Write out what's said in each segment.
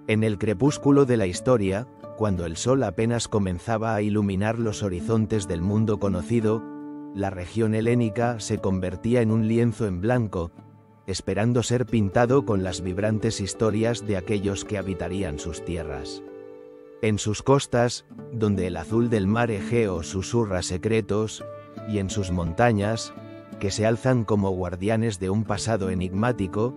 En el crepúsculo de la historia, cuando el sol apenas comenzaba a iluminar los horizontes del mundo conocido, la región helénica se convertía en un lienzo en blanco, esperando ser pintado con las vibrantes historias de aquellos que habitarían sus tierras. En sus costas, donde el azul del mar Egeo susurra secretos, y en sus montañas, que se alzan como guardianes de un pasado enigmático,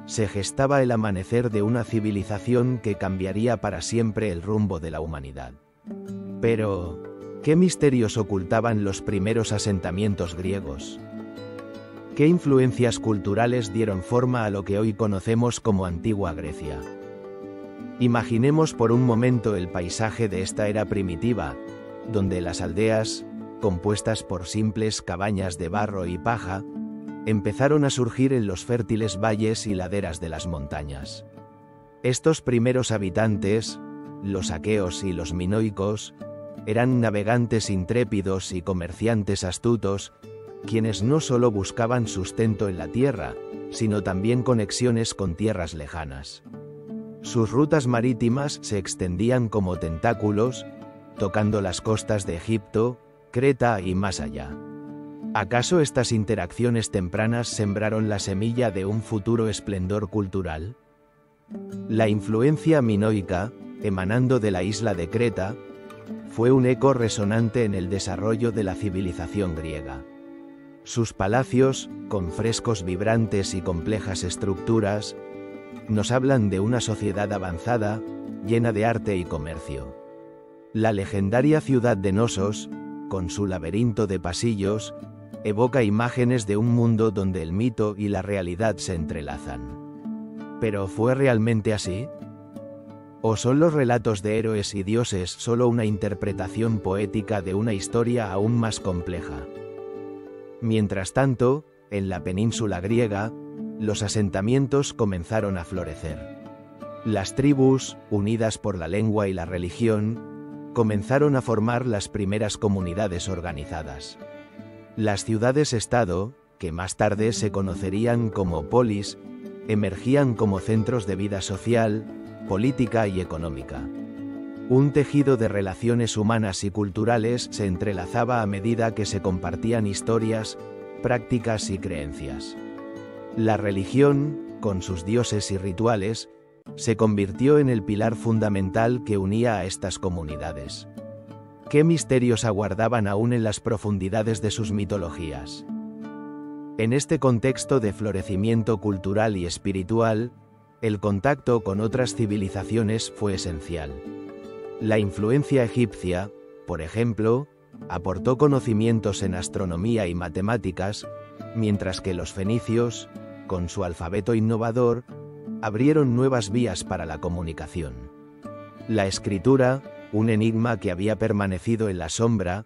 se gestaba el amanecer de una civilización que cambiaría para siempre el rumbo de la humanidad. Pero, ¿qué misterios ocultaban los primeros asentamientos griegos? ¿Qué influencias culturales dieron forma a lo que hoy conocemos como Antigua Grecia? Imaginemos por un momento el paisaje de esta era primitiva, donde las aldeas, compuestas por simples cabañas de barro y paja, empezaron a surgir en los fértiles valles y laderas de las montañas. Estos primeros habitantes, los aqueos y los minoicos, eran navegantes intrépidos y comerciantes astutos, quienes no solo buscaban sustento en la tierra, sino también conexiones con tierras lejanas. Sus rutas marítimas se extendían como tentáculos, tocando las costas de Egipto, Creta y más allá. ¿Acaso estas interacciones tempranas sembraron la semilla de un futuro esplendor cultural? La influencia minoica, emanando de la isla de Creta, fue un eco resonante en el desarrollo de la civilización griega. Sus palacios, con frescos vibrantes y complejas estructuras, nos hablan de una sociedad avanzada, llena de arte y comercio. La legendaria ciudad de Nosos, con su laberinto de pasillos, evoca imágenes de un mundo donde el mito y la realidad se entrelazan. ¿Pero fue realmente así? ¿O son los relatos de héroes y dioses solo una interpretación poética de una historia aún más compleja? Mientras tanto, en la península griega, los asentamientos comenzaron a florecer. Las tribus, unidas por la lengua y la religión, comenzaron a formar las primeras comunidades organizadas. Las ciudades-estado, que más tarde se conocerían como polis, emergían como centros de vida social, política y económica. Un tejido de relaciones humanas y culturales se entrelazaba a medida que se compartían historias, prácticas y creencias. La religión, con sus dioses y rituales, se convirtió en el pilar fundamental que unía a estas comunidades. ¿Qué misterios aguardaban aún en las profundidades de sus mitologías? En este contexto de florecimiento cultural y espiritual, el contacto con otras civilizaciones fue esencial. La influencia egipcia, por ejemplo, aportó conocimientos en astronomía y matemáticas, mientras que los fenicios, con su alfabeto innovador, abrieron nuevas vías para la comunicación. La escritura, un enigma que había permanecido en la sombra,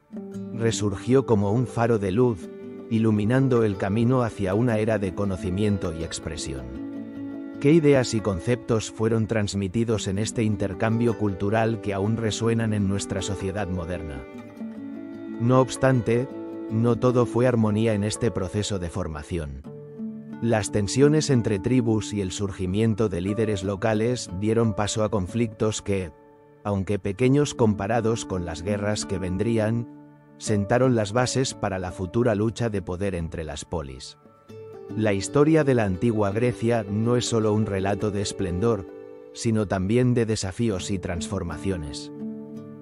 resurgió como un faro de luz, iluminando el camino hacia una era de conocimiento y expresión. ¿Qué ideas y conceptos fueron transmitidos en este intercambio cultural que aún resuenan en nuestra sociedad moderna? No obstante, no todo fue armonía en este proceso de formación. Las tensiones entre tribus y el surgimiento de líderes locales dieron paso a conflictos que, aunque pequeños comparados con las guerras que vendrían, sentaron las bases para la futura lucha de poder entre las polis. La historia de la antigua Grecia no es solo un relato de esplendor, sino también de desafíos y transformaciones.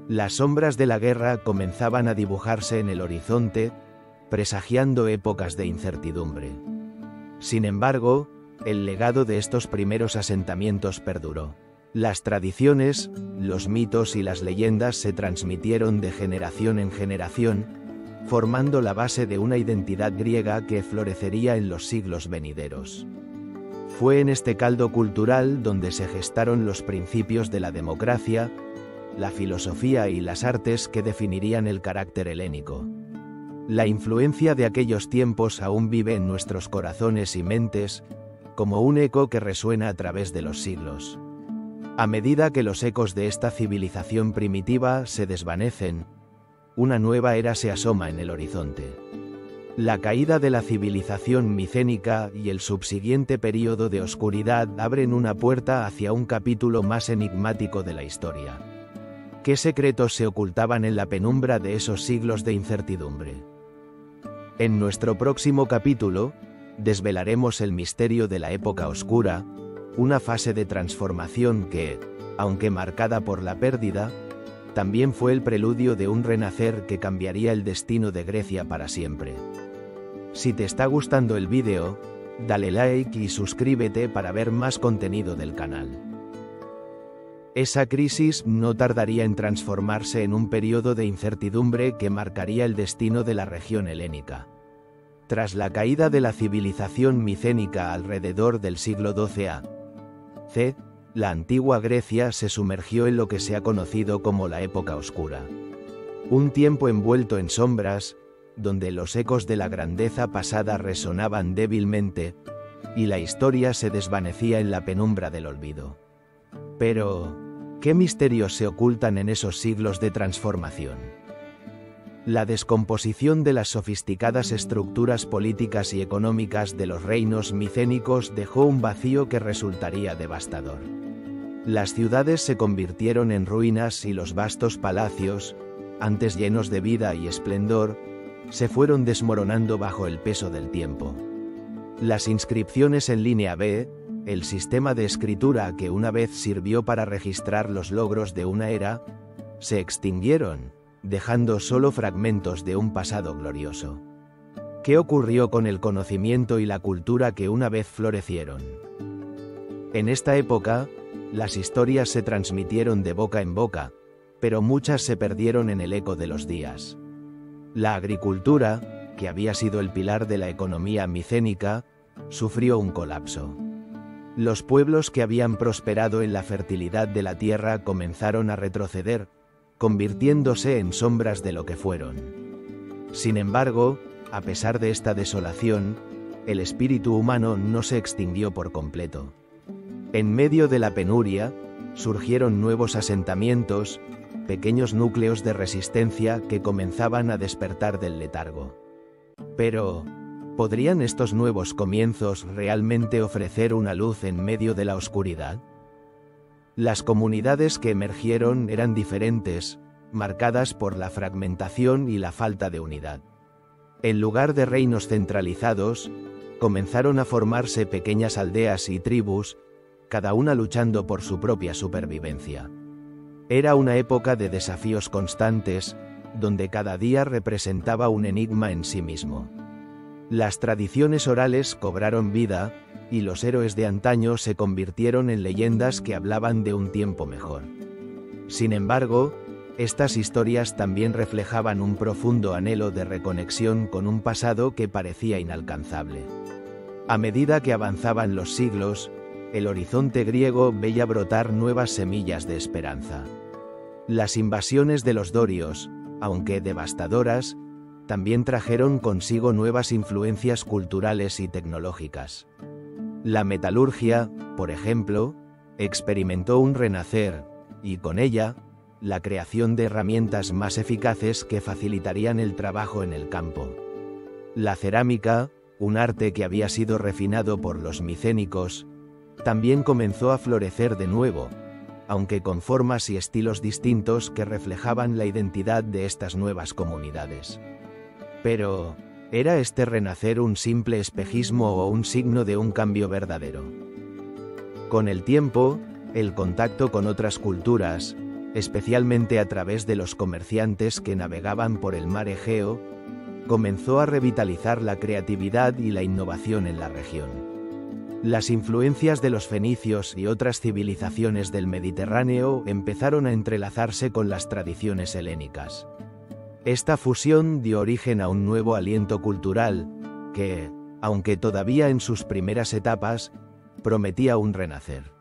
Las sombras de la guerra comenzaban a dibujarse en el horizonte, presagiando épocas de incertidumbre. Sin embargo, el legado de estos primeros asentamientos perduró. Las tradiciones, los mitos y las leyendas se transmitieron de generación en generación, formando la base de una identidad griega que florecería en los siglos venideros. Fue en este caldo cultural donde se gestaron los principios de la democracia, la filosofía y las artes que definirían el carácter helénico. La influencia de aquellos tiempos aún vive en nuestros corazones y mentes, como un eco que resuena a través de los siglos. A medida que los ecos de esta civilización primitiva se desvanecen, una nueva era se asoma en el horizonte. La caída de la civilización micénica y el subsiguiente período de oscuridad abren una puerta hacia un capítulo más enigmático de la historia. ¿Qué secretos se ocultaban en la penumbra de esos siglos de incertidumbre? En nuestro próximo capítulo, desvelaremos el misterio de la época oscura, una fase de transformación que, aunque marcada por la pérdida, también fue el preludio de un renacer que cambiaría el destino de Grecia para siempre. Si te está gustando el vídeo, dale like y suscríbete para ver más contenido del canal. Esa crisis no tardaría en transformarse en un periodo de incertidumbre que marcaría el destino de la región helénica. Tras la caída de la civilización micénica alrededor del siglo XII a.C., la antigua Grecia se sumergió en lo que se ha conocido como la época oscura. Un tiempo envuelto en sombras, donde los ecos de la grandeza pasada resonaban débilmente, y la historia se desvanecía en la penumbra del olvido. Pero, ¿qué misterios se ocultan en esos siglos de transformación? La descomposición de las sofisticadas estructuras políticas y económicas de los reinos micénicos dejó un vacío que resultaría devastador. Las ciudades se convirtieron en ruinas y los vastos palacios, antes llenos de vida y esplendor, se fueron desmoronando bajo el peso del tiempo. Las inscripciones en línea B, el sistema de escritura que una vez sirvió para registrar los logros de una era, se extinguieron, dejando solo fragmentos de un pasado glorioso. ¿Qué ocurrió con el conocimiento y la cultura que una vez florecieron? En esta época, las historias se transmitieron de boca en boca, pero muchas se perdieron en el eco de los días. La agricultura, que había sido el pilar de la economía micénica, sufrió un colapso. Los pueblos que habían prosperado en la fertilidad de la tierra comenzaron a retroceder, convirtiéndose en sombras de lo que fueron. Sin embargo, a pesar de esta desolación, el espíritu humano no se extinguió por completo. En medio de la penuria, surgieron nuevos asentamientos, pequeños núcleos de resistencia que comenzaban a despertar del letargo. Pero, ¿podrían estos nuevos comienzos realmente ofrecer una luz en medio de la oscuridad? Las comunidades que emergieron eran diferentes, marcadas por la fragmentación y la falta de unidad. En lugar de reinos centralizados, comenzaron a formarse pequeñas aldeas y tribus, cada una luchando por su propia supervivencia. Era una época de desafíos constantes, donde cada día representaba un enigma en sí mismo. Las tradiciones orales cobraron vida, y los héroes de antaño se convirtieron en leyendas que hablaban de un tiempo mejor. Sin embargo, estas historias también reflejaban un profundo anhelo de reconexión con un pasado que parecía inalcanzable. A medida que avanzaban los siglos, el horizonte griego veía brotar nuevas semillas de esperanza. Las invasiones de los dorios, aunque devastadoras, también trajeron consigo nuevas influencias culturales y tecnológicas. La metalurgia, por ejemplo, experimentó un renacer, y con ella, la creación de herramientas más eficaces que facilitarían el trabajo en el campo. La cerámica, un arte que había sido refinado por los micénicos, también comenzó a florecer de nuevo, aunque con formas y estilos distintos que reflejaban la identidad de estas nuevas comunidades. Pero, ¿era este renacer un simple espejismo o un signo de un cambio verdadero? Con el tiempo, el contacto con otras culturas, especialmente a través de los comerciantes que navegaban por el mar Egeo, comenzó a revitalizar la creatividad y la innovación en la región. Las influencias de los fenicios y otras civilizaciones del Mediterráneo empezaron a entrelazarse con las tradiciones helénicas. Esta fusión dio origen a un nuevo aliento cultural, que, aunque todavía en sus primeras etapas, prometía un renacer.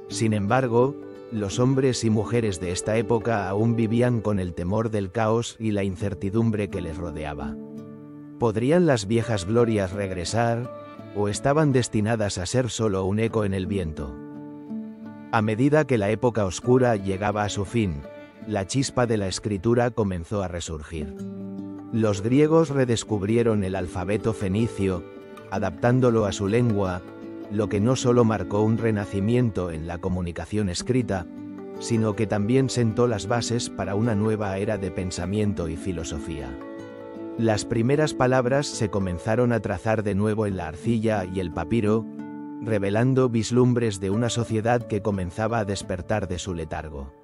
Sin embargo, los hombres y mujeres de esta época aún vivían con el temor del caos y la incertidumbre que les rodeaba. ¿Podrían las viejas glorias regresar, o estaban destinadas a ser solo un eco en el viento? A medida que la época oscura llegaba a su fin, la chispa de la escritura comenzó a resurgir. Los griegos redescubrieron el alfabeto fenicio, adaptándolo a su lengua, lo que no solo marcó un renacimiento en la comunicación escrita, sino que también sentó las bases para una nueva era de pensamiento y filosofía. Las primeras palabras se comenzaron a trazar de nuevo en la arcilla y el papiro, revelando vislumbres de una sociedad que comenzaba a despertar de su letargo.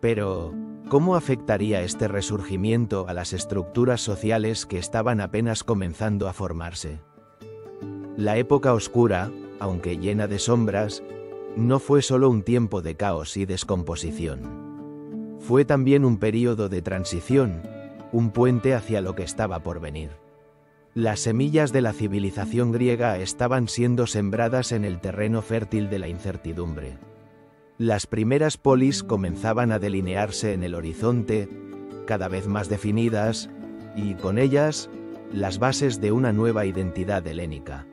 Pero, ¿cómo afectaría este resurgimiento a las estructuras sociales que estaban apenas comenzando a formarse? La época oscura, aunque llena de sombras, no fue solo un tiempo de caos y descomposición. Fue también un período de transición, un puente hacia lo que estaba por venir. Las semillas de la civilización griega estaban siendo sembradas en el terreno fértil de la incertidumbre. Las primeras polis comenzaban a delinearse en el horizonte, cada vez más definidas, y con ellas, las bases de una nueva identidad helénica.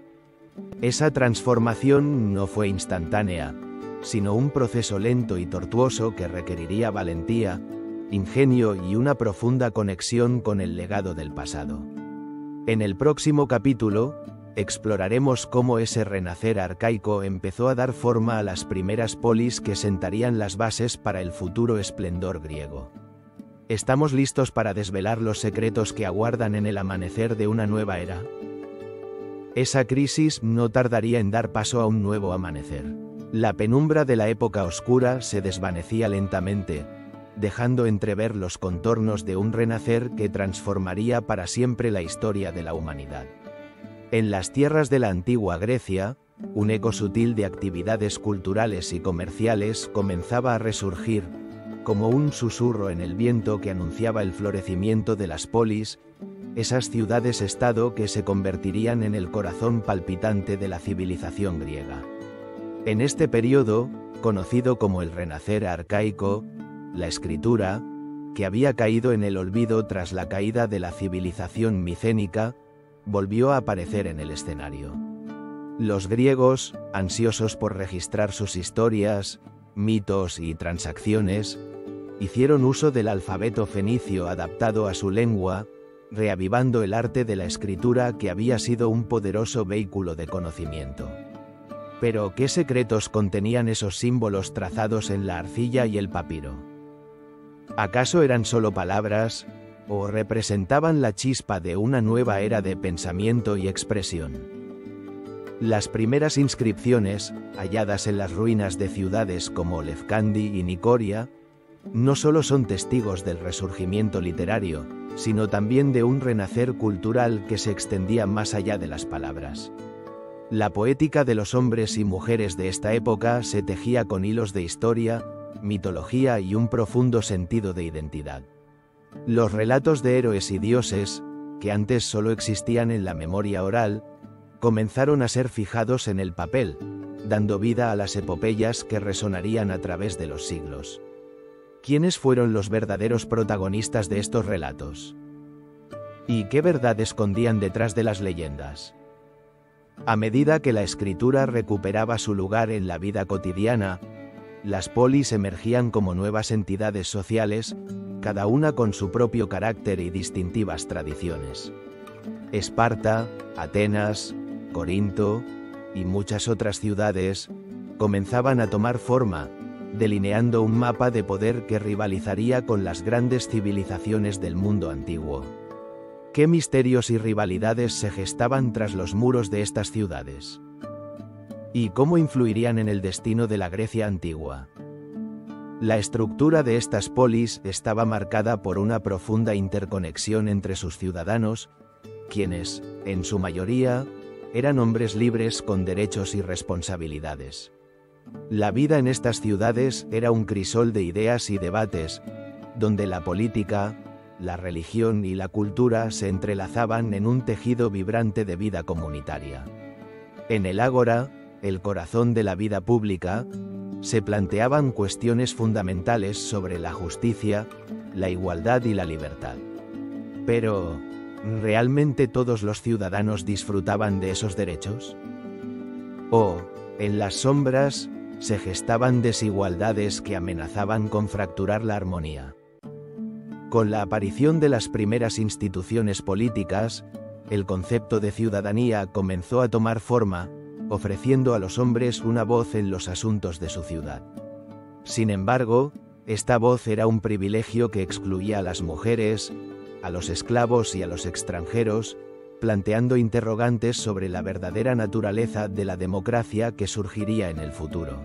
Esa transformación no fue instantánea, sino un proceso lento y tortuoso que requeriría valentía, ingenio y una profunda conexión con el legado del pasado. En el próximo capítulo, exploraremos cómo ese renacer arcaico empezó a dar forma a las primeras polis que sentarían las bases para el futuro esplendor griego. ¿Estamos listos para desvelar los secretos que aguardan en el amanecer de una nueva era? Esa crisis no tardaría en dar paso a un nuevo amanecer. La penumbra de la época oscura se desvanecía lentamente, dejando entrever los contornos de un renacer que transformaría para siempre la historia de la humanidad. En las tierras de la antigua Grecia, un eco sutil de actividades culturales y comerciales comenzaba a resurgir, como un susurro en el viento que anunciaba el florecimiento de las polis, esas ciudades-estado que se convertirían en el corazón palpitante de la civilización griega. En este periodo, conocido como el Renacer arcaico, la escritura, que había caído en el olvido tras la caída de la civilización micénica, volvió a aparecer en el escenario. Los griegos, ansiosos por registrar sus historias, mitos y transacciones, hicieron uso del alfabeto fenicio adaptado a su lengua, reavivando el arte de la escritura que había sido un poderoso vehículo de conocimiento. Pero, ¿qué secretos contenían esos símbolos trazados en la arcilla y el papiro? ¿Acaso eran solo palabras, o representaban la chispa de una nueva era de pensamiento y expresión? Las primeras inscripciones, halladas en las ruinas de ciudades como Lefkandi y Nicoria, no solo son testigos del resurgimiento literario, sino también de un renacer cultural que se extendía más allá de las palabras. La poética de los hombres y mujeres de esta época se tejía con hilos de historia, mitología y un profundo sentido de identidad. Los relatos de héroes y dioses, que antes solo existían en la memoria oral, comenzaron a ser fijados en el papel, dando vida a las epopeyas que resonarían a través de los siglos. ¿Quiénes fueron los verdaderos protagonistas de estos relatos? ¿Y qué verdad escondían detrás de las leyendas? A medida que la escritura recuperaba su lugar en la vida cotidiana, las polis emergían como nuevas entidades sociales, cada una con su propio carácter y distintivas tradiciones. Esparta, Atenas, Corinto y muchas otras ciudades comenzaban a tomar forma, delineando un mapa de poder que rivalizaría con las grandes civilizaciones del mundo antiguo. ¿Qué misterios y rivalidades se gestaban tras los muros de estas ciudades? ¿Y cómo influirían en el destino de la Grecia antigua? La estructura de estas polis estaba marcada por una profunda interconexión entre sus ciudadanos, quienes, en su mayoría, eran hombres libres con derechos y responsabilidades. La vida en estas ciudades era un crisol de ideas y debates, donde la política, la religión y la cultura se entrelazaban en un tejido vibrante de vida comunitaria. En el ágora, el corazón de la vida pública, se planteaban cuestiones fundamentales sobre la justicia, la igualdad y la libertad. Pero, ¿realmente todos los ciudadanos disfrutaban de esos derechos? ¿O, en las sombras, se gestaban desigualdades que amenazaban con fracturar la armonía? Con la aparición de las primeras instituciones políticas, el concepto de ciudadanía comenzó a tomar forma, ofreciendo a los hombres una voz en los asuntos de su ciudad. Sin embargo, esta voz era un privilegio que excluía a las mujeres, a los esclavos y a los extranjeros, planteando interrogantes sobre la verdadera naturaleza de la democracia que surgiría en el futuro.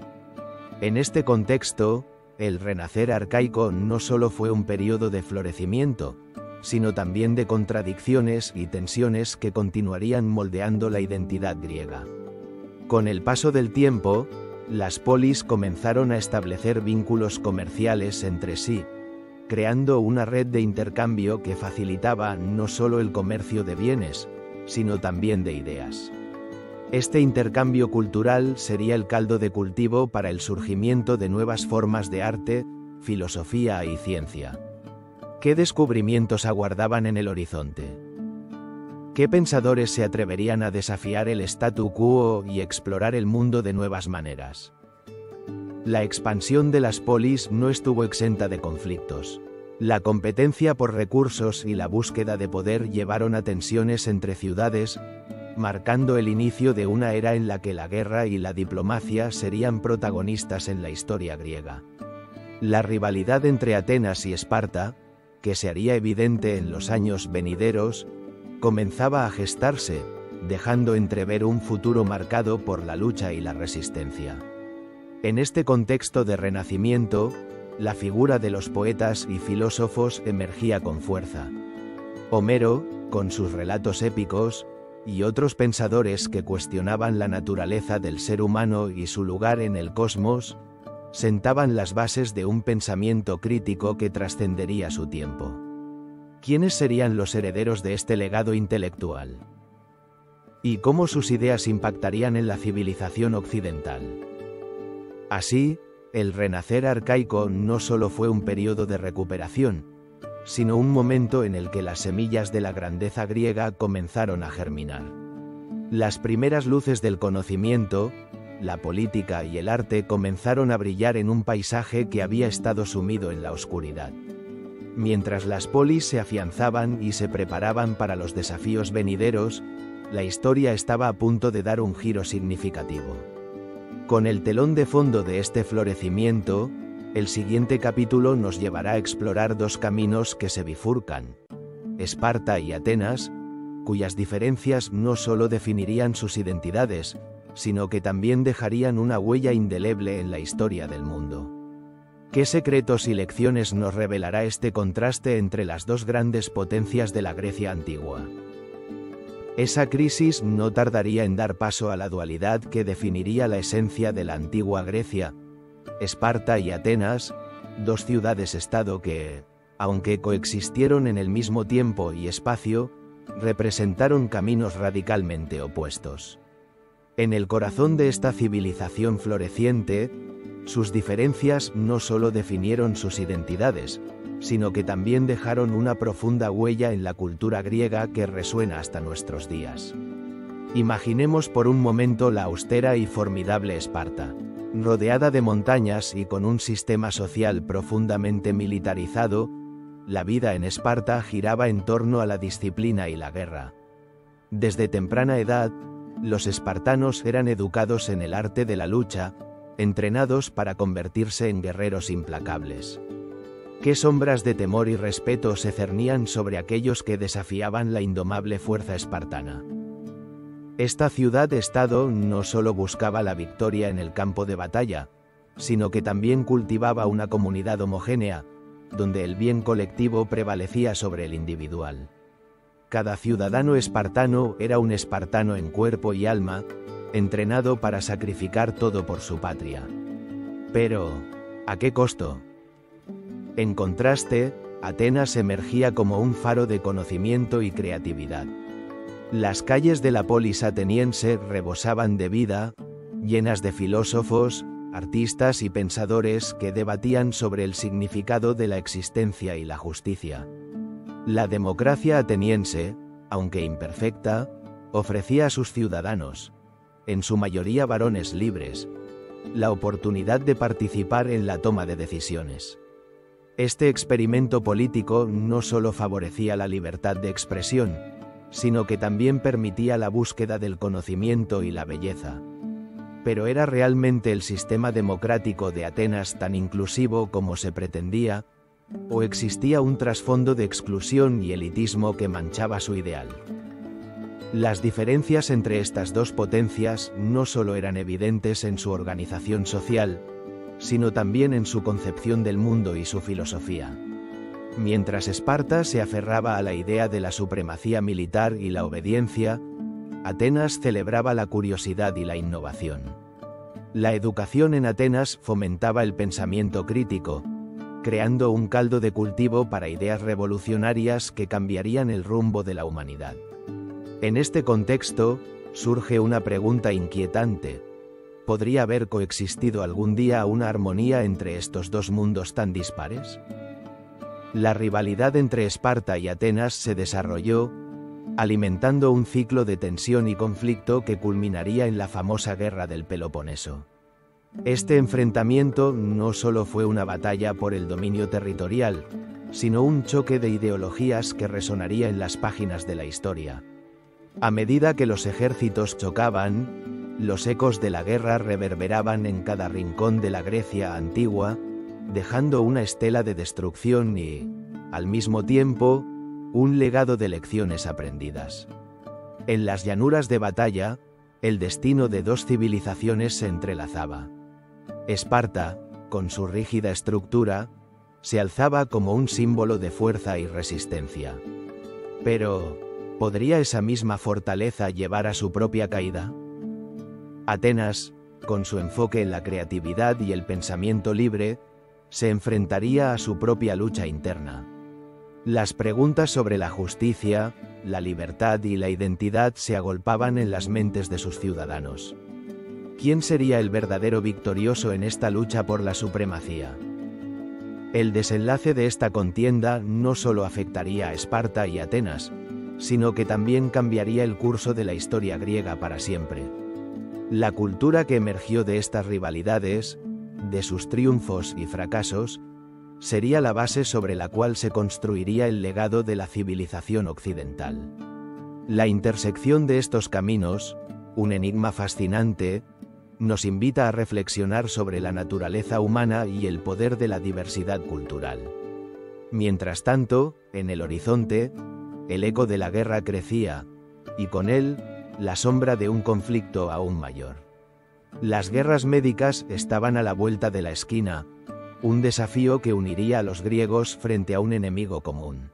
En este contexto, el renacer arcaico no solo fue un periodo de florecimiento, sino también de contradicciones y tensiones que continuarían moldeando la identidad griega. Con el paso del tiempo, las polis comenzaron a establecer vínculos comerciales entre sí, creando una red de intercambio que facilitaba no solo el comercio de bienes, sino también de ideas. Este intercambio cultural sería el caldo de cultivo para el surgimiento de nuevas formas de arte, filosofía y ciencia. ¿Qué descubrimientos aguardaban en el horizonte? ¿Qué pensadores se atreverían a desafiar el statu quo y explorar el mundo de nuevas maneras? La expansión de las polis no estuvo exenta de conflictos. La competencia por recursos y la búsqueda de poder llevaron a tensiones entre ciudades, marcando el inicio de una era en la que la guerra y la diplomacia serían protagonistas en la historia griega. La rivalidad entre Atenas y Esparta, que se haría evidente en los años venideros, comenzaba a gestarse, dejando entrever un futuro marcado por la lucha y la resistencia. En este contexto de renacimiento, la figura de los poetas y filósofos emergía con fuerza. Homero, con sus relatos épicos, y otros pensadores que cuestionaban la naturaleza del ser humano y su lugar en el cosmos, sentaban las bases de un pensamiento crítico que trascendería su tiempo. ¿Quiénes serían los herederos de este legado intelectual? ¿Y cómo sus ideas impactarían en la civilización occidental? Así, el renacer arcaico no solo fue un periodo de recuperación, sino un momento en el que las semillas de la grandeza griega comenzaron a germinar. Las primeras luces del conocimiento, la política y el arte comenzaron a brillar en un paisaje que había estado sumido en la oscuridad. Mientras las polis se afianzaban y se preparaban para los desafíos venideros, la historia estaba a punto de dar un giro significativo. Con el telón de fondo de este florecimiento, el siguiente capítulo nos llevará a explorar dos caminos que se bifurcan: Esparta y Atenas, cuyas diferencias no solo definirían sus identidades, sino que también dejarían una huella indeleble en la historia del mundo. ¿Qué secretos y lecciones nos revelará este contraste entre las dos grandes potencias de la Grecia antigua? Esa crisis no tardaría en dar paso a la dualidad que definiría la esencia de la antigua Grecia: Esparta y Atenas, dos ciudades-estado que, aunque coexistieron en el mismo tiempo y espacio, representaron caminos radicalmente opuestos. En el corazón de esta civilización floreciente, sus diferencias no solo definieron sus identidades, sino que también dejaron una profunda huella en la cultura griega que resuena hasta nuestros días. Imaginemos por un momento la austera y formidable Esparta. Rodeada de montañas y con un sistema social profundamente militarizado, la vida en Esparta giraba en torno a la disciplina y la guerra. Desde temprana edad, los espartanos eran educados en el arte de la lucha, entrenados para convertirse en guerreros implacables. ¿Qué sombras de temor y respeto se cernían sobre aquellos que desafiaban la indomable fuerza espartana? Esta ciudad-estado no solo buscaba la victoria en el campo de batalla, sino que también cultivaba una comunidad homogénea, donde el bien colectivo prevalecía sobre el individual. Cada ciudadano espartano era un espartano en cuerpo y alma, entrenado para sacrificar todo por su patria. Pero, ¿a qué costo? En contraste, Atenas emergía como un faro de conocimiento y creatividad. Las calles de la polis ateniense rebosaban de vida, llenas de filósofos, artistas y pensadores que debatían sobre el significado de la existencia y la justicia. La democracia ateniense, aunque imperfecta, ofrecía a sus ciudadanos, en su mayoría varones libres, la oportunidad de participar en la toma de decisiones. Este experimento político no solo favorecía la libertad de expresión, sino que también permitía la búsqueda del conocimiento y la belleza. Pero ¿era realmente el sistema democrático de Atenas tan inclusivo como se pretendía? ¿O existía un trasfondo de exclusión y elitismo que manchaba su ideal? Las diferencias entre estas dos potencias no solo eran evidentes en su organización social, sino también en su concepción del mundo y su filosofía. Mientras Esparta se aferraba a la idea de la supremacía militar y la obediencia, Atenas celebraba la curiosidad y la innovación. La educación en Atenas fomentaba el pensamiento crítico, creando un caldo de cultivo para ideas revolucionarias que cambiarían el rumbo de la humanidad. En este contexto, surge una pregunta inquietante. ¿Podría haber coexistido algún día una armonía entre estos dos mundos tan dispares? La rivalidad entre Esparta y Atenas se desarrolló, alimentando un ciclo de tensión y conflicto que culminaría en la famosa Guerra del Peloponeso. Este enfrentamiento no solo fue una batalla por el dominio territorial, sino un choque de ideologías que resonaría en las páginas de la historia. A medida que los ejércitos chocaban, los ecos de la guerra reverberaban en cada rincón de la Grecia antigua, dejando una estela de destrucción y, al mismo tiempo, un legado de lecciones aprendidas. En las llanuras de batalla, el destino de dos civilizaciones se entrelazaba. Esparta, con su rígida estructura, se alzaba como un símbolo de fuerza y resistencia. Pero, ¿podría esa misma fortaleza llevar a su propia caída? Atenas, con su enfoque en la creatividad y el pensamiento libre, se enfrentaría a su propia lucha interna. Las preguntas sobre la justicia, la libertad y la identidad se agolpaban en las mentes de sus ciudadanos. ¿Quién sería el verdadero victorioso en esta lucha por la supremacía? El desenlace de esta contienda no solo afectaría a Esparta y Atenas, sino que también cambiaría el curso de la historia griega para siempre. La cultura que emergió de estas rivalidades, de sus triunfos y fracasos, sería la base sobre la cual se construiría el legado de la civilización occidental. La intersección de estos caminos, un enigma fascinante, nos invita a reflexionar sobre la naturaleza humana y el poder de la diversidad cultural. Mientras tanto, en el horizonte, el eco de la guerra crecía, y con él, la sombra de un conflicto aún mayor. Las guerras médicas estaban a la vuelta de la esquina, un desafío que uniría a los griegos frente a un enemigo común.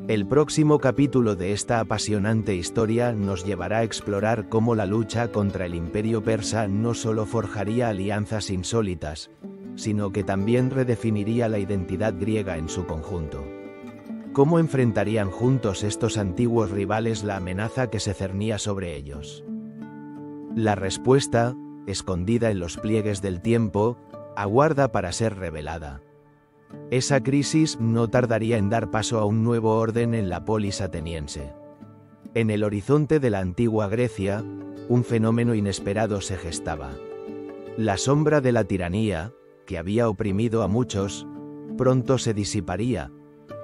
El próximo capítulo de esta apasionante historia nos llevará a explorar cómo la lucha contra el imperio persa no solo forjaría alianzas insólitas, sino que también redefiniría la identidad griega en su conjunto. ¿Cómo enfrentarían juntos estos antiguos rivales la amenaza que se cernía sobre ellos? La respuesta, escondida en los pliegues del tiempo, aguarda para ser revelada. Esa crisis no tardaría en dar paso a un nuevo orden en la polis ateniense. En el horizonte de la antigua Grecia, un fenómeno inesperado se gestaba. La sombra de la tiranía, que había oprimido a muchos, pronto se disiparía,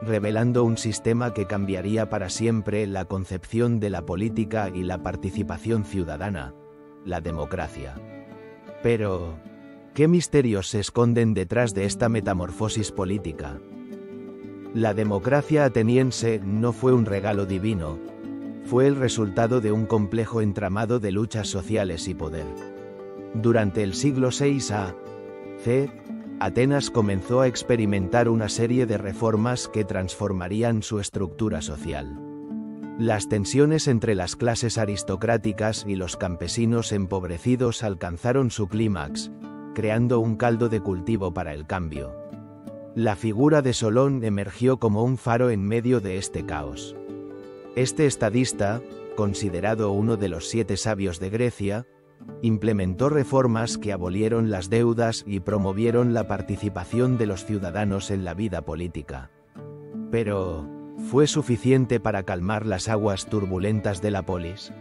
revelando un sistema que cambiaría para siempre la concepción de la política y la participación ciudadana, la democracia. Pero, ¿qué misterios se esconden detrás de esta metamorfosis política? La democracia ateniense no fue un regalo divino, fue el resultado de un complejo entramado de luchas sociales y poder. Durante el siglo VI a.C., Atenas comenzó a experimentar una serie de reformas que transformarían su estructura social. Las tensiones entre las clases aristocráticas y los campesinos empobrecidos alcanzaron su clímax, creando un caldo de cultivo para el cambio. La figura de Solón emergió como un faro en medio de este caos. Este estadista, considerado uno de los 7 sabios de Grecia, implementó reformas que abolieron las deudas y promovieron la participación de los ciudadanos en la vida política. Pero, ¿fue suficiente para calmar las aguas turbulentas de la polis?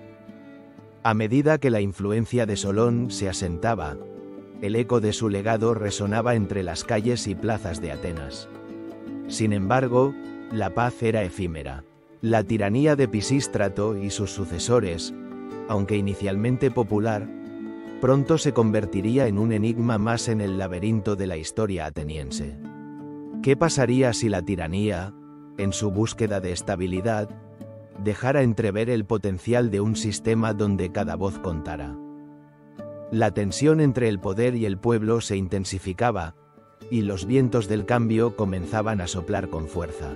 A medida que la influencia de Solón se asentaba, el eco de su legado resonaba entre las calles y plazas de Atenas. Sin embargo, la paz era efímera. La tiranía de Pisístrato y sus sucesores, aunque inicialmente popular, pronto se convertiría en un enigma más en el laberinto de la historia ateniense. ¿Qué pasaría si la tiranía, en su búsqueda de estabilidad, dejara entrever el potencial de un sistema donde cada voz contara? La tensión entre el poder y el pueblo se intensificaba, y los vientos del cambio comenzaban a soplar con fuerza.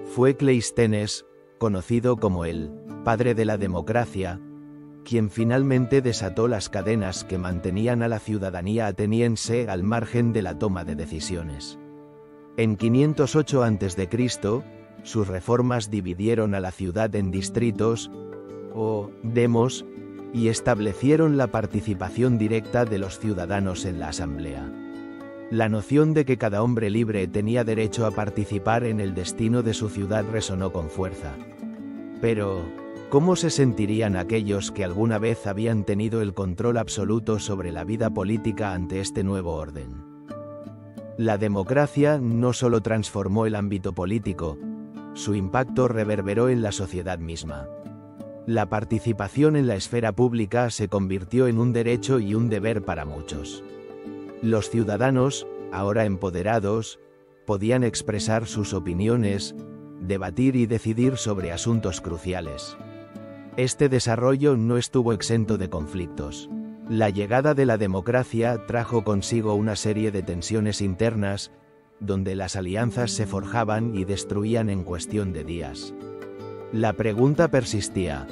Fue Cleístenes, conocido como el padre de la democracia, quien finalmente desató las cadenas que mantenían a la ciudadanía ateniense al margen de la toma de decisiones. En 508 a.C., sus reformas dividieron a la ciudad en distritos, o demos, y establecieron la participación directa de los ciudadanos en la asamblea. La noción de que cada hombre libre tenía derecho a participar en el destino de su ciudad resonó con fuerza. Pero, ¿cómo se sentirían aquellos que alguna vez habían tenido el control absoluto sobre la vida política ante este nuevo orden? La democracia no solo transformó el ámbito político, su impacto reverberó en la sociedad misma. La participación en la esfera pública se convirtió en un derecho y un deber para muchos. Los ciudadanos, ahora empoderados, podían expresar sus opiniones, debatir y decidir sobre asuntos cruciales. Este desarrollo no estuvo exento de conflictos. La llegada de la democracia trajo consigo una serie de tensiones internas, donde las alianzas se forjaban y destruían en cuestión de días. La pregunta persistía: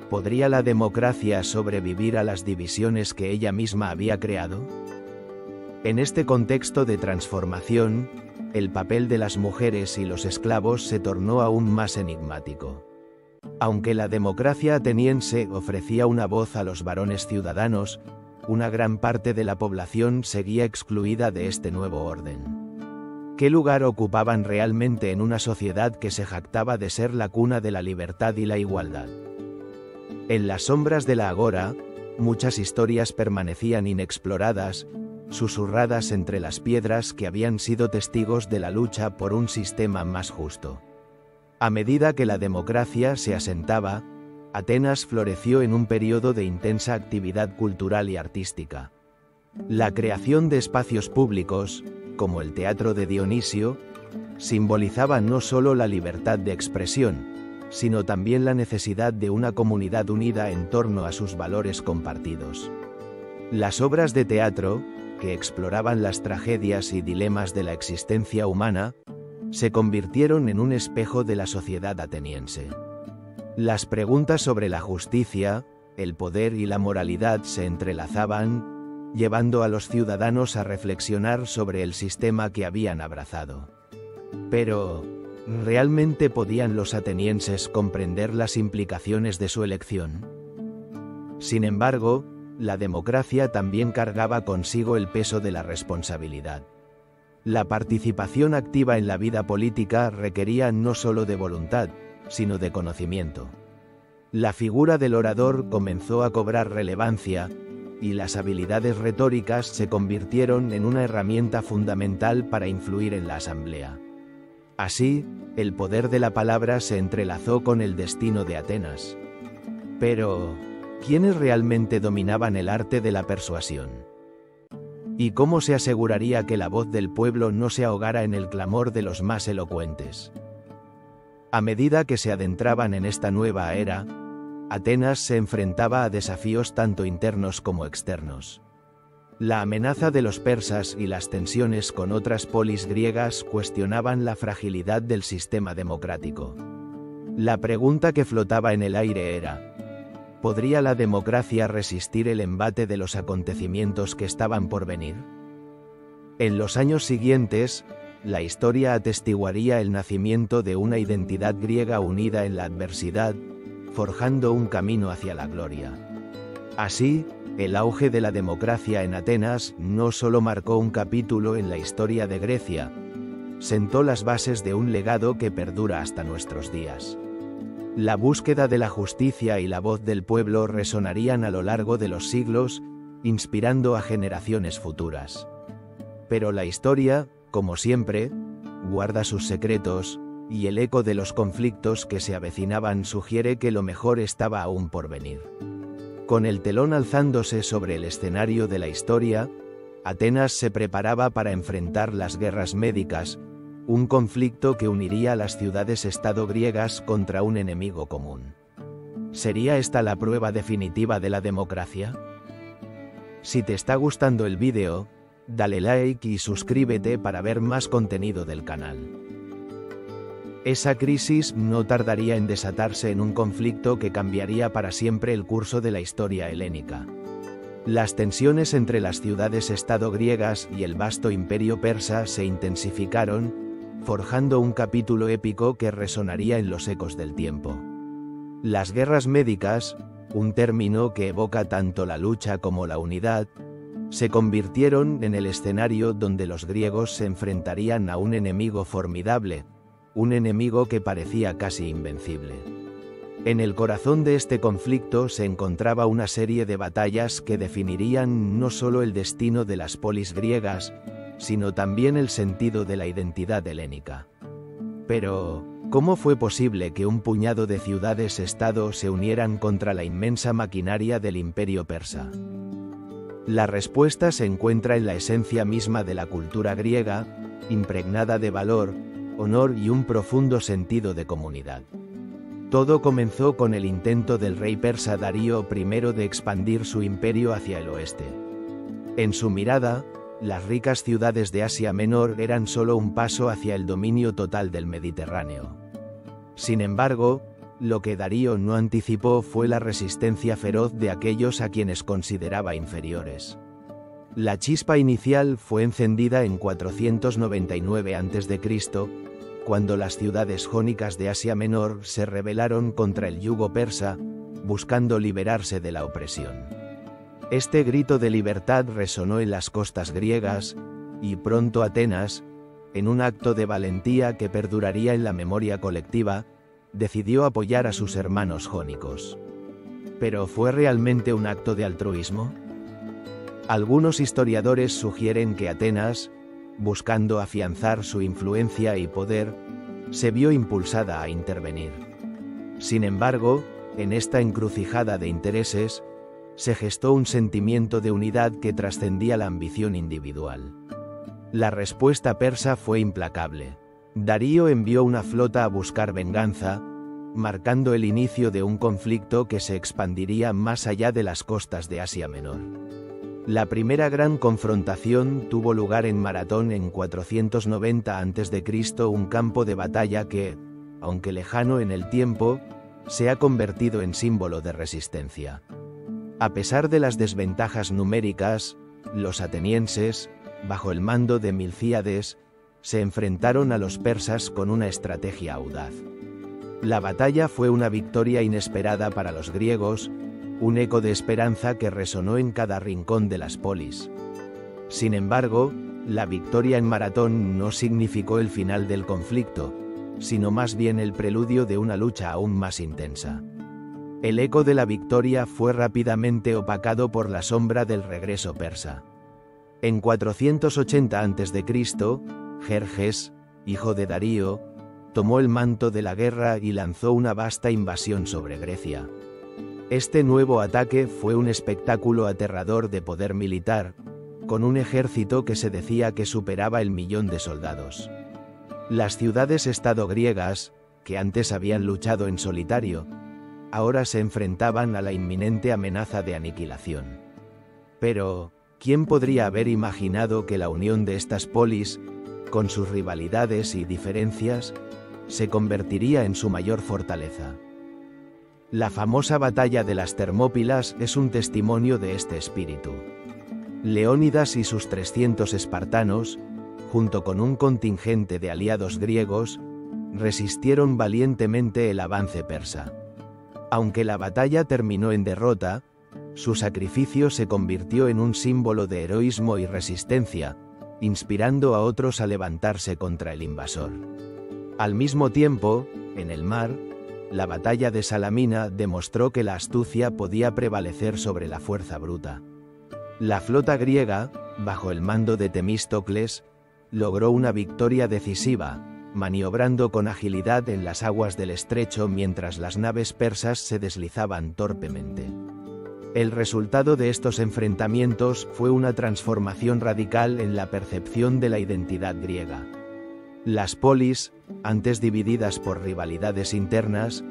¿podría la democracia sobrevivir a las divisiones que ella misma había creado? En este contexto de transformación, el papel de las mujeres y los esclavos se tornó aún más enigmático. Aunque la democracia ateniense ofrecía una voz a los varones ciudadanos, una gran parte de la población seguía excluida de este nuevo orden. ¿Qué lugar ocupaban realmente en una sociedad que se jactaba de ser la cuna de la libertad y la igualdad? En las sombras de la agora, muchas historias permanecían inexploradas, susurradas entre las piedras que habían sido testigos de la lucha por un sistema más justo. A medida que la democracia se asentaba, Atenas floreció en un periodo de intensa actividad cultural y artística. La creación de espacios públicos, como el Teatro de Dionisio, simbolizaba no solo la libertad de expresión, sino también la necesidad de una comunidad unida en torno a sus valores compartidos. Las obras de teatro, que exploraban las tragedias y dilemas de la existencia humana, se convirtieron en un espejo de la sociedad ateniense. Las preguntas sobre la justicia, el poder y la moralidad se entrelazaban, llevando a los ciudadanos a reflexionar sobre el sistema que habían abrazado. Pero, ¿realmente podían los atenienses comprender las implicaciones de su elección? Sin embargo, la democracia también cargaba consigo el peso de la responsabilidad. La participación activa en la vida política requería no solo de voluntad, sino de conocimiento. La figura del orador comenzó a cobrar relevancia, y las habilidades retóricas se convirtieron en una herramienta fundamental para influir en la asamblea. Así, el poder de la palabra se entrelazó con el destino de Atenas. Pero, ¿quiénes realmente dominaban el arte de la persuasión? ¿Y cómo se aseguraría que la voz del pueblo no se ahogara en el clamor de los más elocuentes? A medida que se adentraban en esta nueva era, Atenas se enfrentaba a desafíos tanto internos como externos. La amenaza de los persas y las tensiones con otras polis griegas cuestionaban la fragilidad del sistema democrático. La pregunta que flotaba en el aire era: ¿podría la democracia resistir el embate de los acontecimientos que estaban por venir? En los años siguientes, la historia atestiguaría el nacimiento de una identidad griega unida en la adversidad, forjando un camino hacia la gloria. Así, el auge de la democracia en Atenas no solo marcó un capítulo en la historia de Grecia, sentó las bases de un legado que perdura hasta nuestros días. La búsqueda de la justicia y la voz del pueblo resonarían a lo largo de los siglos, inspirando a generaciones futuras. Pero la historia, como siempre, guarda sus secretos, y el eco de los conflictos que se avecinaban sugiere que lo mejor estaba aún por venir. Con el telón alzándose sobre el escenario de la historia, Atenas se preparaba para enfrentar las guerras médicas, un conflicto que uniría a las ciudades-estado griegas contra un enemigo común. ¿Sería esta la prueba definitiva de la democracia? Si te está gustando el vídeo, dale like y suscríbete para ver más contenido del canal. Esa crisis no tardaría en desatarse en un conflicto que cambiaría para siempre el curso de la historia helénica. Las tensiones entre las ciudades-estado griegas y el vasto imperio persa se intensificaron, forjando un capítulo épico que resonaría en los ecos del tiempo. Las guerras médicas, un término que evoca tanto la lucha como la unidad, se convirtieron en el escenario donde los griegos se enfrentarían a un enemigo formidable, un enemigo que parecía casi invencible. En el corazón de este conflicto se encontraba una serie de batallas que definirían no solo el destino de las polis griegas, sino también el sentido de la identidad helénica. Pero, ¿cómo fue posible que un puñado de ciudades-estado se unieran contra la inmensa maquinaria del imperio persa? La respuesta se encuentra en la esencia misma de la cultura griega, impregnada de valor, honor y un profundo sentido de comunidad. Todo comenzó con el intento del rey persa Darío I de expandir su imperio hacia el oeste. En su mirada, las ricas ciudades de Asia Menor eran solo un paso hacia el dominio total del Mediterráneo. Sin embargo, lo que Darío no anticipó fue la resistencia feroz de aquellos a quienes consideraba inferiores. La chispa inicial fue encendida en 499 a.C., cuando las ciudades jónicas de Asia Menor se rebelaron contra el yugo persa, buscando liberarse de la opresión. Este grito de libertad resonó en las costas griegas, y pronto Atenas, en un acto de valentía que perduraría en la memoria colectiva, decidió apoyar a sus hermanos jónicos. ¿Pero fue realmente un acto de altruismo? Algunos historiadores sugieren que Atenas, buscando afianzar su influencia y poder, se vio impulsada a intervenir. Sin embargo, en esta encrucijada de intereses, se gestó un sentimiento de unidad que trascendía la ambición individual. La respuesta persa fue implacable. Darío envió una flota a buscar venganza, marcando el inicio de un conflicto que se expandiría más allá de las costas de Asia Menor. La primera gran confrontación tuvo lugar en Maratón en 490 a.C., un campo de batalla que, aunque lejano en el tiempo, se ha convertido en símbolo de resistencia. A pesar de las desventajas numéricas, los atenienses, bajo el mando de Milcíades, se enfrentaron a los persas con una estrategia audaz. La batalla fue una victoria inesperada para los griegos, un eco de esperanza que resonó en cada rincón de las polis. Sin embargo, la victoria en Maratón no significó el final del conflicto, sino más bien el preludio de una lucha aún más intensa. El eco de la victoria fue rápidamente opacado por la sombra del regreso persa. En 480 a.C., Jerjes, hijo de Darío, tomó el manto de la guerra y lanzó una vasta invasión sobre Grecia. Este nuevo ataque fue un espectáculo aterrador de poder militar, con un ejército que se decía que superaba el 1.000.000 de soldados. Las ciudades-estado griegas, que antes habían luchado en solitario, ahora se enfrentaban a la inminente amenaza de aniquilación. Pero, ¿quién podría haber imaginado que la unión de estas polis, con sus rivalidades y diferencias, se convertiría en su mayor fortaleza? La famosa batalla de las Termópilas es un testimonio de este espíritu. Leónidas y sus 300 espartanos, junto con un contingente de aliados griegos, resistieron valientemente el avance persa. Aunque la batalla terminó en derrota, su sacrificio se convirtió en un símbolo de heroísmo y resistencia, inspirando a otros a levantarse contra el invasor. Al mismo tiempo, en el mar, la batalla de Salamina demostró que la astucia podía prevalecer sobre la fuerza bruta. La flota griega, bajo el mando de Temístocles, logró una victoria decisiva, maniobrando con agilidad en las aguas del estrecho mientras las naves persas se deslizaban torpemente. El resultado de estos enfrentamientos fue una transformación radical en la percepción de la identidad griega. Las polis, antes divididas por rivalidades internas,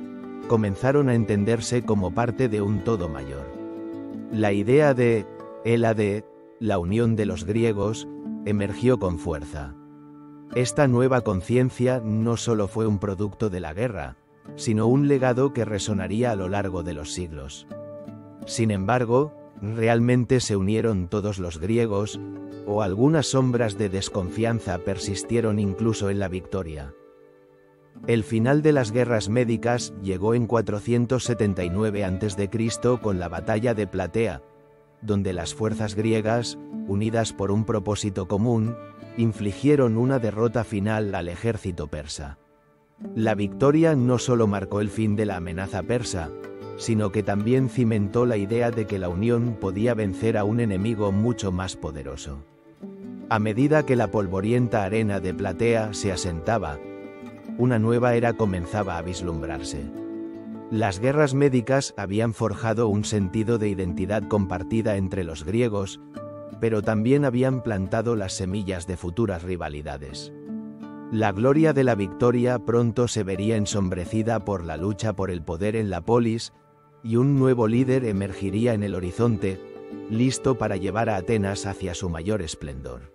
comenzaron a entenderse como parte de un todo mayor. La idea de Hélade, la unión de los griegos, emergió con fuerza. Esta nueva conciencia no solo fue un producto de la guerra, sino un legado que resonaría a lo largo de los siglos. Sin embargo, ¿realmente se unieron todos los griegos, o algunas sombras de desconfianza persistieron incluso en la victoria? El final de las guerras médicas llegó en 479 a.C. con la batalla de Platea, donde las fuerzas griegas, unidas por un propósito común, infligieron una derrota final al ejército persa. La victoria no solo marcó el fin de la amenaza persa, sino que también cimentó la idea de que la unión podía vencer a un enemigo mucho más poderoso. A medida que la polvorienta arena de Platea se asentaba, una nueva era comenzaba a vislumbrarse. Las guerras médicas habían forjado un sentido de identidad compartida entre los griegos, pero también habían plantado las semillas de futuras rivalidades. La gloria de la victoria pronto se vería ensombrecida por la lucha por el poder en la polis, y un nuevo líder emergiría en el horizonte, listo para llevar a Atenas hacia su mayor esplendor.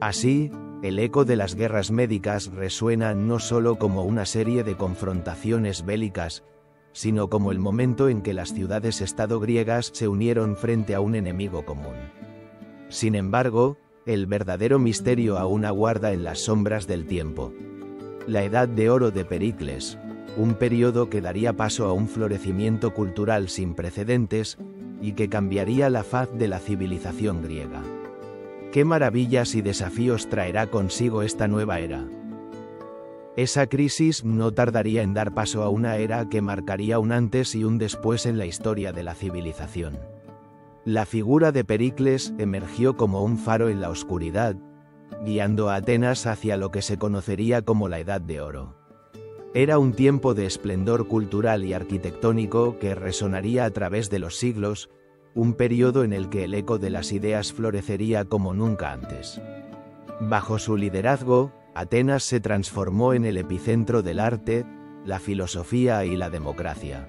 Así, el eco de las guerras médicas resuena no solo como una serie de confrontaciones bélicas, sino como el momento en que las ciudades-estado griegas se unieron frente a un enemigo común. Sin embargo, el verdadero misterio aún aguarda en las sombras del tiempo. La Edad de Oro de Pericles, un periodo que daría paso a un florecimiento cultural sin precedentes y que cambiaría la faz de la civilización griega. ¿Qué maravillas y desafíos traerá consigo esta nueva era? Esa crisis no tardaría en dar paso a una era que marcaría un antes y un después en la historia de la civilización. La figura de Pericles emergió como un faro en la oscuridad, guiando a Atenas hacia lo que se conocería como la Edad de Oro. Era un tiempo de esplendor cultural y arquitectónico que resonaría a través de los siglos, un periodo en el que el eco de las ideas florecería como nunca antes. Bajo su liderazgo, Atenas se transformó en el epicentro del arte, la filosofía y la democracia.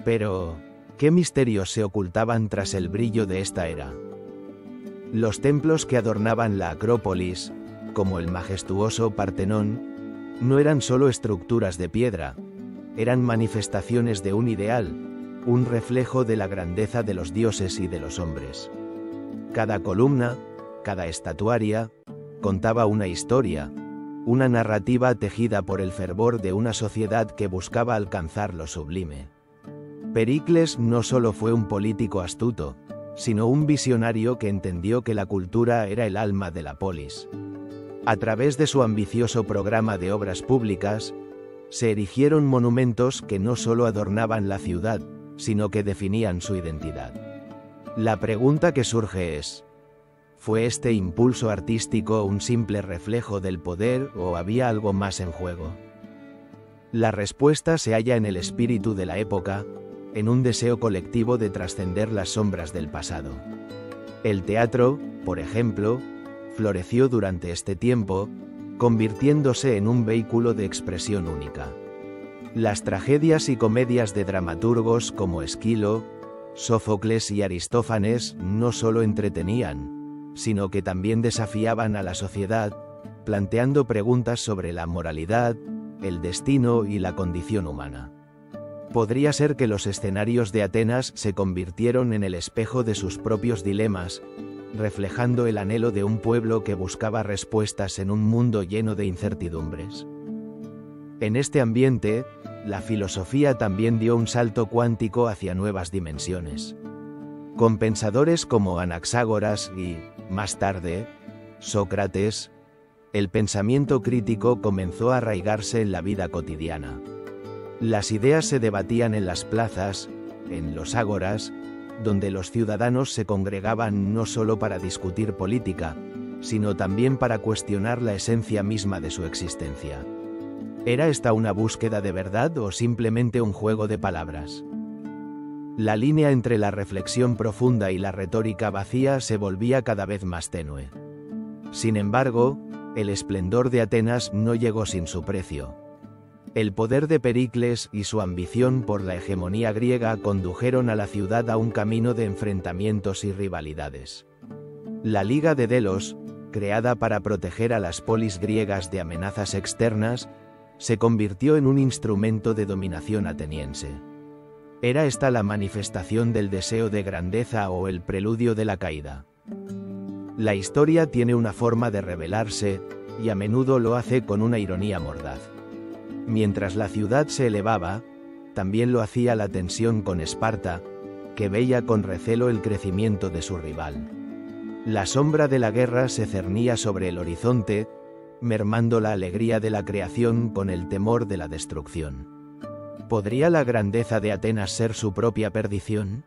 Pero, ¿qué misterios se ocultaban tras el brillo de esta era? Los templos que adornaban la Acrópolis, como el majestuoso Partenón, no eran solo estructuras de piedra, eran manifestaciones de un ideal, un reflejo de la grandeza de los dioses y de los hombres. Cada columna, cada estatuaria, contaba una historia, una narrativa tejida por el fervor de una sociedad que buscaba alcanzar lo sublime. Pericles no solo fue un político astuto, sino un visionario que entendió que la cultura era el alma de la polis. A través de su ambicioso programa de obras públicas, se erigieron monumentos que no solo adornaban la ciudad, sino que definían su identidad. La pregunta que surge es: ¿fue este impulso artístico un simple reflejo del poder o había algo más en juego? La respuesta se halla en el espíritu de la época, en un deseo colectivo de trascender las sombras del pasado. El teatro, por ejemplo, floreció durante este tiempo, convirtiéndose en un vehículo de expresión única. Las tragedias y comedias de dramaturgos como Esquilo, Sófocles y Aristófanes no solo entretenían, sino que también desafiaban a la sociedad, planteando preguntas sobre la moralidad, el destino y la condición humana. Podría ser que los escenarios de Atenas se convirtieron en el espejo de sus propios dilemas, reflejando el anhelo de un pueblo que buscaba respuestas en un mundo lleno de incertidumbres. En este ambiente, la filosofía también dio un salto cuántico hacia nuevas dimensiones. Con pensadores como Anaxágoras y, más tarde, Sócrates, el pensamiento crítico comenzó a arraigarse en la vida cotidiana. Las ideas se debatían en las plazas, en los ágoras, donde los ciudadanos se congregaban no solo para discutir política, sino también para cuestionar la esencia misma de su existencia. ¿Era esta una búsqueda de verdad o simplemente un juego de palabras? La línea entre la reflexión profunda y la retórica vacía se volvía cada vez más tenue. Sin embargo, el esplendor de Atenas no llegó sin su precio. El poder de Pericles y su ambición por la hegemonía griega condujeron a la ciudad a un camino de enfrentamientos y rivalidades. La Liga de Delos, creada para proteger a las polis griegas de amenazas externas, se convirtió en un instrumento de dominación ateniense. ¿Era esta la manifestación del deseo de grandeza o el preludio de la caída? La historia tiene una forma de revelarse, y a menudo lo hace con una ironía mordaz. Mientras la ciudad se elevaba, también lo hacía la tensión con Esparta, que veía con recelo el crecimiento de su rival. La sombra de la guerra se cernía sobre el horizonte, mermando la alegría de la creación con el temor de la destrucción. ¿Podría la grandeza de Atenas ser su propia perdición?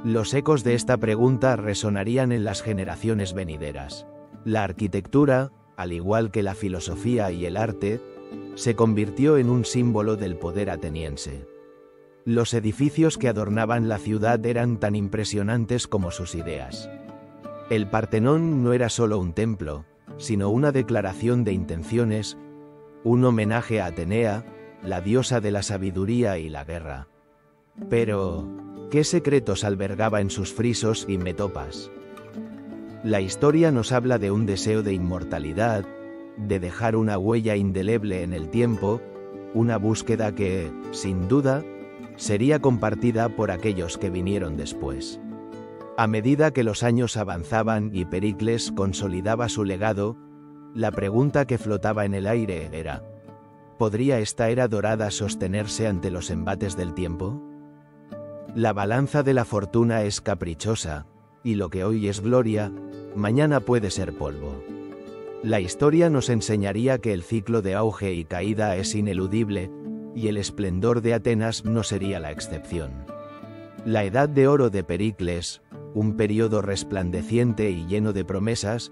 Los ecos de esta pregunta resonarían en las generaciones venideras. La arquitectura, al igual que la filosofía y el arte, se convirtió en un símbolo del poder ateniense. Los edificios que adornaban la ciudad eran tan impresionantes como sus ideas. El Partenón no era solo un templo, sino una declaración de intenciones, un homenaje a Atenea, la diosa de la sabiduría y la guerra. Pero, ¿qué secretos albergaba en sus frisos y metopas? La historia nos habla de un deseo de inmortalidad, de dejar una huella indeleble en el tiempo, una búsqueda que, sin duda, sería compartida por aquellos que vinieron después. A medida que los años avanzaban y Pericles consolidaba su legado, la pregunta que flotaba en el aire era: ¿podría esta era dorada sostenerse ante los embates del tiempo? La balanza de la fortuna es caprichosa, y lo que hoy es gloria, mañana puede ser polvo. La historia nos enseñaría que el ciclo de auge y caída es ineludible, y el esplendor de Atenas no sería la excepción. La Edad de Oro de Pericles, un periodo resplandeciente y lleno de promesas,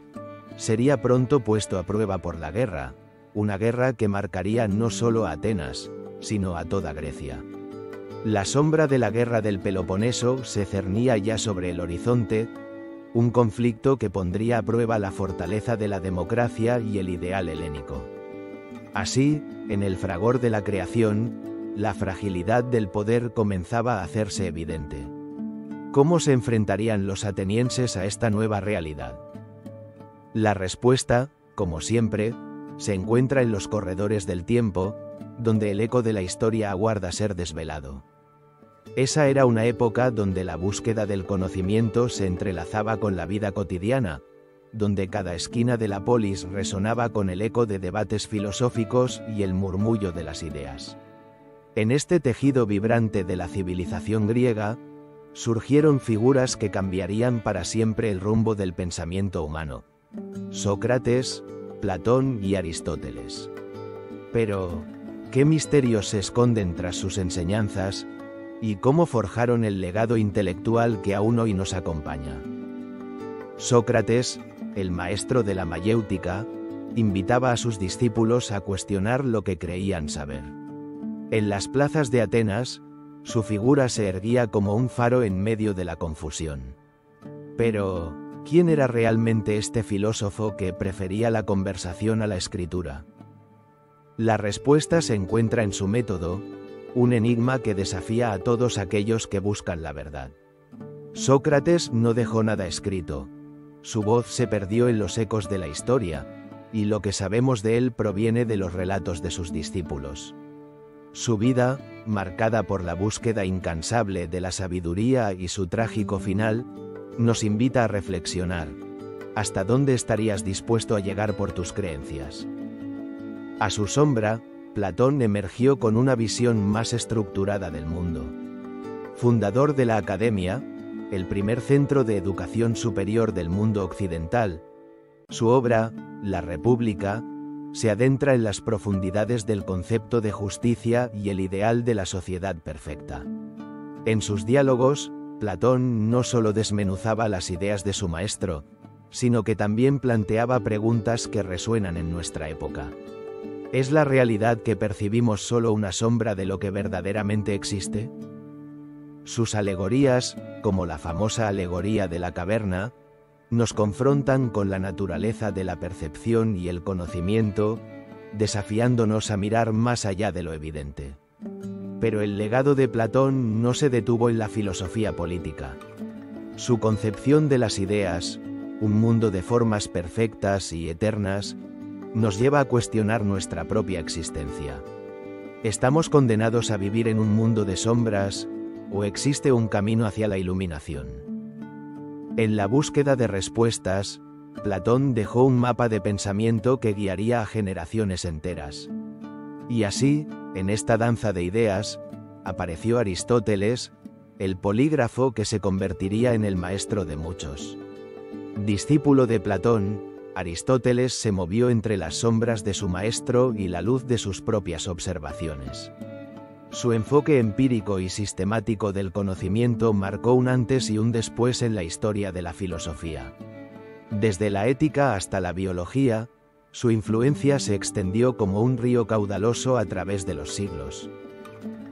sería pronto puesto a prueba por la guerra, una guerra que marcaría no solo a Atenas, sino a toda Grecia. La sombra de la guerra del Peloponeso se cernía ya sobre el horizonte, un conflicto que pondría a prueba la fortaleza de la democracia y el ideal helénico. Así, en el fragor de la creación, la fragilidad del poder comenzaba a hacerse evidente. ¿Cómo se enfrentarían los atenienses a esta nueva realidad? La respuesta, como siempre, se encuentra en los corredores del tiempo, donde el eco de la historia aguarda ser desvelado. Esa era una época donde la búsqueda del conocimiento se entrelazaba con la vida cotidiana, donde cada esquina de la polis resonaba con el eco de debates filosóficos y el murmullo de las ideas. En este tejido vibrante de la civilización griega, surgieron figuras que cambiarían para siempre el rumbo del pensamiento humano: Sócrates, Platón y Aristóteles. Pero, ¿qué misterios se esconden tras sus enseñanzas, y cómo forjaron el legado intelectual que aún hoy nos acompaña? Sócrates, el maestro de la mayéutica, invitaba a sus discípulos a cuestionar lo que creían saber. En las plazas de Atenas, su figura se erguía como un faro en medio de la confusión. Pero, ¿quién era realmente este filósofo que prefería la conversación a la escritura? La respuesta se encuentra en su método, un enigma que desafía a todos aquellos que buscan la verdad. Sócrates no dejó nada escrito. Su voz se perdió en los ecos de la historia, y lo que sabemos de él proviene de los relatos de sus discípulos. Su vida, marcada por la búsqueda incansable de la sabiduría y su trágico final, nos invita a reflexionar: ¿hasta dónde estarías dispuesto a llegar por tus creencias? A su sombra, Platón emergió con una visión más estructurada del mundo. Fundador de la Academia, el primer centro de educación superior del mundo occidental, su obra, La República, se adentra en las profundidades del concepto de justicia y el ideal de la sociedad perfecta. En sus diálogos, Platón no solo desmenuzaba las ideas de su maestro, sino que también planteaba preguntas que resuenan en nuestra época. ¿Es la realidad que percibimos solo una sombra de lo que verdaderamente existe? Sus alegorías, como la famosa alegoría de la caverna, nos confrontan con la naturaleza de la percepción y el conocimiento, desafiándonos a mirar más allá de lo evidente. Pero el legado de Platón no se detuvo en la filosofía política. Su concepción de las ideas, un mundo de formas perfectas y eternas, nos lleva a cuestionar nuestra propia existencia. ¿Estamos condenados a vivir en un mundo de sombras, o existe un camino hacia la iluminación? En la búsqueda de respuestas, Platón dejó un mapa de pensamiento que guiaría a generaciones enteras. Y así, en esta danza de ideas, apareció Aristóteles, el polígrafo que se convertiría en el maestro de muchos. Discípulo de Platón, Aristóteles se movió entre las sombras de su maestro y la luz de sus propias observaciones. Su enfoque empírico y sistemático del conocimiento marcó un antes y un después en la historia de la filosofía. Desde la ética hasta la biología, su influencia se extendió como un río caudaloso a través de los siglos.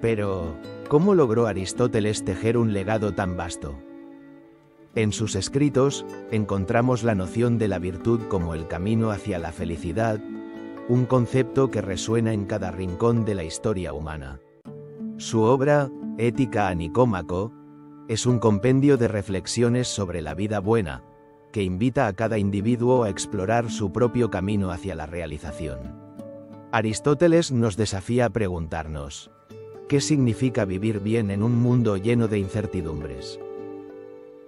Pero, ¿cómo logró Aristóteles tejer un legado tan vasto? En sus escritos, encontramos la noción de la virtud como el camino hacia la felicidad, un concepto que resuena en cada rincón de la historia humana. Su obra, Ética a Nicómaco, es un compendio de reflexiones sobre la vida buena, que invita a cada individuo a explorar su propio camino hacia la realización. Aristóteles nos desafía a preguntarnos, ¿qué significa vivir bien en un mundo lleno de incertidumbres?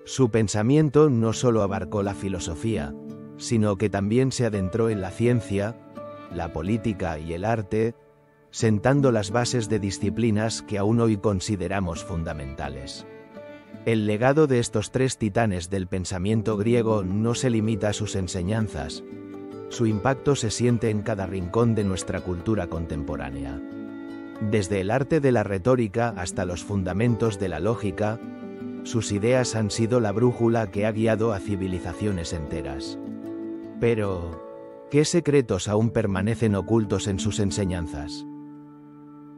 Su pensamiento no solo abarcó la filosofía, sino que también se adentró en la ciencia, la política y el arte, sentando las bases de disciplinas que aún hoy consideramos fundamentales. El legado de estos tres titanes del pensamiento griego no se limita a sus enseñanzas, su impacto se siente en cada rincón de nuestra cultura contemporánea. Desde el arte de la retórica hasta los fundamentos de la lógica, sus ideas han sido la brújula que ha guiado a civilizaciones enteras. Pero, ¿qué secretos aún permanecen ocultos en sus enseñanzas?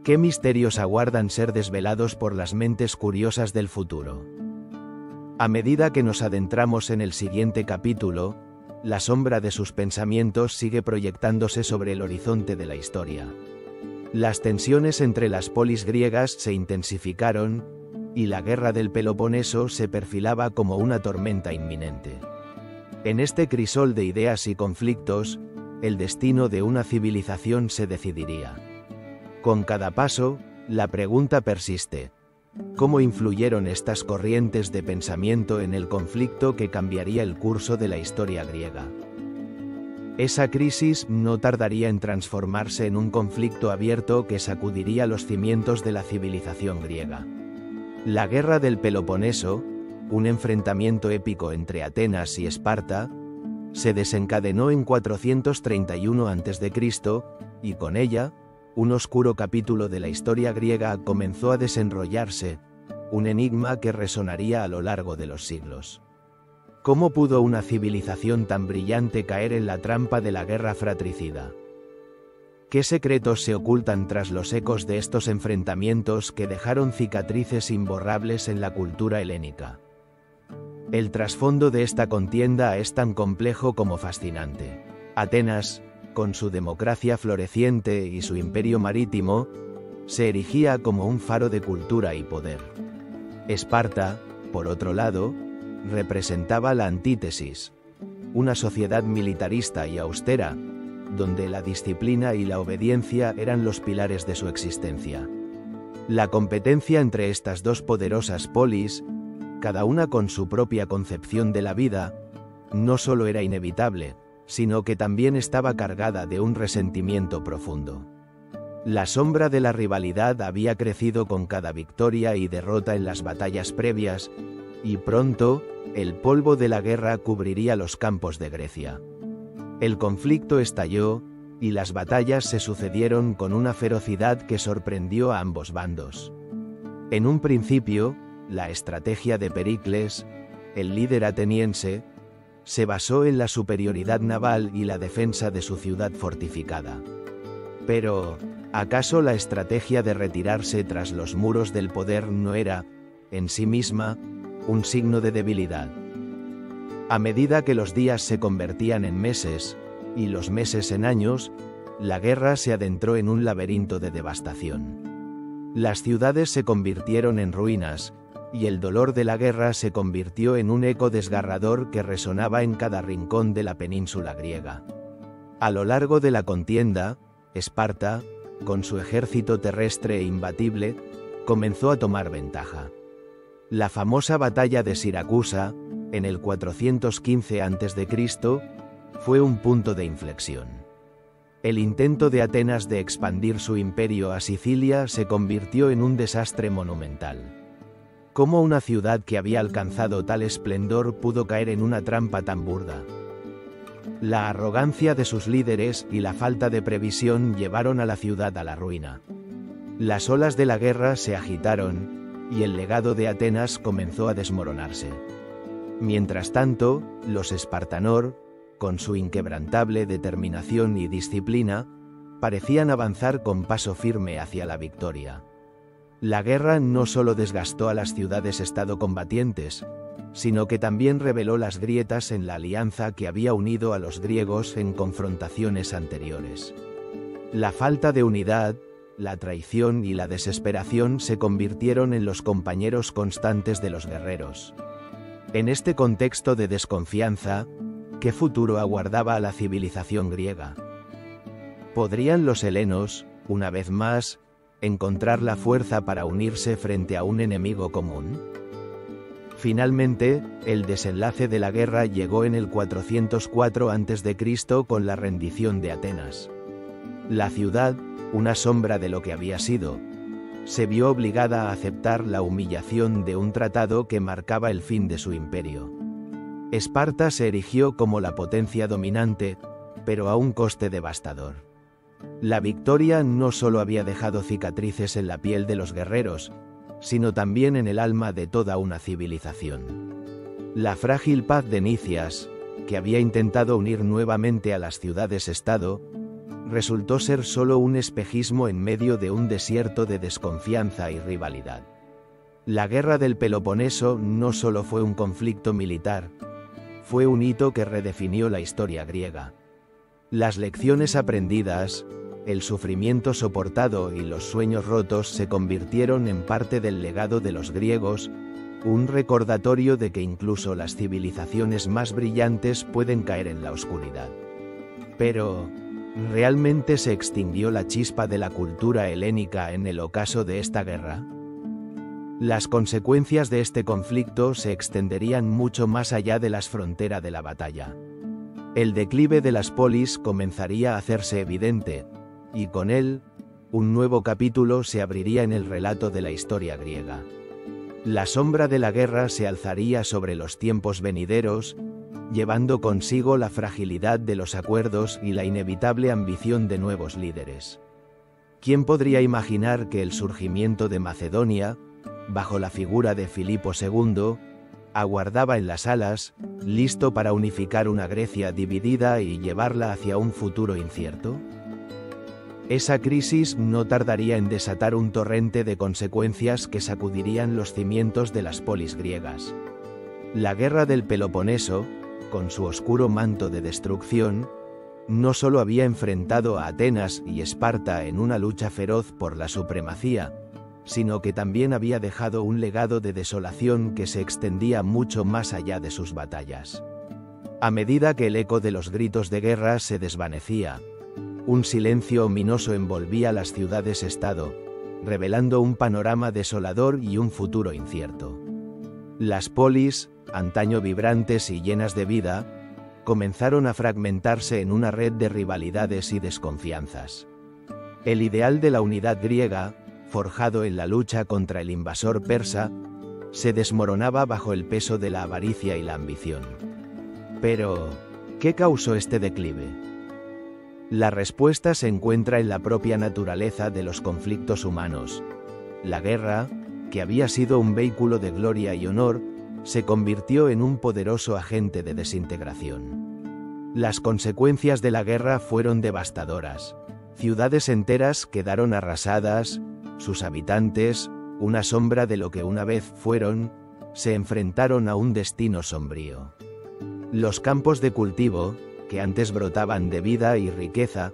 ¿Qué misterios aguardan ser desvelados por las mentes curiosas del futuro? A medida que nos adentramos en el siguiente capítulo, la sombra de sus pensamientos sigue proyectándose sobre el horizonte de la historia. Las tensiones entre las polis griegas se intensificaron, y la guerra del Peloponeso se perfilaba como una tormenta inminente. En este crisol de ideas y conflictos, el destino de una civilización se decidiría. Con cada paso, la pregunta persiste: ¿cómo influyeron estas corrientes de pensamiento en el conflicto que cambiaría el curso de la historia griega? Esa crisis no tardaría en transformarse en un conflicto abierto que sacudiría los cimientos de la civilización griega. La guerra del Peloponeso, un enfrentamiento épico entre Atenas y Esparta, se desencadenó en 431 a.C., y con ella, un oscuro capítulo de la historia griega comenzó a desenrollarse, un enigma que resonaría a lo largo de los siglos. ¿Cómo pudo una civilización tan brillante caer en la trampa de la guerra fratricida? ¿Qué secretos se ocultan tras los ecos de estos enfrentamientos que dejaron cicatrices imborrables en la cultura helénica? El trasfondo de esta contienda es tan complejo como fascinante. Atenas, con su democracia floreciente y su imperio marítimo, se erigía como un faro de cultura y poder. Esparta, por otro lado, representaba la antítesis, una sociedad militarista y austera, donde la disciplina y la obediencia eran los pilares de su existencia. La competencia entre estas dos poderosas polis, cada una con su propia concepción de la vida, no solo era inevitable, sino que también estaba cargada de un resentimiento profundo. La sombra de la rivalidad había crecido con cada victoria y derrota en las batallas previas, y pronto, el polvo de la guerra cubriría los campos de Grecia. El conflicto estalló, y las batallas se sucedieron con una ferocidad que sorprendió a ambos bandos. En un principio, la estrategia de Pericles, el líder ateniense, se basó en la superioridad naval y la defensa de su ciudad fortificada. Pero, ¿acaso la estrategia de retirarse tras los muros del poder no era, en sí misma, un signo de debilidad? A medida que los días se convertían en meses, y los meses en años, la guerra se adentró en un laberinto de devastación. Las ciudades se convirtieron en ruinas, y el dolor de la guerra se convirtió en un eco desgarrador que resonaba en cada rincón de la península griega. A lo largo de la contienda, Esparta, con su ejército terrestre e imbatible, comenzó a tomar ventaja. La famosa batalla de Siracusa, en el 415 a.C., fue un punto de inflexión. El intento de Atenas de expandir su imperio a Sicilia se convirtió en un desastre monumental. ¿Cómo una ciudad que había alcanzado tal esplendor pudo caer en una trampa tan burda? La arrogancia de sus líderes y la falta de previsión llevaron a la ciudad a la ruina. Las olas de la guerra se agitaron, y el legado de Atenas comenzó a desmoronarse. Mientras tanto, los espartanos, con su inquebrantable determinación y disciplina, parecían avanzar con paso firme hacia la victoria. La guerra no solo desgastó a las ciudades-estado combatientes, sino que también reveló las grietas en la alianza que había unido a los griegos en confrontaciones anteriores. La falta de unidad, la traición y la desesperación se convirtieron en los compañeros constantes de los guerreros. En este contexto de desconfianza, ¿qué futuro aguardaba a la civilización griega? ¿Podrían los helenos, una vez más, encontrar la fuerza para unirse frente a un enemigo común? Finalmente, el desenlace de la guerra llegó en el 404 a.C. con la rendición de Atenas. La ciudad, una sombra de lo que había sido, se vio obligada a aceptar la humillación de un tratado que marcaba el fin de su imperio. Esparta se erigió como la potencia dominante, pero a un coste devastador. La victoria no solo había dejado cicatrices en la piel de los guerreros, sino también en el alma de toda una civilización. La frágil paz de Nicias, que había intentado unir nuevamente a las ciudades-estado, resultó ser solo un espejismo en medio de un desierto de desconfianza y rivalidad. La guerra del Peloponeso no solo fue un conflicto militar, fue un hito que redefinió la historia griega. Las lecciones aprendidas, el sufrimiento soportado y los sueños rotos se convirtieron en parte del legado de los griegos, un recordatorio de que incluso las civilizaciones más brillantes pueden caer en la oscuridad. Pero, ¿realmente se extinguió la chispa de la cultura helénica en el ocaso de esta guerra? Las consecuencias de este conflicto se extenderían mucho más allá de las fronteras de la batalla. El declive de las polis comenzaría a hacerse evidente, y con él, un nuevo capítulo se abriría en el relato de la historia griega. La sombra de la guerra se alzaría sobre los tiempos venideros, llevando consigo la fragilidad de los acuerdos y la inevitable ambición de nuevos líderes. ¿Quién podría imaginar que el surgimiento de Macedonia, bajo la figura de Filipo II, aguardaba en las alas, listo para unificar una Grecia dividida y llevarla hacia un futuro incierto? Esa crisis no tardaría en desatar un torrente de consecuencias que sacudirían los cimientos de las polis griegas. La guerra del Peloponeso, con su oscuro manto de destrucción, no solo había enfrentado a Atenas y Esparta en una lucha feroz por la supremacía, sino que también había dejado un legado de desolación que se extendía mucho más allá de sus batallas. A medida que el eco de los gritos de guerra se desvanecía, un silencio ominoso envolvía las ciudades-estado, revelando un panorama desolador y un futuro incierto. Las polis, antaño vibrantes y llenas de vida, comenzaron a fragmentarse en una red de rivalidades y desconfianzas. El ideal de la unidad griega, forjado en la lucha contra el invasor persa, se desmoronaba bajo el peso de la avaricia y la ambición. Pero, ¿qué causó este declive? La respuesta se encuentra en la propia naturaleza de los conflictos humanos. La guerra, que había sido un vehículo de gloria y honor, se convirtió en un poderoso agente de desintegración. Las consecuencias de la guerra fueron devastadoras. Ciudades enteras quedaron arrasadas, sus habitantes, una sombra de lo que una vez fueron, se enfrentaron a un destino sombrío. Los campos de cultivo, que antes brotaban de vida y riqueza,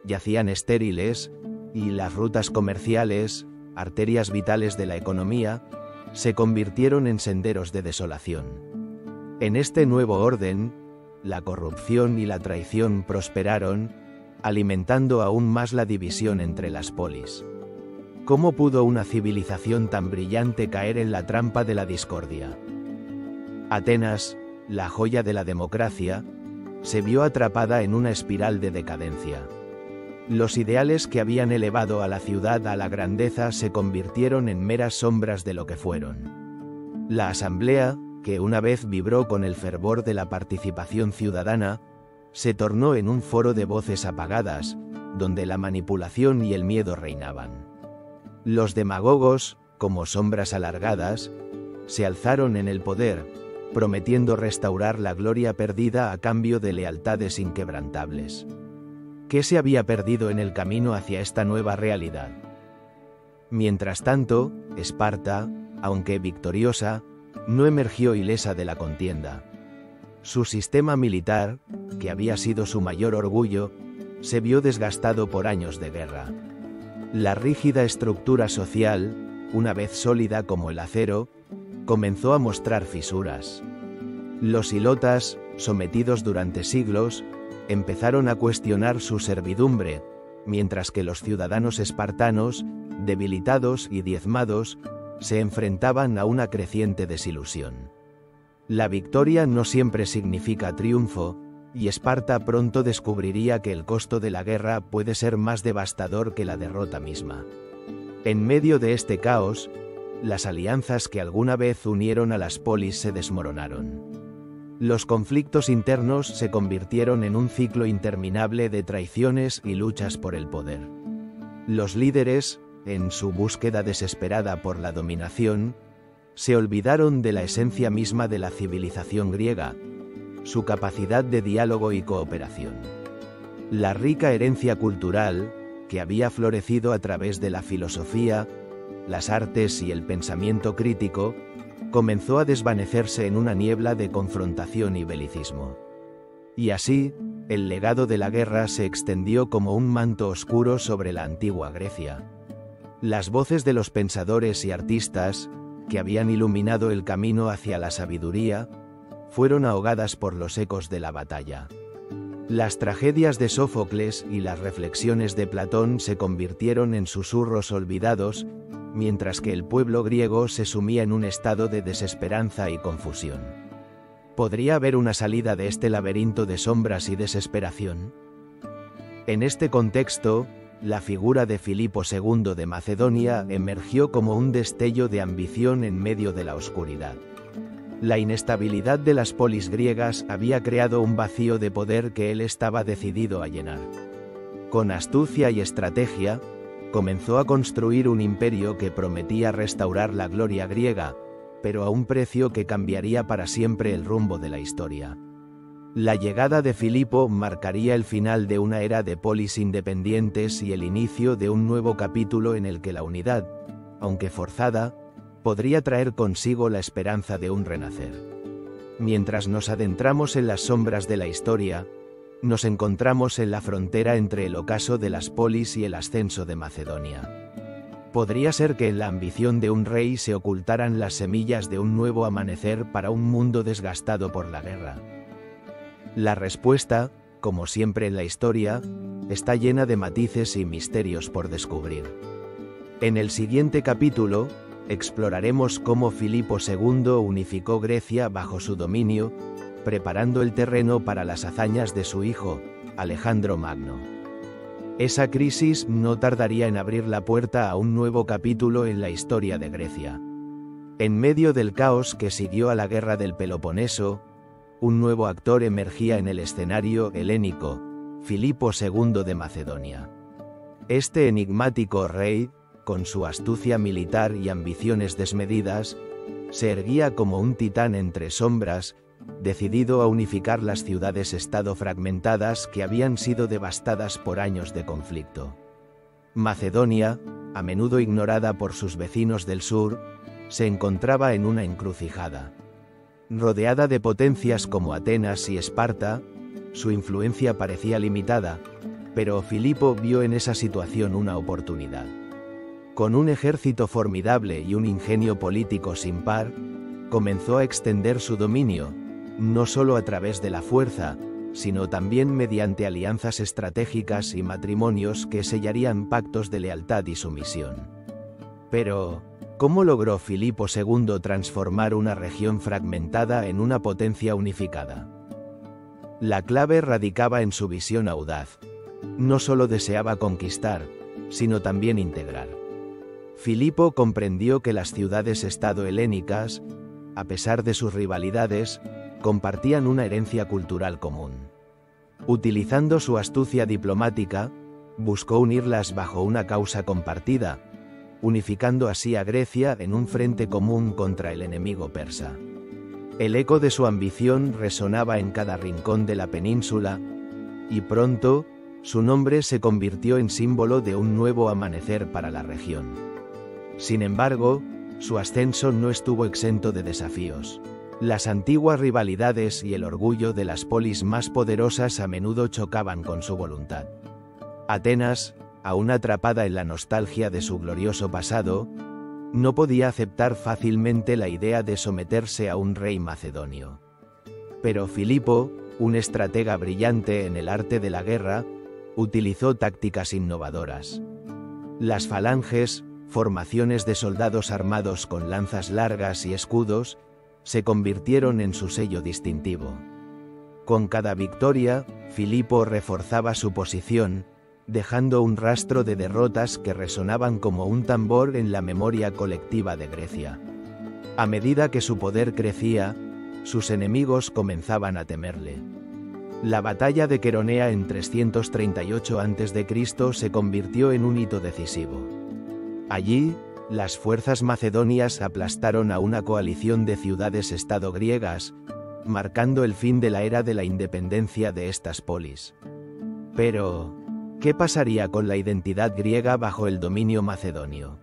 yacían estériles, y las rutas comerciales, arterias vitales de la economía, se convirtieron en senderos de desolación. En este nuevo orden, la corrupción y la traición prosperaron, alimentando aún más la división entre las polis. ¿Cómo pudo una civilización tan brillante caer en la trampa de la discordia? Atenas, la joya de la democracia, se vio atrapada en una espiral de decadencia. Los ideales que habían elevado a la ciudad a la grandeza se convirtieron en meras sombras de lo que fueron. La asamblea, que una vez vibró con el fervor de la participación ciudadana, se tornó en un foro de voces apagadas, donde la manipulación y el miedo reinaban. Los demagogos, como sombras alargadas, se alzaron en el poder, prometiendo restaurar la gloria perdida a cambio de lealtades inquebrantables. ¿Qué se había perdido en el camino hacia esta nueva realidad? Mientras tanto, Esparta, aunque victoriosa, no emergió ilesa de la contienda. Su sistema militar, que había sido su mayor orgullo, se vio desgastado por años de guerra. La rígida estructura social, una vez sólida como el acero, comenzó a mostrar fisuras. Los ilotas, sometidos durante siglos, empezaron a cuestionar su servidumbre, mientras que los ciudadanos espartanos, debilitados y diezmados, se enfrentaban a una creciente desilusión. La victoria no siempre significa triunfo, y Esparta pronto descubriría que el costo de la guerra puede ser más devastador que la derrota misma. En medio de este caos, las alianzas que alguna vez unieron a las polis se desmoronaron. Los conflictos internos se convirtieron en un ciclo interminable de traiciones y luchas por el poder. Los líderes, en su búsqueda desesperada por la dominación, se olvidaron de la esencia misma de la civilización griega, su capacidad de diálogo y cooperación. La rica herencia cultural, que había florecido a través de la filosofía, las artes y el pensamiento crítico, comenzó a desvanecerse en una niebla de confrontación y belicismo. Y así, el legado de la guerra se extendió como un manto oscuro sobre la antigua Grecia. Las voces de los pensadores y artistas, que habían iluminado el camino hacia la sabiduría, fueron ahogadas por los ecos de la batalla. Las tragedias de Sófocles y las reflexiones de Platón se convirtieron en susurros olvidados, mientras que el pueblo griego se sumía en un estado de desesperanza y confusión. ¿Podría haber una salida de este laberinto de sombras y desesperación? En este contexto, la figura de Filipo II de Macedonia emergió como un destello de ambición en medio de la oscuridad. La inestabilidad de las polis griegas había creado un vacío de poder que él estaba decidido a llenar. Con astucia y estrategia, comenzó a construir un imperio que prometía restaurar la gloria griega, pero a un precio que cambiaría para siempre el rumbo de la historia. La llegada de Filipo marcaría el final de una era de polis independientes y el inicio de un nuevo capítulo en el que la unidad, aunque forzada, podría traer consigo la esperanza de un renacer. Mientras nos adentramos en las sombras de la historia, nos encontramos en la frontera entre el ocaso de las polis y el ascenso de Macedonia. ¿Podría ser que en la ambición de un rey se ocultaran las semillas de un nuevo amanecer para un mundo desgastado por la guerra? La respuesta, como siempre en la historia, está llena de matices y misterios por descubrir. En el siguiente capítulo, exploraremos cómo Filipo II unificó Grecia bajo su dominio, preparando el terreno para las hazañas de su hijo, Alejandro Magno. Esa crisis no tardaría en abrir la puerta a un nuevo capítulo en la historia de Grecia. En medio del caos que siguió a la guerra del Peloponeso, un nuevo actor emergía en el escenario helénico, Filipo II de Macedonia. Este enigmático rey, con su astucia militar y ambiciones desmedidas, se erguía como un titán entre sombras, decidido a unificar las ciudades-estado fragmentadas que habían sido devastadas por años de conflicto. Macedonia, a menudo ignorada por sus vecinos del sur, se encontraba en una encrucijada. Rodeada de potencias como Atenas y Esparta, su influencia parecía limitada, pero Filipo vio en esa situación una oportunidad. Con un ejército formidable y un ingenio político sin par, comenzó a extender su dominio, no solo a través de la fuerza, sino también mediante alianzas estratégicas y matrimonios que sellarían pactos de lealtad y sumisión. Pero, ¿cómo logró Filipo II transformar una región fragmentada en una potencia unificada? La clave radicaba en su visión audaz. No solo deseaba conquistar, sino también integrar. Filipo comprendió que las ciudades-estado helénicas, a pesar de sus rivalidades, compartían una herencia cultural común. Utilizando su astucia diplomática, buscó unirlas bajo una causa compartida, unificando así a Grecia en un frente común contra el enemigo persa. El eco de su ambición resonaba en cada rincón de la península, y pronto, su nombre se convirtió en símbolo de un nuevo amanecer para la región. Sin embargo, su ascenso no estuvo exento de desafíos. Las antiguas rivalidades y el orgullo de las polis más poderosas a menudo chocaban con su voluntad. Atenas, aún atrapada en la nostalgia de su glorioso pasado, no podía aceptar fácilmente la idea de someterse a un rey macedonio. Pero Filipo, un estratega brillante en el arte de la guerra, utilizó tácticas innovadoras. Las falanges, formaciones de soldados armados con lanzas largas y escudos, se convirtieron en su sello distintivo. Con cada victoria, Filipo reforzaba su posición, dejando un rastro de derrotas que resonaban como un tambor en la memoria colectiva de Grecia. A medida que su poder crecía, sus enemigos comenzaban a temerle. La batalla de Queronea en 338 a.C. se convirtió en un hito decisivo. Allí, las fuerzas macedonias aplastaron a una coalición de ciudades-estado griegas, marcando el fin de la era de la independencia de estas polis. Pero, ¿qué pasaría con la identidad griega bajo el dominio macedonio?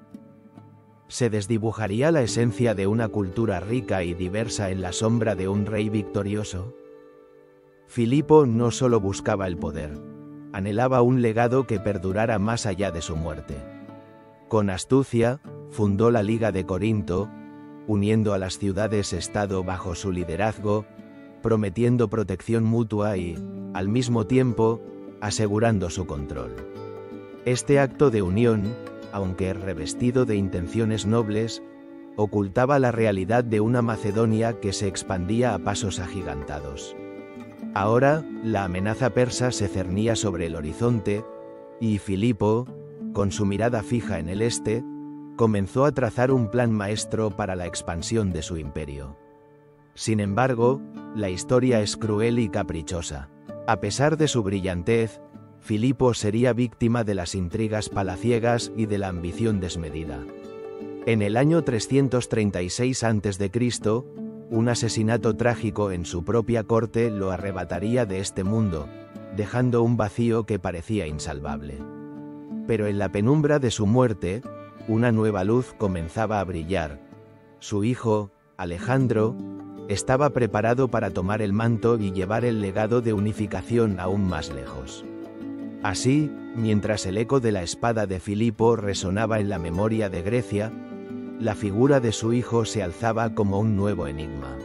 ¿Se desdibujaría la esencia de una cultura rica y diversa en la sombra de un rey victorioso? Filipo no solo buscaba el poder, anhelaba un legado que perdurara más allá de su muerte. Con astucia, fundó la Liga de Corinto, uniendo a las ciudades-estado bajo su liderazgo, prometiendo protección mutua y, al mismo tiempo, asegurando su control. Este acto de unión, aunque revestido de intenciones nobles, ocultaba la realidad de una Macedonia que se expandía a pasos agigantados. Ahora, la amenaza persa se cernía sobre el horizonte, y Filipo, con su mirada fija en el este, comenzó a trazar un plan maestro para la expansión de su imperio. Sin embargo, la historia es cruel y caprichosa. A pesar de su brillantez, Filipo sería víctima de las intrigas palaciegas y de la ambición desmedida. En el año 336 a.C., un asesinato trágico en su propia corte lo arrebataría de este mundo, dejando un vacío que parecía insalvable. Pero en la penumbra de su muerte, una nueva luz comenzaba a brillar. Su hijo, Alejandro, estaba preparado para tomar el manto y llevar el legado de unificación aún más lejos. Así, mientras el eco de la espada de Filipo resonaba en la memoria de Grecia, la figura de su hijo se alzaba como un nuevo enigma.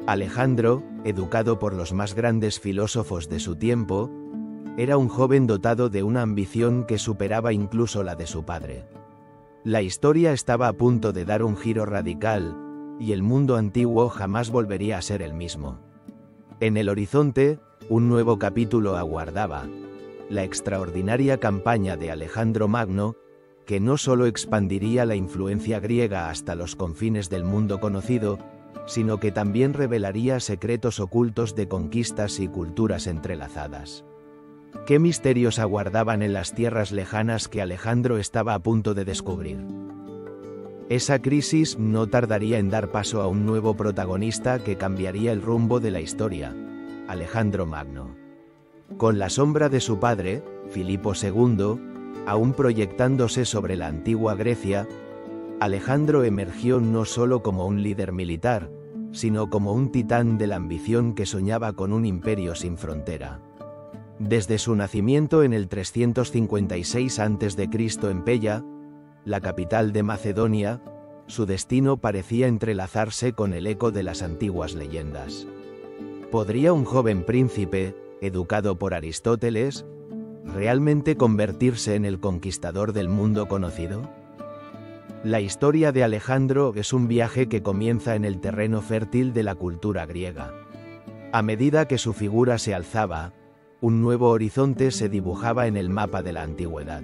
Alejandro, educado por los más grandes filósofos de su tiempo, era un joven dotado de una ambición que superaba incluso la de su padre. La historia estaba a punto de dar un giro radical, y el mundo antiguo jamás volvería a ser el mismo. En el horizonte, un nuevo capítulo aguardaba: la extraordinaria campaña de Alejandro Magno, que no solo expandiría la influencia griega hasta los confines del mundo conocido, sino que también revelaría secretos ocultos de conquistas y culturas entrelazadas. ¿Qué misterios aguardaban en las tierras lejanas que Alejandro estaba a punto de descubrir? Esa crisis no tardaría en dar paso a un nuevo protagonista que cambiaría el rumbo de la historia: Alejandro Magno. Con la sombra de su padre, Filipo II, aún proyectándose sobre la antigua Grecia, Alejandro emergió no solo como un líder militar, sino como un titán de la ambición que soñaba con un imperio sin frontera. Desde su nacimiento en el 356 a.C. en Pella, la capital de Macedonia, su destino parecía entrelazarse con el eco de las antiguas leyendas. ¿Podría un joven príncipe, educado por Aristóteles, realmente convertirse en el conquistador del mundo conocido? La historia de Alejandro es un viaje que comienza en el terreno fértil de la cultura griega. A medida que su figura se alzaba, un nuevo horizonte se dibujaba en el mapa de la antigüedad.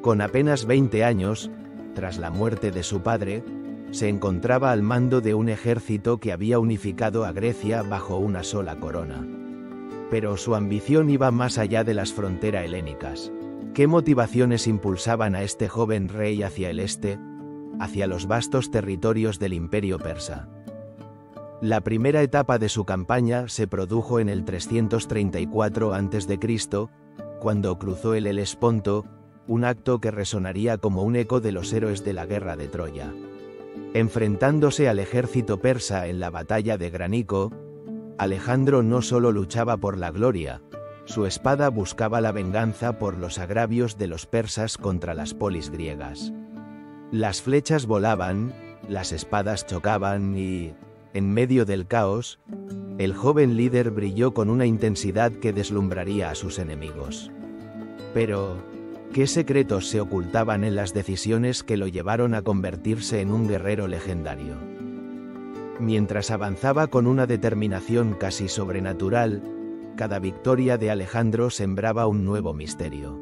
Con apenas 20 años, tras la muerte de su padre, se encontraba al mando de un ejército que había unificado a Grecia bajo una sola corona. Pero su ambición iba más allá de las fronteras helénicas. ¿Qué motivaciones impulsaban a este joven rey hacia el este, hacia los vastos territorios del imperio persa? La primera etapa de su campaña se produjo en el 334 a.C., cuando cruzó el Helesponto, un acto que resonaría como un eco de los héroes de la guerra de Troya. Enfrentándose al ejército persa en la batalla de Graníco, Alejandro no solo luchaba por la gloria, su espada buscaba la venganza por los agravios de los persas contra las polis griegas. Las flechas volaban, las espadas chocaban y, en medio del caos, el joven líder brilló con una intensidad que deslumbraría a sus enemigos. Pero, ¿qué secretos se ocultaban en las decisiones que lo llevaron a convertirse en un guerrero legendario? Mientras avanzaba con una determinación casi sobrenatural, cada victoria de Alejandro sembraba un nuevo misterio.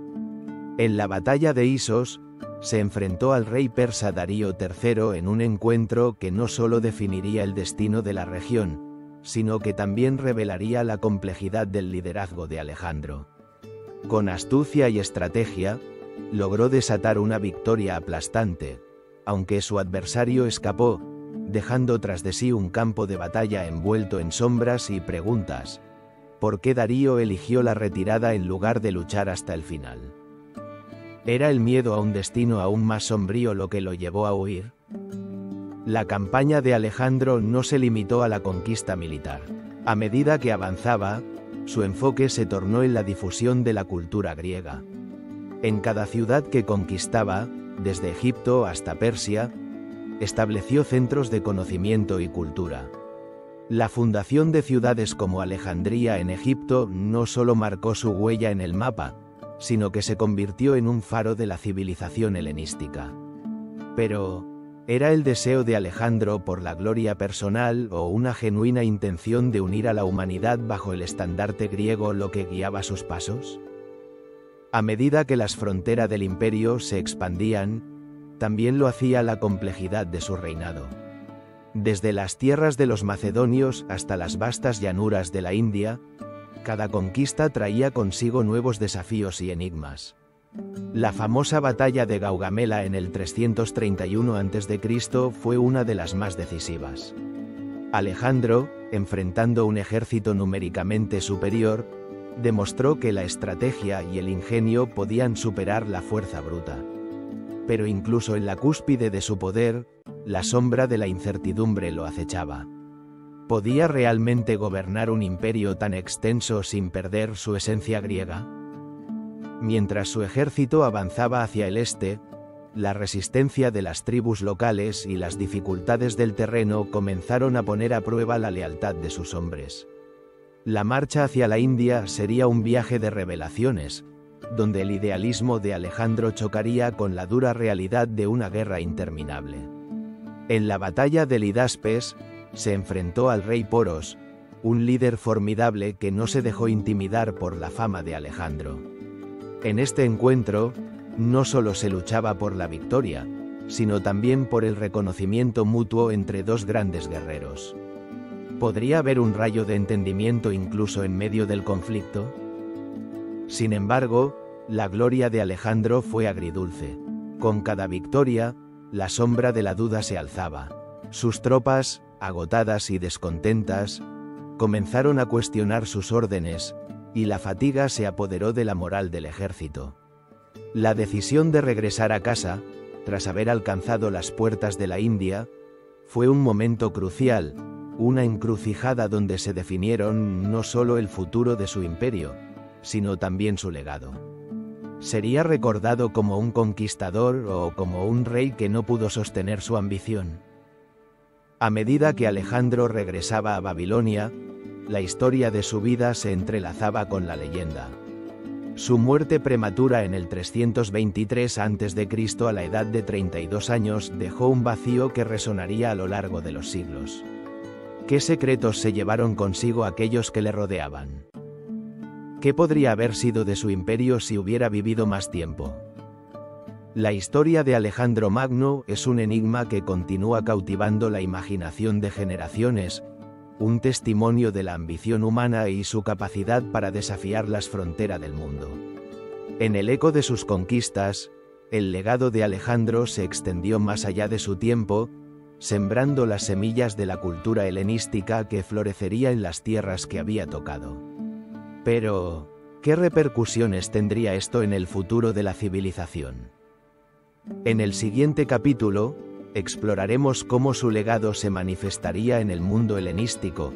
En la batalla de Isos, se enfrentó al rey persa Darío III en un encuentro que no solo definiría el destino de la región, sino que también revelaría la complejidad del liderazgo de Alejandro. Con astucia y estrategia, logró desatar una victoria aplastante, aunque su adversario escapó, dejando tras de sí un campo de batalla envuelto en sombras y preguntas. ¿Por qué Darío eligió la retirada en lugar de luchar hasta el final? ¿Era el miedo a un destino aún más sombrío lo que lo llevó a huir? La campaña de Alejandro no se limitó a la conquista militar. A medida que avanzaba, su enfoque se tornó en la difusión de la cultura griega. En cada ciudad que conquistaba, desde Egipto hasta Persia, estableció centros de conocimiento y cultura. La fundación de ciudades como Alejandría en Egipto no solo marcó su huella en el mapa, sino que se convirtió en un faro de la civilización helenística. Pero, ¿era el deseo de Alejandro por la gloria personal o una genuina intención de unir a la humanidad bajo el estandarte griego lo que guiaba sus pasos? A medida que las fronteras del imperio se expandían, también lo hacía la complejidad de su reinado. Desde las tierras de los macedonios hasta las vastas llanuras de la India, cada conquista traía consigo nuevos desafíos y enigmas. La famosa batalla de Gaugamela en el 331 a.C. fue una de las más decisivas. Alejandro, enfrentando un ejército numéricamente superior, demostró que la estrategia y el ingenio podían superar la fuerza bruta. Pero incluso en la cúspide de su poder, la sombra de la incertidumbre lo acechaba. ¿Podía realmente gobernar un imperio tan extenso sin perder su esencia griega? Mientras su ejército avanzaba hacia el este, la resistencia de las tribus locales y las dificultades del terreno comenzaron a poner a prueba la lealtad de sus hombres. La marcha hacia la India sería un viaje de revelaciones, donde el idealismo de Alejandro chocaría con la dura realidad de una guerra interminable. En la batalla del Hidaspes, se enfrentó al rey Poros, un líder formidable que no se dejó intimidar por la fama de Alejandro. En este encuentro, no solo se luchaba por la victoria, sino también por el reconocimiento mutuo entre dos grandes guerreros. ¿Podría haber un rayo de entendimiento incluso en medio del conflicto? Sin embargo, la gloria de Alejandro fue agridulce. Con cada victoria, la sombra de la duda se alzaba. Sus tropas, agotadas y descontentas, comenzaron a cuestionar sus órdenes, y la fatiga se apoderó de la moral del ejército. La decisión de regresar a casa, tras haber alcanzado las puertas de la India, fue un momento crucial, una encrucijada donde se definieron no solo el futuro de su imperio, sino también su legado. ¿Sería recordado como un conquistador o como un rey que no pudo sostener su ambición? A medida que Alejandro regresaba a Babilonia, la historia de su vida se entrelazaba con la leyenda. Su muerte prematura en el 323 a.C. a la edad de 32 años dejó un vacío que resonaría a lo largo de los siglos. ¿Qué secretos se llevaron consigo aquellos que le rodeaban? ¿Qué podría haber sido de su imperio si hubiera vivido más tiempo? La historia de Alejandro Magno es un enigma que continúa cautivando la imaginación de generaciones, un testimonio de la ambición humana y su capacidad para desafiar las fronteras del mundo. En el eco de sus conquistas, el legado de Alejandro se extendió más allá de su tiempo, sembrando las semillas de la cultura helenística que florecería en las tierras que había tocado. Pero, ¿qué repercusiones tendría esto en el futuro de la civilización? En el siguiente capítulo, exploraremos cómo su legado se manifestaría en el mundo helenístico,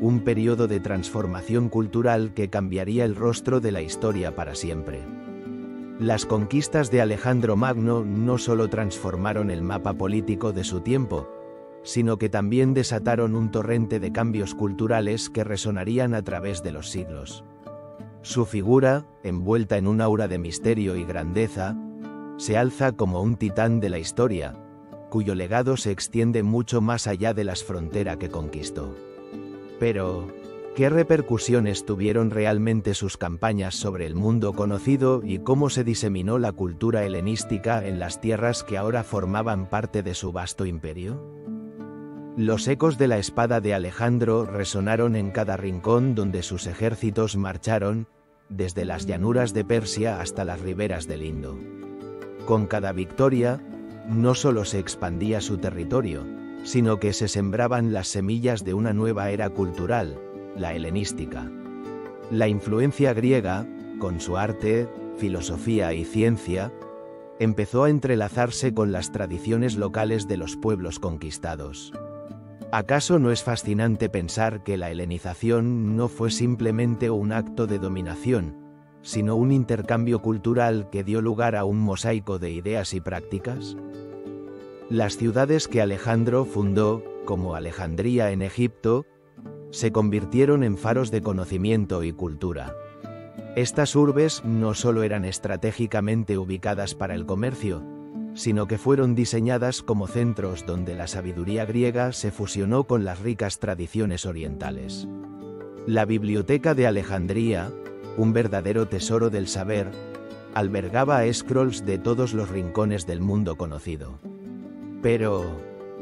un periodo de transformación cultural que cambiaría el rostro de la historia para siempre. Las conquistas de Alejandro Magno no solo transformaron el mapa político de su tiempo, sino que también desataron un torrente de cambios culturales que resonarían a través de los siglos. Su figura, envuelta en un aura de misterio y grandeza, se alza como un titán de la historia, cuyo legado se extiende mucho más allá de las fronteras que conquistó. Pero, ¿qué repercusiones tuvieron realmente sus campañas sobre el mundo conocido y cómo se diseminó la cultura helenística en las tierras que ahora formaban parte de su vasto imperio? Los ecos de la espada de Alejandro resonaron en cada rincón donde sus ejércitos marcharon, desde las llanuras de Persia hasta las riberas del Indo. Con cada victoria, no solo se expandía su territorio, sino que se sembraban las semillas de una nueva era cultural, la helenística. La influencia griega, con su arte, filosofía y ciencia, empezó a entrelazarse con las tradiciones locales de los pueblos conquistados. ¿Acaso no es fascinante pensar que la helenización no fue simplemente un acto de dominación, sino un intercambio cultural que dio lugar a un mosaico de ideas y prácticas? Las ciudades que Alejandro fundó, como Alejandría en Egipto, se convirtieron en faros de conocimiento y cultura. Estas urbes no solo eran estratégicamente ubicadas para el comercio, sino que fueron diseñadas como centros donde la sabiduría griega se fusionó con las ricas tradiciones orientales. La Biblioteca de Alejandría, un verdadero tesoro del saber, albergaba scrolls de todos los rincones del mundo conocido. Pero,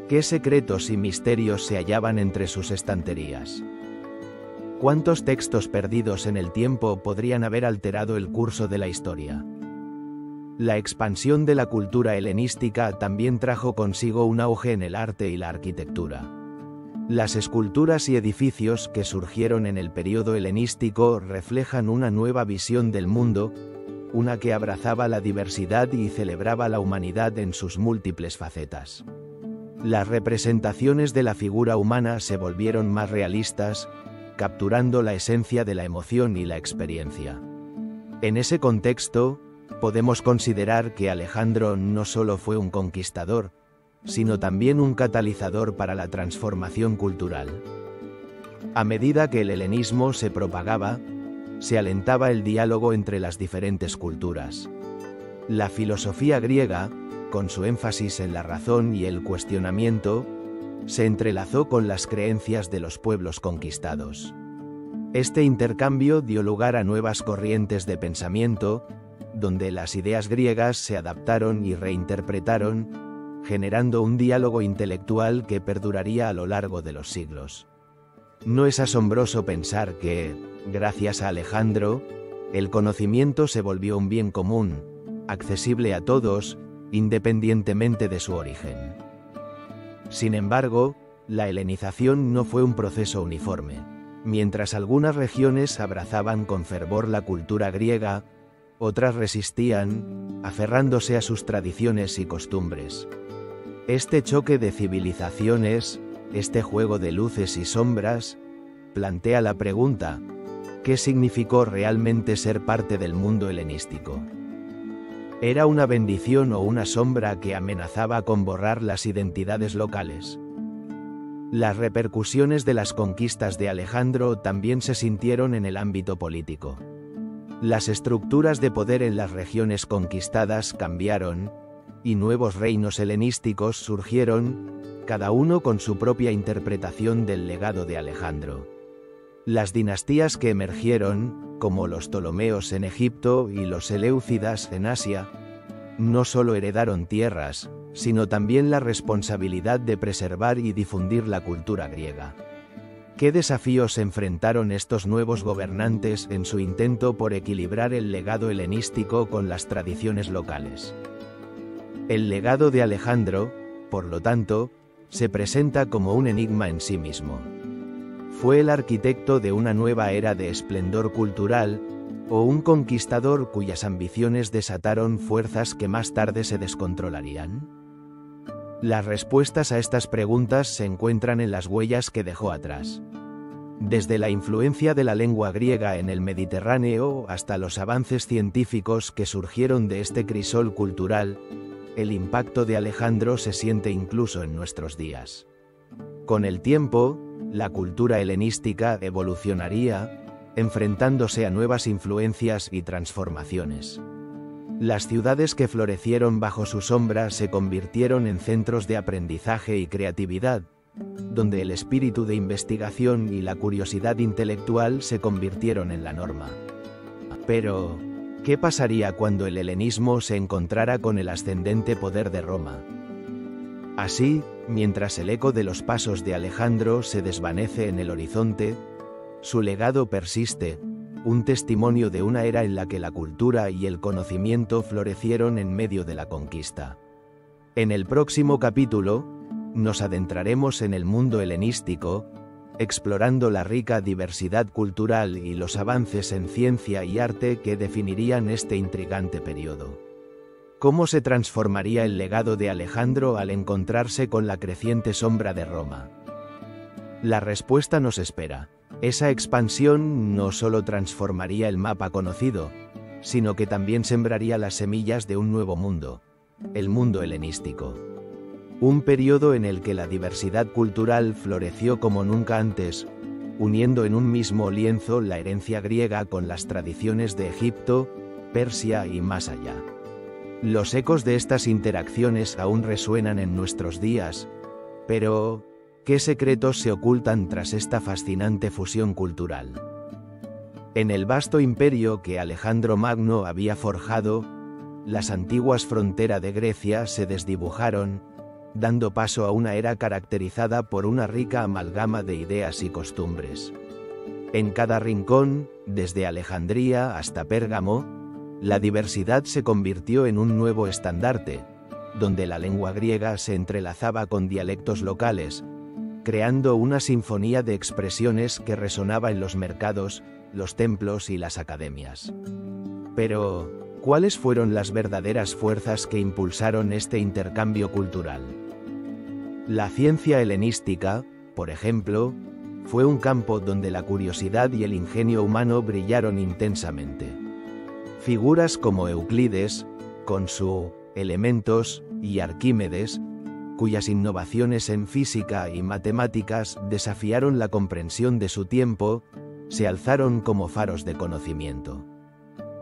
¿qué secretos y misterios se hallaban entre sus estanterías? ¿Cuántos textos perdidos en el tiempo podrían haber alterado el curso de la historia? La expansión de la cultura helenística también trajo consigo un auge en el arte y la arquitectura. Las esculturas y edificios que surgieron en el periodo helenístico reflejan una nueva visión del mundo, una que abrazaba la diversidad y celebraba la humanidad en sus múltiples facetas. Las representaciones de la figura humana se volvieron más realistas, capturando la esencia de la emoción y la experiencia. En ese contexto, podemos considerar que Alejandro no solo fue un conquistador, sino también un catalizador para la transformación cultural. A medida que el helenismo se propagaba, se alentaba el diálogo entre las diferentes culturas. La filosofía griega, con su énfasis en la razón y el cuestionamiento, se entrelazó con las creencias de los pueblos conquistados. Este intercambio dio lugar a nuevas corrientes de pensamiento, donde las ideas griegas se adaptaron y reinterpretaron, generando un diálogo intelectual que perduraría a lo largo de los siglos. No es asombroso pensar que, gracias a Alejandro, el conocimiento se volvió un bien común, accesible a todos, independientemente de su origen. Sin embargo, la helenización no fue un proceso uniforme. Mientras algunas regiones abrazaban con fervor la cultura griega, otras resistían, aferrándose a sus tradiciones y costumbres. Este choque de civilizaciones, este juego de luces y sombras, plantea la pregunta: ¿qué significó realmente ser parte del mundo helenístico? ¿Era una bendición o una sombra que amenazaba con borrar las identidades locales? Las repercusiones de las conquistas de Alejandro también se sintieron en el ámbito político. Las estructuras de poder en las regiones conquistadas cambiaron, y nuevos reinos helenísticos surgieron, cada uno con su propia interpretación del legado de Alejandro. Las dinastías que emergieron, como los Ptolomeos en Egipto y los Seleucidas en Asia, no solo heredaron tierras, sino también la responsabilidad de preservar y difundir la cultura griega. ¿Qué desafíos enfrentaron estos nuevos gobernantes en su intento por equilibrar el legado helenístico con las tradiciones locales? El legado de Alejandro, por lo tanto, se presenta como un enigma en sí mismo. ¿Fue el arquitecto de una nueva era de esplendor cultural, o un conquistador cuyas ambiciones desataron fuerzas que más tarde se descontrolarían? Las respuestas a estas preguntas se encuentran en las huellas que dejó atrás. Desde la influencia de la lengua griega en el Mediterráneo hasta los avances científicos que surgieron de este crisol cultural, el impacto de Alejandro se siente incluso en nuestros días. Con el tiempo, la cultura helenística evolucionaría, enfrentándose a nuevas influencias y transformaciones. Las ciudades que florecieron bajo su sombra se convirtieron en centros de aprendizaje y creatividad, donde el espíritu de investigación y la curiosidad intelectual se convirtieron en la norma. Pero, ¿qué pasaría cuando el helenismo se encontrara con el ascendente poder de Roma? Así, mientras el eco de los pasos de Alejandro se desvanece en el horizonte, su legado persiste, un testimonio de una era en la que la cultura y el conocimiento florecieron en medio de la conquista. En el próximo capítulo, nos adentraremos en el mundo helenístico, explorando la rica diversidad cultural y los avances en ciencia y arte que definirían este intrigante periodo. ¿Cómo se transformaría el legado de Alejandro al encontrarse con la creciente sombra de Roma? La respuesta nos espera. Esa expansión no solo transformaría el mapa conocido, sino que también sembraría las semillas de un nuevo mundo, el mundo helenístico. Un periodo en el que la diversidad cultural floreció como nunca antes, uniendo en un mismo lienzo la herencia griega con las tradiciones de Egipto, Persia y más allá. Los ecos de estas interacciones aún resuenan en nuestros días, pero ¿qué secretos se ocultan tras esta fascinante fusión cultural? En el vasto imperio que Alejandro Magno había forjado, las antiguas fronteras de Grecia se desdibujaron, dando paso a una era caracterizada por una rica amalgama de ideas y costumbres. En cada rincón, desde Alejandría hasta Pérgamo, la diversidad se convirtió en un nuevo estandarte, donde la lengua griega se entrelazaba con dialectos locales, creando una sinfonía de expresiones que resonaba en los mercados, los templos y las academias. Pero, ¿cuáles fueron las verdaderas fuerzas que impulsaron este intercambio cultural? La ciencia helenística, por ejemplo, fue un campo donde la curiosidad y el ingenio humano brillaron intensamente. Figuras como Euclides, con su Elementos, y Arquímedes, cuyas innovaciones en física y matemáticas desafiaron la comprensión de su tiempo, se alzaron como faros de conocimiento.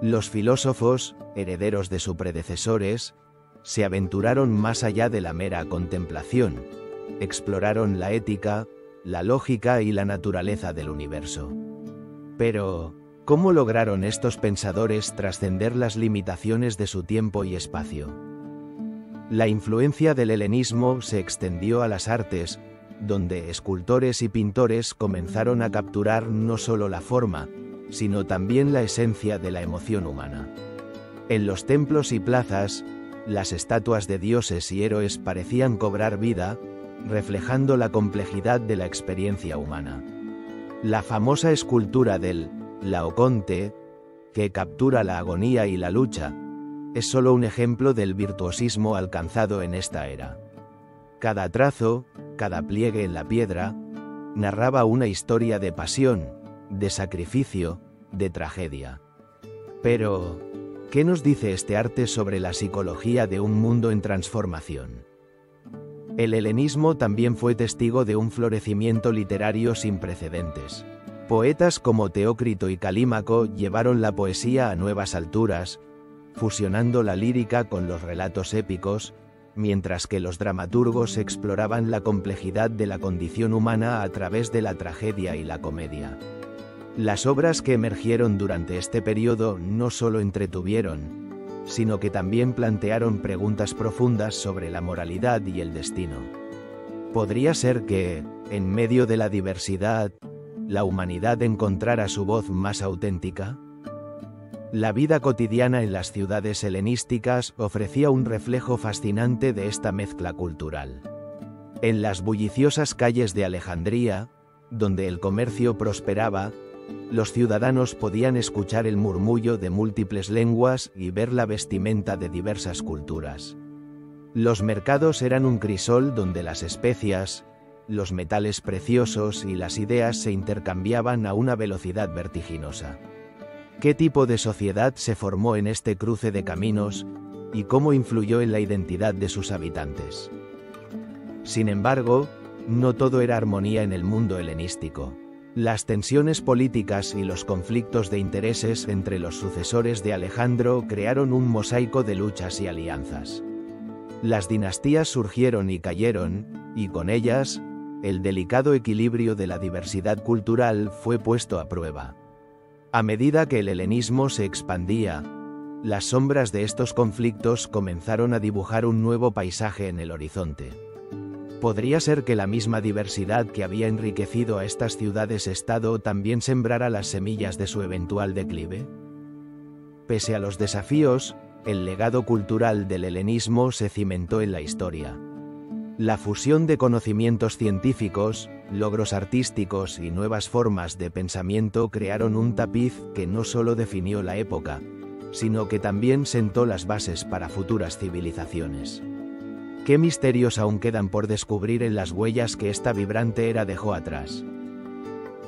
Los filósofos, herederos de sus predecesores, se aventuraron más allá de la mera contemplación, exploraron la ética, la lógica y la naturaleza del universo. Pero, ¿cómo lograron estos pensadores trascender las limitaciones de su tiempo y espacio? La influencia del helenismo se extendió a las artes, donde escultores y pintores comenzaron a capturar no solo la forma, sino también la esencia de la emoción humana. En los templos y plazas, Las estatuas de dioses y héroes parecían cobrar vida, reflejando la complejidad de la experiencia humana. La famosa escultura del Laoconte, que captura la agonía y la lucha, es solo un ejemplo del virtuosismo alcanzado en esta era. Cada trazo, cada pliegue en la piedra, narraba una historia de pasión, de sacrificio, de tragedia. Pero, ¿qué nos dice este arte sobre la psicología de un mundo en transformación? El helenismo también fue testigo de un florecimiento literario sin precedentes. Poetas como Teócrito y Calímaco llevaron la poesía a nuevas alturas, fusionando la lírica con los relatos épicos, mientras que los dramaturgos exploraban la complejidad de la condición humana a través de la tragedia y la comedia. Las obras que emergieron durante este periodo no solo entretuvieron, sino que también plantearon preguntas profundas sobre la moralidad y el destino. ¿Podría ser que, en medio de la diversidad, la humanidad encontrara su voz más auténtica? La vida cotidiana en las ciudades helenísticas ofrecía un reflejo fascinante de esta mezcla cultural. En las bulliciosas calles de Alejandría, donde el comercio prosperaba, los ciudadanos podían escuchar el murmullo de múltiples lenguas y ver la vestimenta de diversas culturas. Los mercados eran un crisol donde las especias, los metales preciosos y las ideas se intercambiaban a una velocidad vertiginosa. ¿Qué tipo de sociedad se formó en este cruce de caminos y cómo influyó en la identidad de sus habitantes? Sin embargo, no todo era armonía en el mundo helenístico. Las tensiones políticas y los conflictos de intereses entre los sucesores de Alejandro crearon un mosaico de luchas y alianzas. Las dinastías surgieron y cayeron, y con ellas, el delicado equilibrio de la diversidad cultural fue puesto a prueba. A medida que el helenismo se expandía, las sombras de estos conflictos comenzaron a dibujar un nuevo paisaje en el horizonte. ¿Podría ser que la misma diversidad que había enriquecido a estas ciudades-estado también sembrara las semillas de su eventual declive? Pese a los desafíos, el legado cultural del helenismo se cimentó en la historia. La fusión de conocimientos científicos, logros artísticos y nuevas formas de pensamiento crearon un tapiz que no solo definió la época, sino que también sentó las bases para futuras civilizaciones. ¿Qué misterios aún quedan por descubrir en las huellas que esta vibrante era dejó atrás?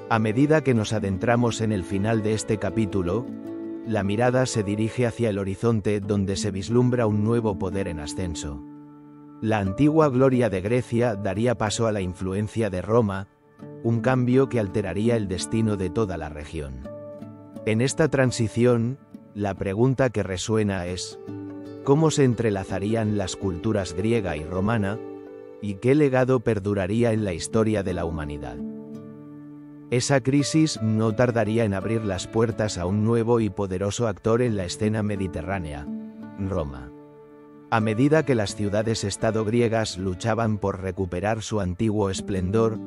A medida que nos adentramos en el final de este capítulo, la mirada se dirige hacia el horizonte donde se vislumbra un nuevo poder en ascenso. La antigua gloria de Grecia daría paso a la influencia de Roma, un cambio que alteraría el destino de toda la región. En esta transición, la pregunta que resuena es: ¿cómo se entrelazarían las culturas griega y romana, y qué legado perduraría en la historia de la humanidad? Esa crisis no tardaría en abrir las puertas a un nuevo y poderoso actor en la escena mediterránea: Roma. A medida que las ciudades-estado griegas luchaban por recuperar su antiguo esplendor,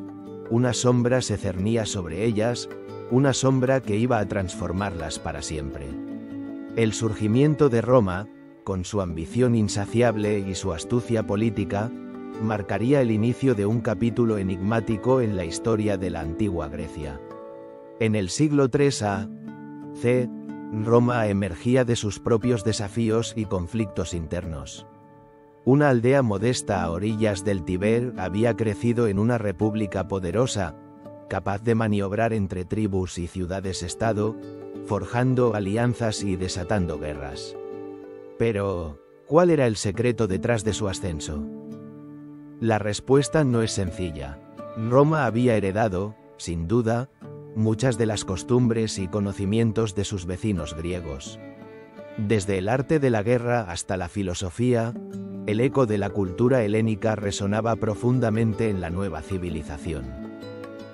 una sombra se cernía sobre ellas, una sombra que iba a transformarlas para siempre. El surgimiento de Roma, con su ambición insaciable y su astucia política, marcaría el inicio de un capítulo enigmático en la historia de la antigua Grecia. En el siglo III a.C., Roma emergía de sus propios desafíos y conflictos internos. Una aldea modesta a orillas del Tíber había crecido en una república poderosa, capaz de maniobrar entre tribus y ciudades-estado, forjando alianzas y desatando guerras. Pero, ¿cuál era el secreto detrás de su ascenso? La respuesta no es sencilla. Roma había heredado, sin duda, muchas de las costumbres y conocimientos de sus vecinos griegos. Desde el arte de la guerra hasta la filosofía, el eco de la cultura helénica resonaba profundamente en la nueva civilización.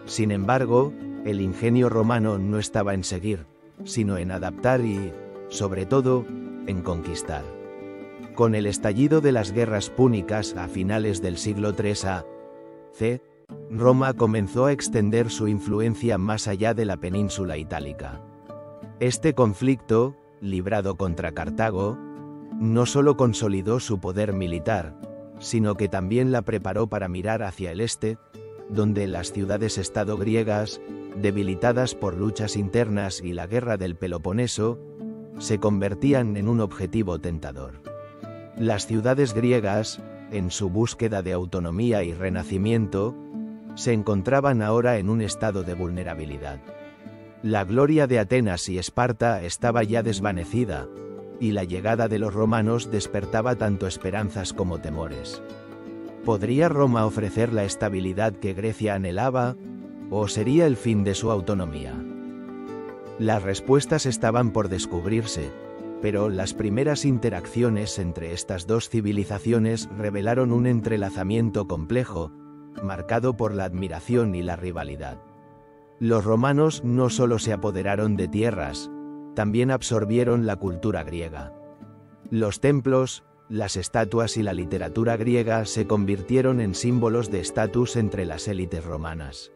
Sin embargo, el ingenio romano no estaba en seguir, sino en adaptar y, sobre todo, en conquistar. Con el estallido de las guerras púnicas a finales del siglo III a.C., Roma comenzó a extender su influencia más allá de la península itálica. Este conflicto, librado contra Cartago, no solo consolidó su poder militar, sino que también la preparó para mirar hacia el este, donde las ciudades-estado griegas, debilitadas por luchas internas y la guerra del Peloponeso, se convertían en un objetivo tentador. Las ciudades griegas, en su búsqueda de autonomía y renacimiento, se encontraban ahora en un estado de vulnerabilidad. La gloria de Atenas y Esparta estaba ya desvanecida, y la llegada de los romanos despertaba tanto esperanzas como temores. ¿Podría Roma ofrecer la estabilidad que Grecia anhelaba, o sería el fin de su autonomía? Las respuestas estaban por descubrirse, pero las primeras interacciones entre estas dos civilizaciones revelaron un entrelazamiento complejo, marcado por la admiración y la rivalidad. Los romanos no solo se apoderaron de tierras, también absorbieron la cultura griega. Los templos, las estatuas y la literatura griega se convirtieron en símbolos de estatus entre las élites romanas.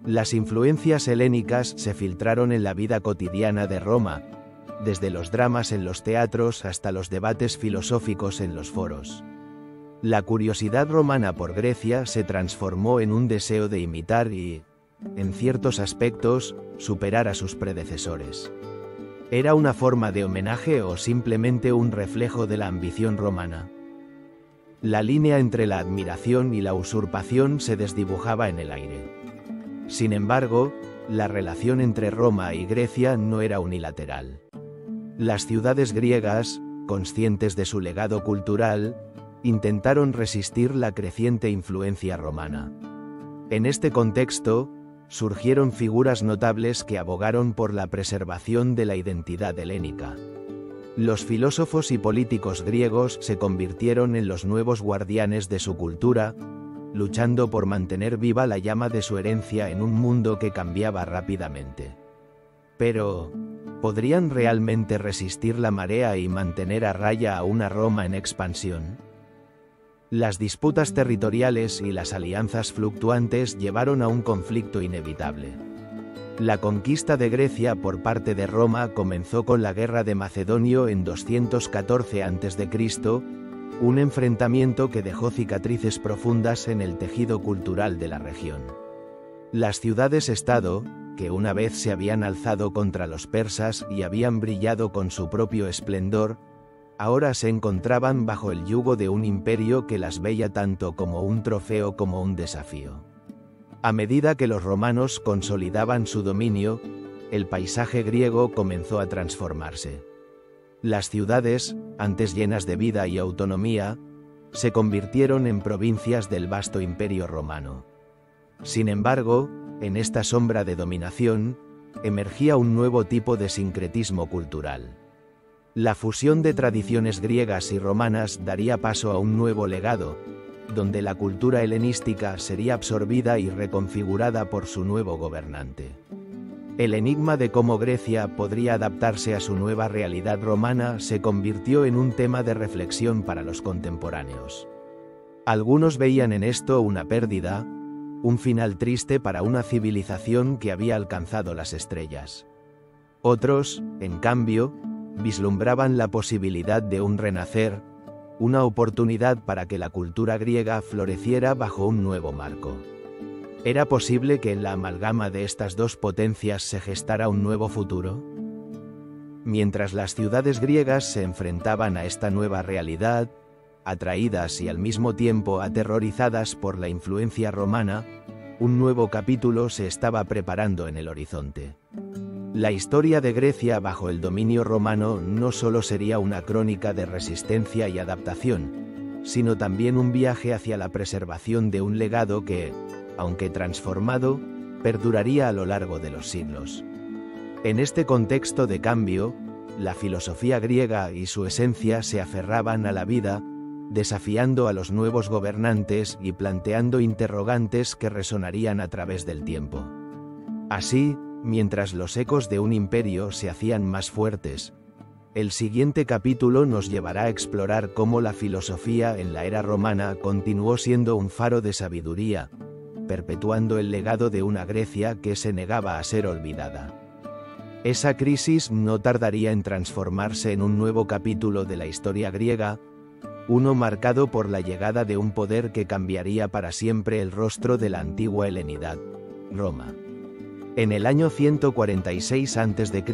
Las influencias helénicas se filtraron en la vida cotidiana de Roma, desde los dramas en los teatros hasta los debates filosóficos en los foros. La curiosidad romana por Grecia se transformó en un deseo de imitar y, en ciertos aspectos, superar a sus predecesores. ¿Era una forma de homenaje o simplemente un reflejo de la ambición romana? La línea entre la admiración y la usurpación se desdibujaba en el aire. Sin embargo, la relación entre Roma y Grecia no era unilateral. Las ciudades griegas, conscientes de su legado cultural, intentaron resistir la creciente influencia romana. En este contexto, surgieron figuras notables que abogaron por la preservación de la identidad helénica. Los filósofos y políticos griegos se convirtieron en los nuevos guardianes de su cultura, luchando por mantener viva la llama de su herencia en un mundo que cambiaba rápidamente. Pero, ¿podrían realmente resistir la marea y mantener a raya a una Roma en expansión? Las disputas territoriales y las alianzas fluctuantes llevaron a un conflicto inevitable. La conquista de Grecia por parte de Roma comenzó con la Guerra de Macedonio en 214 a.C., un enfrentamiento que dejó cicatrices profundas en el tejido cultural de la región. Las ciudades-estado, que una vez se habían alzado contra los persas y habían brillado con su propio esplendor, ahora se encontraban bajo el yugo de un imperio que las veía tanto como un trofeo como un desafío. A medida que los romanos consolidaban su dominio, el paisaje griego comenzó a transformarse. Las ciudades, antes llenas de vida y autonomía, se convirtieron en provincias del vasto imperio romano. Sin embargo, en esta sombra de dominación, emergía un nuevo tipo de sincretismo cultural. La fusión de tradiciones griegas y romanas daría paso a un nuevo legado, donde la cultura helenística sería absorbida y reconfigurada por su nuevo gobernante. El enigma de cómo Grecia podría adaptarse a su nueva realidad romana se convirtió en un tema de reflexión para los contemporáneos. Algunos veían en esto una pérdida, un final triste para una civilización que había alcanzado las estrellas. Otros, en cambio, vislumbraban la posibilidad de un renacer, una oportunidad para que la cultura griega floreciera bajo un nuevo marco. ¿Era posible que en la amalgama de estas dos potencias se gestara un nuevo futuro? Mientras las ciudades griegas se enfrentaban a esta nueva realidad, atraídas y al mismo tiempo aterrorizadas por la influencia romana, un nuevo capítulo se estaba preparando en el horizonte. La historia de Grecia bajo el dominio romano no solo sería una crónica de resistencia y adaptación, sino también un viaje hacia la preservación de un legado que, aunque transformado, perduraría a lo largo de los siglos. En este contexto de cambio, la filosofía griega y su esencia se aferraban a la vida, desafiando a los nuevos gobernantes y planteando interrogantes que resonarían a través del tiempo. Así, mientras los ecos de un imperio se hacían más fuertes, el siguiente capítulo nos llevará a explorar cómo la filosofía en la era romana continuó siendo un faro de sabiduría, perpetuando el legado de una Grecia que se negaba a ser olvidada. Esa crisis no tardaría en transformarse en un nuevo capítulo de la historia griega, uno marcado por la llegada de un poder que cambiaría para siempre el rostro de la antigua helenidad, Roma. En el año 146 a.C.,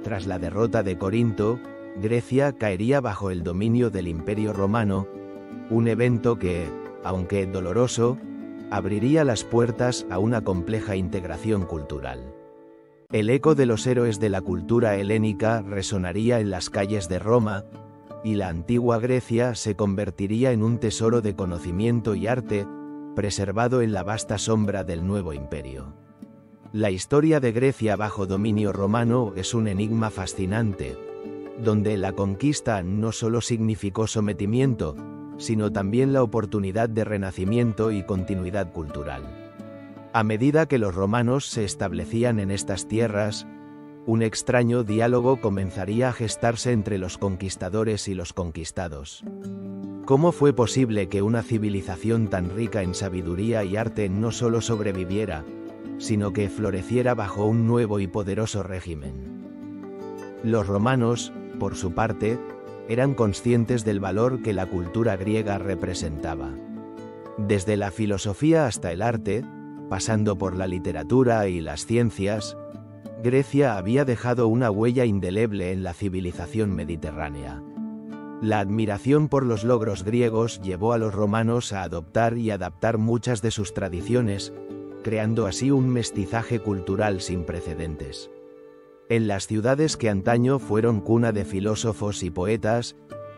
tras la derrota de Corinto, Grecia caería bajo el dominio del Imperio Romano, un evento que, aunque doloroso, abriría las puertas a una compleja integración cultural. El eco de los héroes de la cultura helénica resonaría en las calles de Roma, y la antigua Grecia se convertiría en un tesoro de conocimiento y arte, preservado en la vasta sombra del nuevo imperio. La historia de Grecia bajo dominio romano es un enigma fascinante, donde la conquista no solo significó sometimiento, sino también la oportunidad de renacimiento y continuidad cultural. A medida que los romanos se establecían en estas tierras, un extraño diálogo comenzaría a gestarse entre los conquistadores y los conquistados. ¿Cómo fue posible que una civilización tan rica en sabiduría y arte no solo sobreviviera, sino que floreciera bajo un nuevo y poderoso régimen? Los romanos, por su parte, eran conscientes del valor que la cultura griega representaba. Desde la filosofía hasta el arte, pasando por la literatura y las ciencias, Grecia había dejado una huella indeleble en la civilización mediterránea. La admiración por los logros griegos llevó a los romanos a adoptar y adaptar muchas de sus tradiciones, creando así un mestizaje cultural sin precedentes. En las ciudades que antaño fueron cuna de filósofos y poetas,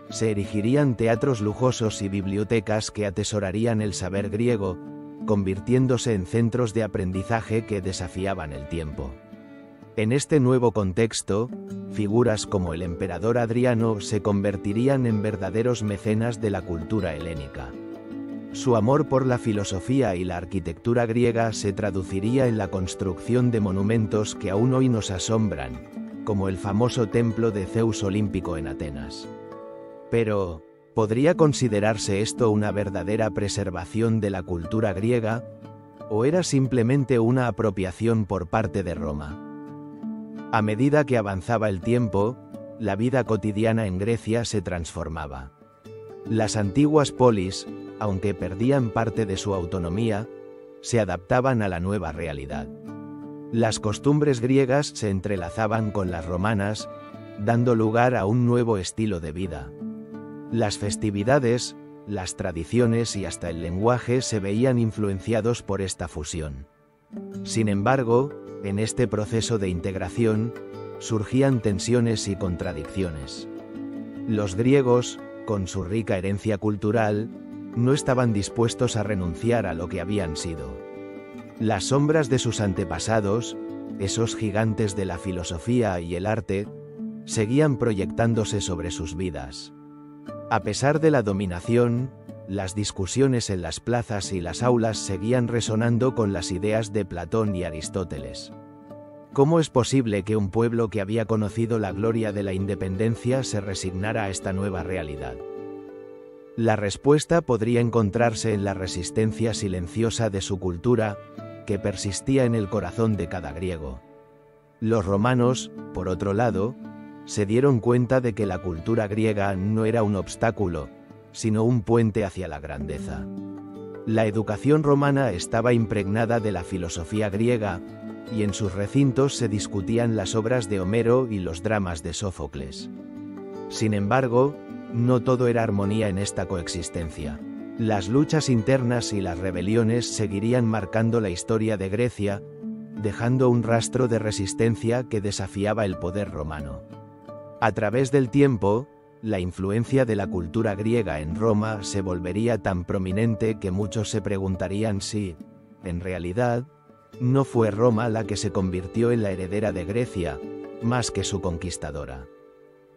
se erigirían teatros lujosos y bibliotecas que atesorarían el saber griego, convirtiéndose en centros de aprendizaje que desafiaban el tiempo. En este nuevo contexto, figuras como el emperador Adriano se convertirían en verdaderos mecenas de la cultura helénica. Su amor por la filosofía y la arquitectura griega se traduciría en la construcción de monumentos que aún hoy nos asombran, como el famoso templo de Zeus olímpico en Atenas. Pero, ¿podría considerarse esto una verdadera preservación de la cultura griega, o era simplemente una apropiación por parte de Roma? A medida que avanzaba el tiempo, la vida cotidiana en Grecia se transformaba. Las antiguas polis, aunque perdían parte de su autonomía, se adaptaban a la nueva realidad. Las costumbres griegas se entrelazaban con las romanas, dando lugar a un nuevo estilo de vida. Las festividades, las tradiciones y hasta el lenguaje se veían influenciados por esta fusión. Sin embargo, en este proceso de integración, surgían tensiones y contradicciones. Los griegos, con su rica herencia cultural, no estaban dispuestos a renunciar a lo que habían sido. Las sombras de sus antepasados, esos gigantes de la filosofía y el arte, seguían proyectándose sobre sus vidas. A pesar de la dominación, las discusiones en las plazas y las aulas seguían resonando con las ideas de Platón y Aristóteles. ¿Cómo es posible que un pueblo que había conocido la gloria de la independencia se resignara a esta nueva realidad? La respuesta podría encontrarse en la resistencia silenciosa de su cultura, que persistía en el corazón de cada griego. Los romanos, por otro lado, se dieron cuenta de que la cultura griega no era un obstáculo, sino un puente hacia la grandeza. La educación romana estaba impregnada de la filosofía griega, y en sus recintos se discutían las obras de Homero y los dramas de Sófocles. Sin embargo, no todo era armonía en esta coexistencia. Las luchas internas y las rebeliones seguirían marcando la historia de Grecia, dejando un rastro de resistencia que desafiaba el poder romano. A través del tiempo, la influencia de la cultura griega en Roma se volvería tan prominente que muchos se preguntarían si, en realidad, no fue Roma la que se convirtió en la heredera de Grecia, más que su conquistadora.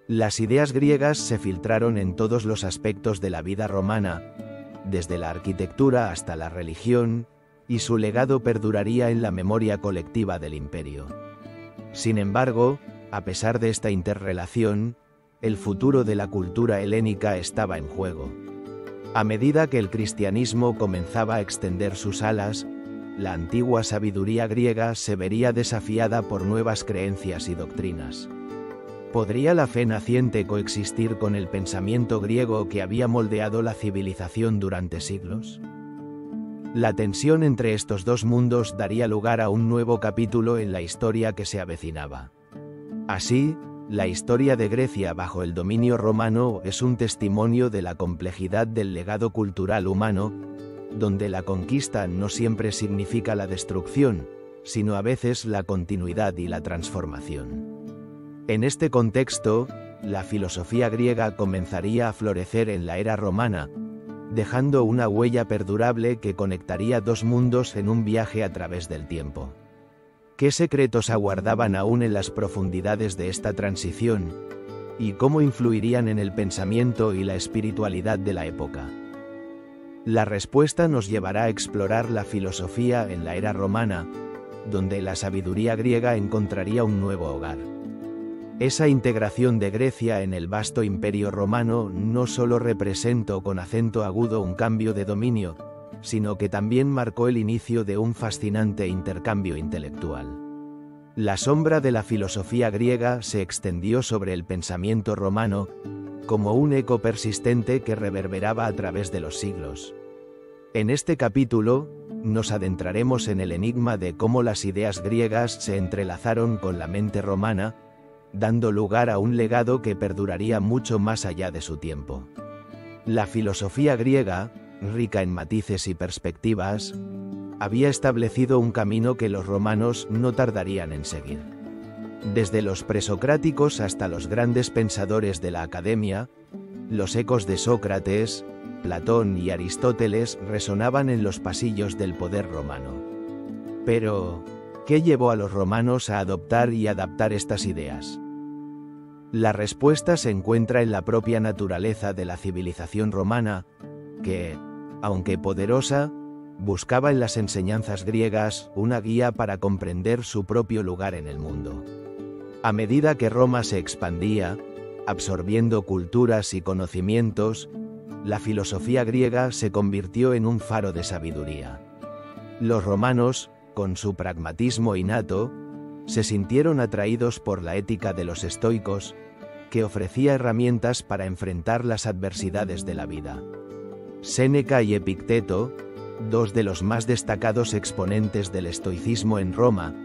Las ideas griegas se filtraron en todos los aspectos de la vida romana, desde la arquitectura hasta la religión, y su legado perduraría en la memoria colectiva del imperio. Sin embargo, a pesar de esta interrelación, el futuro de la cultura helénica estaba en juego. A medida que el cristianismo comenzaba a extender sus alas, la antigua sabiduría griega se vería desafiada por nuevas creencias y doctrinas. ¿Podría la fe naciente coexistir con el pensamiento griego que había moldeado la civilización durante siglos? La tensión entre estos dos mundos daría lugar a un nuevo capítulo en la historia que se avecinaba. Así, la historia de Grecia bajo el dominio romano es un testimonio de la complejidad del legado cultural humano, donde la conquista no siempre significa la destrucción, sino a veces la continuidad y la transformación. En este contexto, la filosofía griega comenzaría a florecer en la era romana, dejando una huella perdurable que conectaría dos mundos en un viaje a través del tiempo. ¿Qué secretos aguardaban aún en las profundidades de esta transición? ¿Y cómo influirían en el pensamiento y la espiritualidad de la época? La respuesta nos llevará a explorar la filosofía en la era romana, donde la sabiduría griega encontraría un nuevo hogar. Esa integración de Grecia en el vasto imperio romano no solo representó con acento agudo un cambio de dominio, sino que también marcó el inicio de un fascinante intercambio intelectual. La sombra de la filosofía griega se extendió sobre el pensamiento romano, como un eco persistente que reverberaba a través de los siglos. En este capítulo, nos adentraremos en el enigma de cómo las ideas griegas se entrelazaron con la mente romana, dando lugar a un legado que perduraría mucho más allá de su tiempo. La filosofía griega, rica en matices y perspectivas, había establecido un camino que los romanos no tardarían en seguir. Desde los presocráticos hasta los grandes pensadores de la academia, los ecos de Sócrates, Platón y Aristóteles resonaban en los pasillos del poder romano. Pero, ¿qué llevó a los romanos a adoptar y adaptar estas ideas? La respuesta se encuentra en la propia naturaleza de la civilización romana, que, aunque poderosa, buscaba en las enseñanzas griegas una guía para comprender su propio lugar en el mundo. A medida que Roma se expandía, absorbiendo culturas y conocimientos, la filosofía griega se convirtió en un faro de sabiduría. Los romanos, con su pragmatismo innato, se sintieron atraídos por la ética de los estoicos, que ofrecía herramientas para enfrentar las adversidades de la vida. Séneca y Epicteto, dos de los más destacados exponentes del estoicismo en Roma,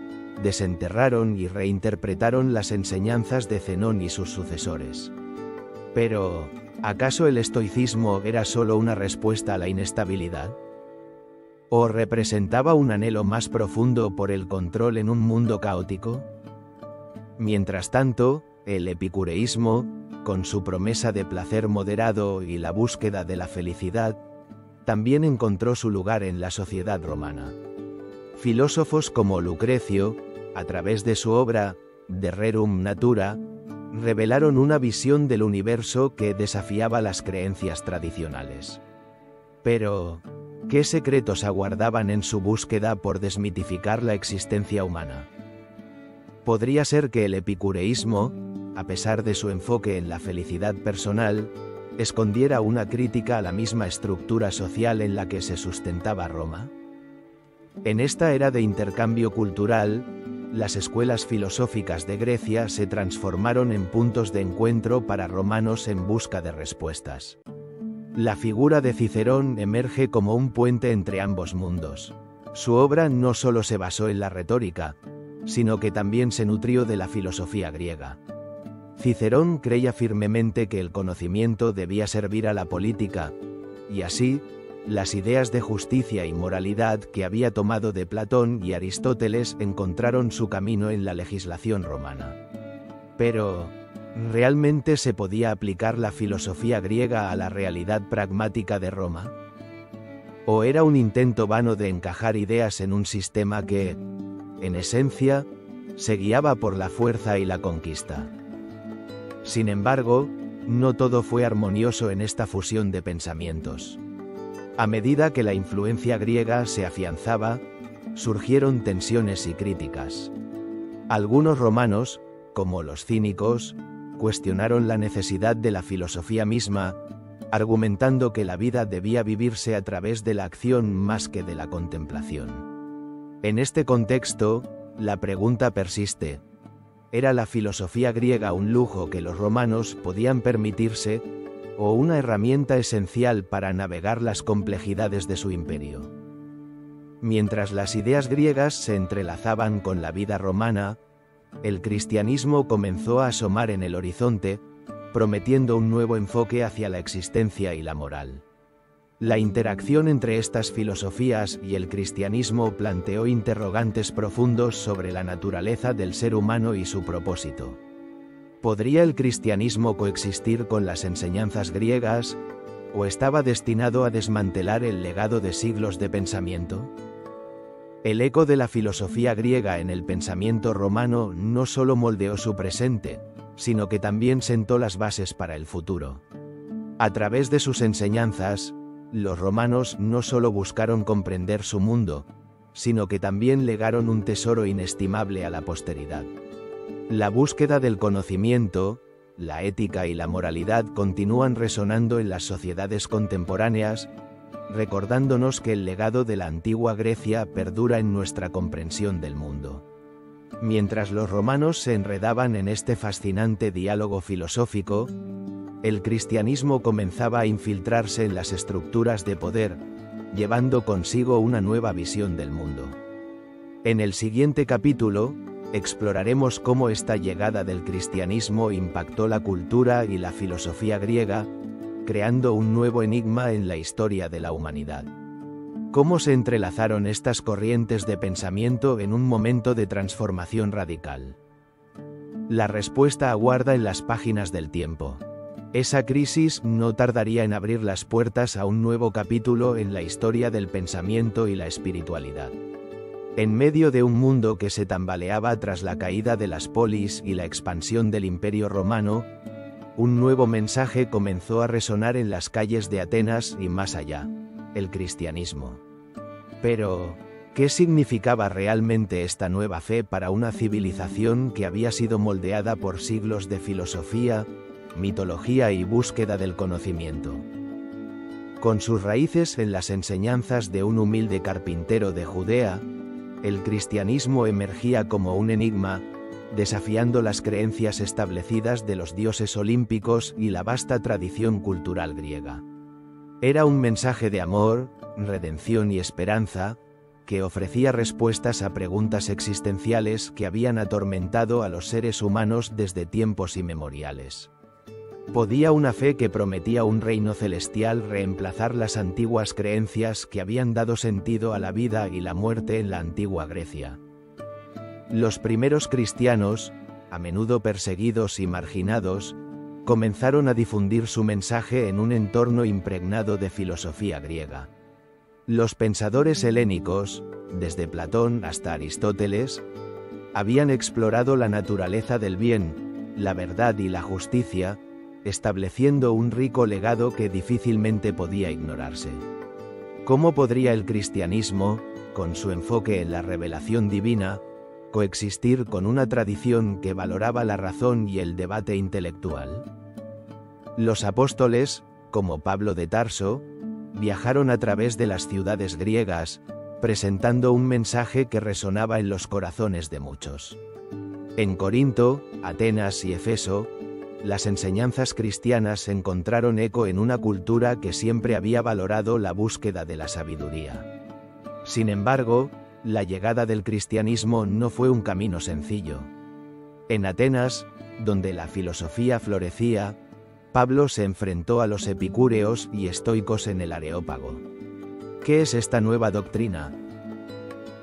desenterraron y reinterpretaron las enseñanzas de Zenón y sus sucesores. Pero, ¿acaso el estoicismo era solo una respuesta a la inestabilidad? ¿O representaba un anhelo más profundo por el control en un mundo caótico? Mientras tanto, el epicureísmo, con su promesa de placer moderado y la búsqueda de la felicidad, también encontró su lugar en la sociedad romana. Filósofos como Lucrecio, a través de su obra De Rerum Natura, revelaron una visión del universo que desafiaba las creencias tradicionales. Pero, ¿qué secretos aguardaban en su búsqueda por desmitificar la existencia humana? Podría ser que el epicureísmo, a pesar de su enfoque en la felicidad personal, escondiera una crítica a la misma estructura social en la que se sustentaba Roma. En esta era de intercambio cultural, las escuelas filosóficas de Grecia se transformaron en puntos de encuentro para romanos en busca de respuestas. La figura de Cicerón emerge como un puente entre ambos mundos. Su obra no solo se basó en la retórica, sino que también se nutrió de la filosofía griega. Cicerón creía firmemente que el conocimiento debía servir a la política, y así, las ideas de justicia y moralidad que había tomado de Platón y Aristóteles encontraron su camino en la legislación romana. Pero, ¿realmente se podía aplicar la filosofía griega a la realidad pragmática de Roma? ¿O era un intento vano de encajar ideas en un sistema que, en esencia, se guiaba por la fuerza y la conquista? Sin embargo, no todo fue armonioso en esta fusión de pensamientos. A medida que la influencia griega se afianzaba, surgieron tensiones y críticas. Algunos romanos, como los cínicos, cuestionaron la necesidad de la filosofía misma, argumentando que la vida debía vivirse a través de la acción más que de la contemplación. En este contexto, la pregunta persiste: ¿era la filosofía griega un lujo que los romanos podían permitirse, o una herramienta esencial para navegar las complejidades de su imperio? Mientras las ideas griegas se entrelazaban con la vida romana, el cristianismo comenzó a asomar en el horizonte, prometiendo un nuevo enfoque hacia la existencia y la moral. La interacción entre estas filosofías y el cristianismo planteó interrogantes profundos sobre la naturaleza del ser humano y su propósito. ¿Podría el cristianismo coexistir con las enseñanzas griegas, o estaba destinado a desmantelar el legado de siglos de pensamiento? El eco de la filosofía griega en el pensamiento romano no solo moldeó su presente, sino que también sentó las bases para el futuro. A través de sus enseñanzas, los romanos no solo buscaron comprender su mundo, sino que también legaron un tesoro inestimable a la posteridad. La búsqueda del conocimiento, la ética y la moralidad continúan resonando en las sociedades contemporáneas, recordándonos que el legado de la antigua Grecia perdura en nuestra comprensión del mundo. Mientras los romanos se enredaban en este fascinante diálogo filosófico, el cristianismo comenzaba a infiltrarse en las estructuras de poder, llevando consigo una nueva visión del mundo. En el siguiente capítulo, exploraremos cómo esta llegada del cristianismo impactó la cultura y la filosofía griega, creando un nuevo enigma en la historia de la humanidad. ¿Cómo se entrelazaron estas corrientes de pensamiento en un momento de transformación radical? La respuesta aguarda en las páginas del tiempo. Esa crisis no tardaría en abrir las puertas a un nuevo capítulo en la historia del pensamiento y la espiritualidad. En medio de un mundo que se tambaleaba tras la caída de las polis y la expansión del Imperio Romano, un nuevo mensaje comenzó a resonar en las calles de Atenas y más allá: el cristianismo. Pero, ¿qué significaba realmente esta nueva fe para una civilización que había sido moldeada por siglos de filosofía, mitología y búsqueda del conocimiento? Con sus raíces en las enseñanzas de un humilde carpintero de Judea, el cristianismo emergía como un enigma, desafiando las creencias establecidas de los dioses olímpicos y la vasta tradición cultural griega. Era un mensaje de amor, redención y esperanza, que ofrecía respuestas a preguntas existenciales que habían atormentado a los seres humanos desde tiempos inmemoriales. ¿Podía una fe que prometía un reino celestial reemplazar las antiguas creencias que habían dado sentido a la vida y la muerte en la antigua Grecia? Los primeros cristianos, a menudo perseguidos y marginados, comenzaron a difundir su mensaje en un entorno impregnado de filosofía griega. Los pensadores helénicos, desde Platón hasta Aristóteles, habían explorado la naturaleza del bien, la verdad y la justicia, estableciendo un rico legado que difícilmente podía ignorarse. ¿Cómo podría el cristianismo, con su enfoque en la revelación divina, coexistir con una tradición que valoraba la razón y el debate intelectual? Los apóstoles, como Pablo de Tarso, viajaron a través de las ciudades griegas, presentando un mensaje que resonaba en los corazones de muchos. En Corinto, Atenas y Efeso, las enseñanzas cristianas encontraron eco en una cultura que siempre había valorado la búsqueda de la sabiduría. Sin embargo, la llegada del cristianismo no fue un camino sencillo. En Atenas, donde la filosofía florecía, Pablo se enfrentó a los epicúreos y estoicos en el Areópago. ¿Qué es esta nueva doctrina?,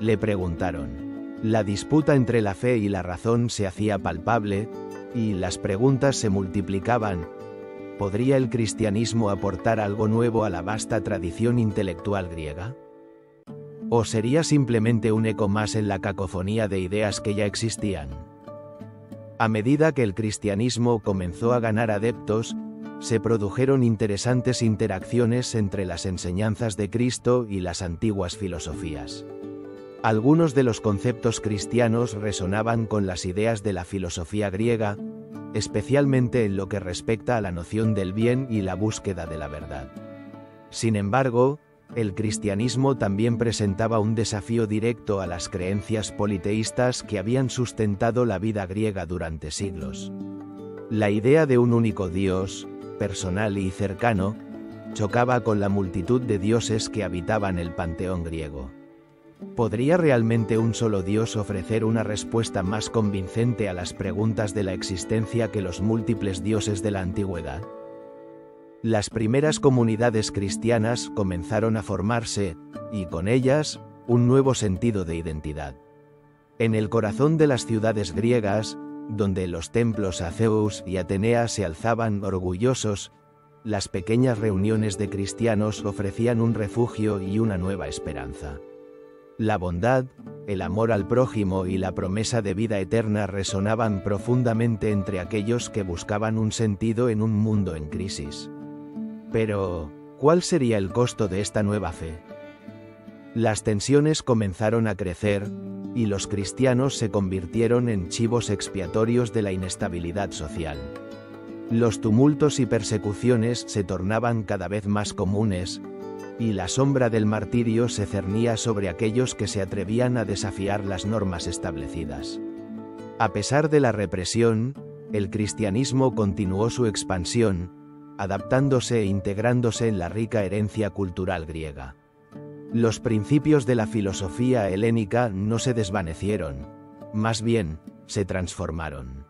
le preguntaron. La disputa entre la fe y la razón se hacía palpable, y las preguntas se multiplicaban. ¿Podría el cristianismo aportar algo nuevo a la vasta tradición intelectual griega? ¿O sería simplemente un eco más en la cacofonía de ideas que ya existían? A medida que el cristianismo comenzó a ganar adeptos, se produjeron interesantes interacciones entre las enseñanzas de Cristo y las antiguas filosofías. Algunos de los conceptos cristianos resonaban con las ideas de la filosofía griega, especialmente en lo que respecta a la noción del bien y la búsqueda de la verdad. Sin embargo, el cristianismo también presentaba un desafío directo a las creencias politeístas que habían sustentado la vida griega durante siglos. La idea de un único Dios, personal y cercano, chocaba con la multitud de dioses que habitaban el panteón griego. ¿Podría realmente un solo Dios ofrecer una respuesta más convincente a las preguntas de la existencia que los múltiples dioses de la antigüedad? Las primeras comunidades cristianas comenzaron a formarse, y con ellas, un nuevo sentido de identidad. En el corazón de las ciudades griegas, donde los templos a Zeus y Atenea se alzaban orgullosos, las pequeñas reuniones de cristianos ofrecían un refugio y una nueva esperanza. La bondad, el amor al prójimo y la promesa de vida eterna resonaban profundamente entre aquellos que buscaban un sentido en un mundo en crisis. Pero, ¿cuál sería el costo de esta nueva fe? Las tensiones comenzaron a crecer, y los cristianos se convirtieron en chivos expiatorios de la inestabilidad social. Los tumultos y persecuciones se tornaban cada vez más comunes, y la sombra del martirio se cernía sobre aquellos que se atrevían a desafiar las normas establecidas. A pesar de la represión, el cristianismo continuó su expansión, adaptándose e integrándose en la rica herencia cultural griega. Los principios de la filosofía helénica no se desvanecieron, más bien, se transformaron.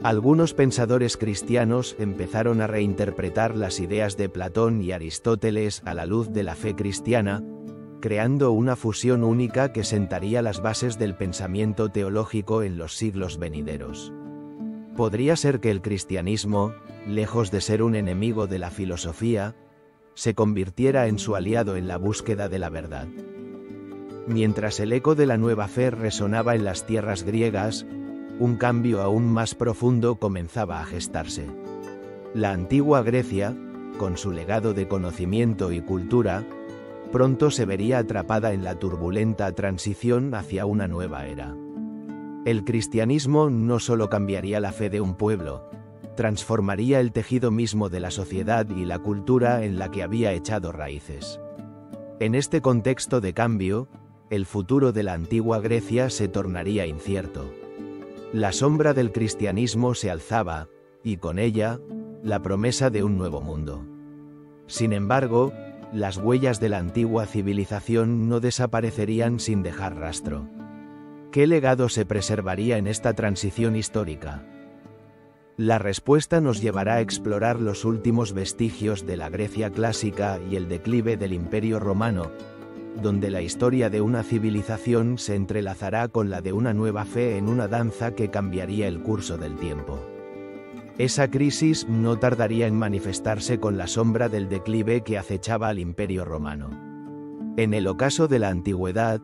Algunos pensadores cristianos empezaron a reinterpretar las ideas de Platón y Aristóteles a la luz de la fe cristiana, creando una fusión única que sentaría las bases del pensamiento teológico en los siglos venideros. Podría ser que el cristianismo, lejos de ser un enemigo de la filosofía, se convirtiera en su aliado en la búsqueda de la verdad. Mientras el eco de la nueva fe resonaba en las tierras griegas, un cambio aún más profundo comenzaba a gestarse. La antigua Grecia, con su legado de conocimiento y cultura, pronto se vería atrapada en la turbulenta transición hacia una nueva era. El cristianismo no solo cambiaría la fe de un pueblo, transformaría el tejido mismo de la sociedad y la cultura en la que había echado raíces. En este contexto de cambio, el futuro de la antigua Grecia se tornaría incierto. La sombra del cristianismo se alzaba, y con ella, la promesa de un nuevo mundo. Sin embargo, las huellas de la antigua civilización no desaparecerían sin dejar rastro. ¿Qué legado se preservaría en esta transición histórica? La respuesta nos llevará a explorar los últimos vestigios de la Grecia clásica y el declive del Imperio Romano, donde la historia de una civilización se entrelazará con la de una nueva fe en una danza que cambiaría el curso del tiempo. Esa crisis no tardaría en manifestarse con la sombra del declive que acechaba al Imperio Romano. En el ocaso de la antigüedad,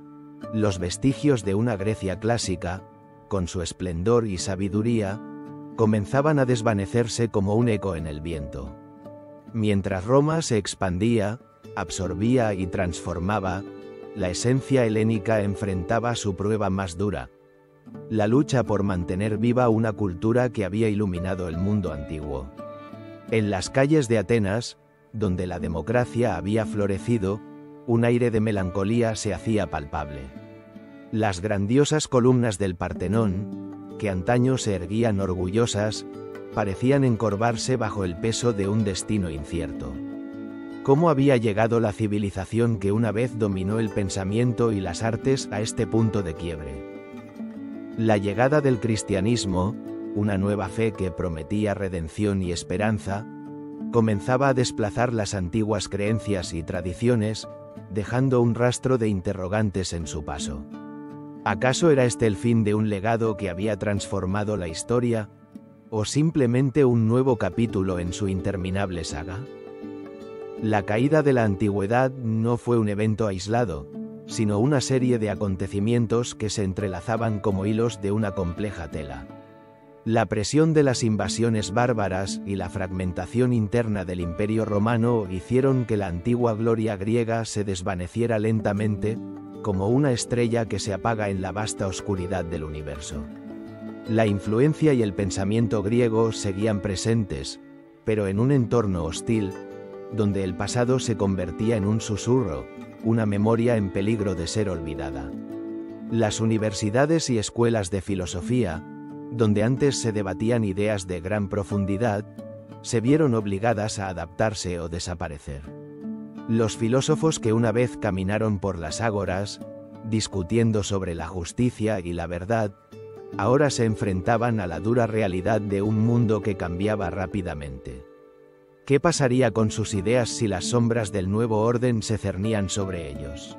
los vestigios de una Grecia clásica, con su esplendor y sabiduría, comenzaban a desvanecerse como un eco en el viento. Mientras Roma se expandía, absorbía y transformaba, la esencia helénica enfrentaba su prueba más dura: la lucha por mantener viva una cultura que había iluminado el mundo antiguo. En las calles de Atenas, donde la democracia había florecido, un aire de melancolía se hacía palpable. Las grandiosas columnas del Partenón, que antaño se erguían orgullosas, parecían encorvarse bajo el peso de un destino incierto. ¿Cómo había llegado la civilización que una vez dominó el pensamiento y las artes a este punto de quiebre? La llegada del cristianismo, una nueva fe que prometía redención y esperanza, comenzaba a desplazar las antiguas creencias y tradiciones, dejando un rastro de interrogantes en su paso. ¿Acaso era este el fin de un legado que había transformado la historia, o simplemente un nuevo capítulo en su interminable saga? La caída de la antigüedad no fue un evento aislado, sino una serie de acontecimientos que se entrelazaban como hilos de una compleja tela. La presión de las invasiones bárbaras y la fragmentación interna del Imperio Romano hicieron que la antigua gloria griega se desvaneciera lentamente, como una estrella que se apaga en la vasta oscuridad del universo. La influencia y el pensamiento griego seguían presentes, pero en un entorno hostil, donde el pasado se convertía en un susurro, una memoria en peligro de ser olvidada. Las universidades y escuelas de filosofía, donde antes se debatían ideas de gran profundidad, se vieron obligadas a adaptarse o desaparecer. Los filósofos que una vez caminaron por las ágoras, discutiendo sobre la justicia y la verdad, ahora se enfrentaban a la dura realidad de un mundo que cambiaba rápidamente. ¿Qué pasaría con sus ideas si las sombras del nuevo orden se cernían sobre ellos?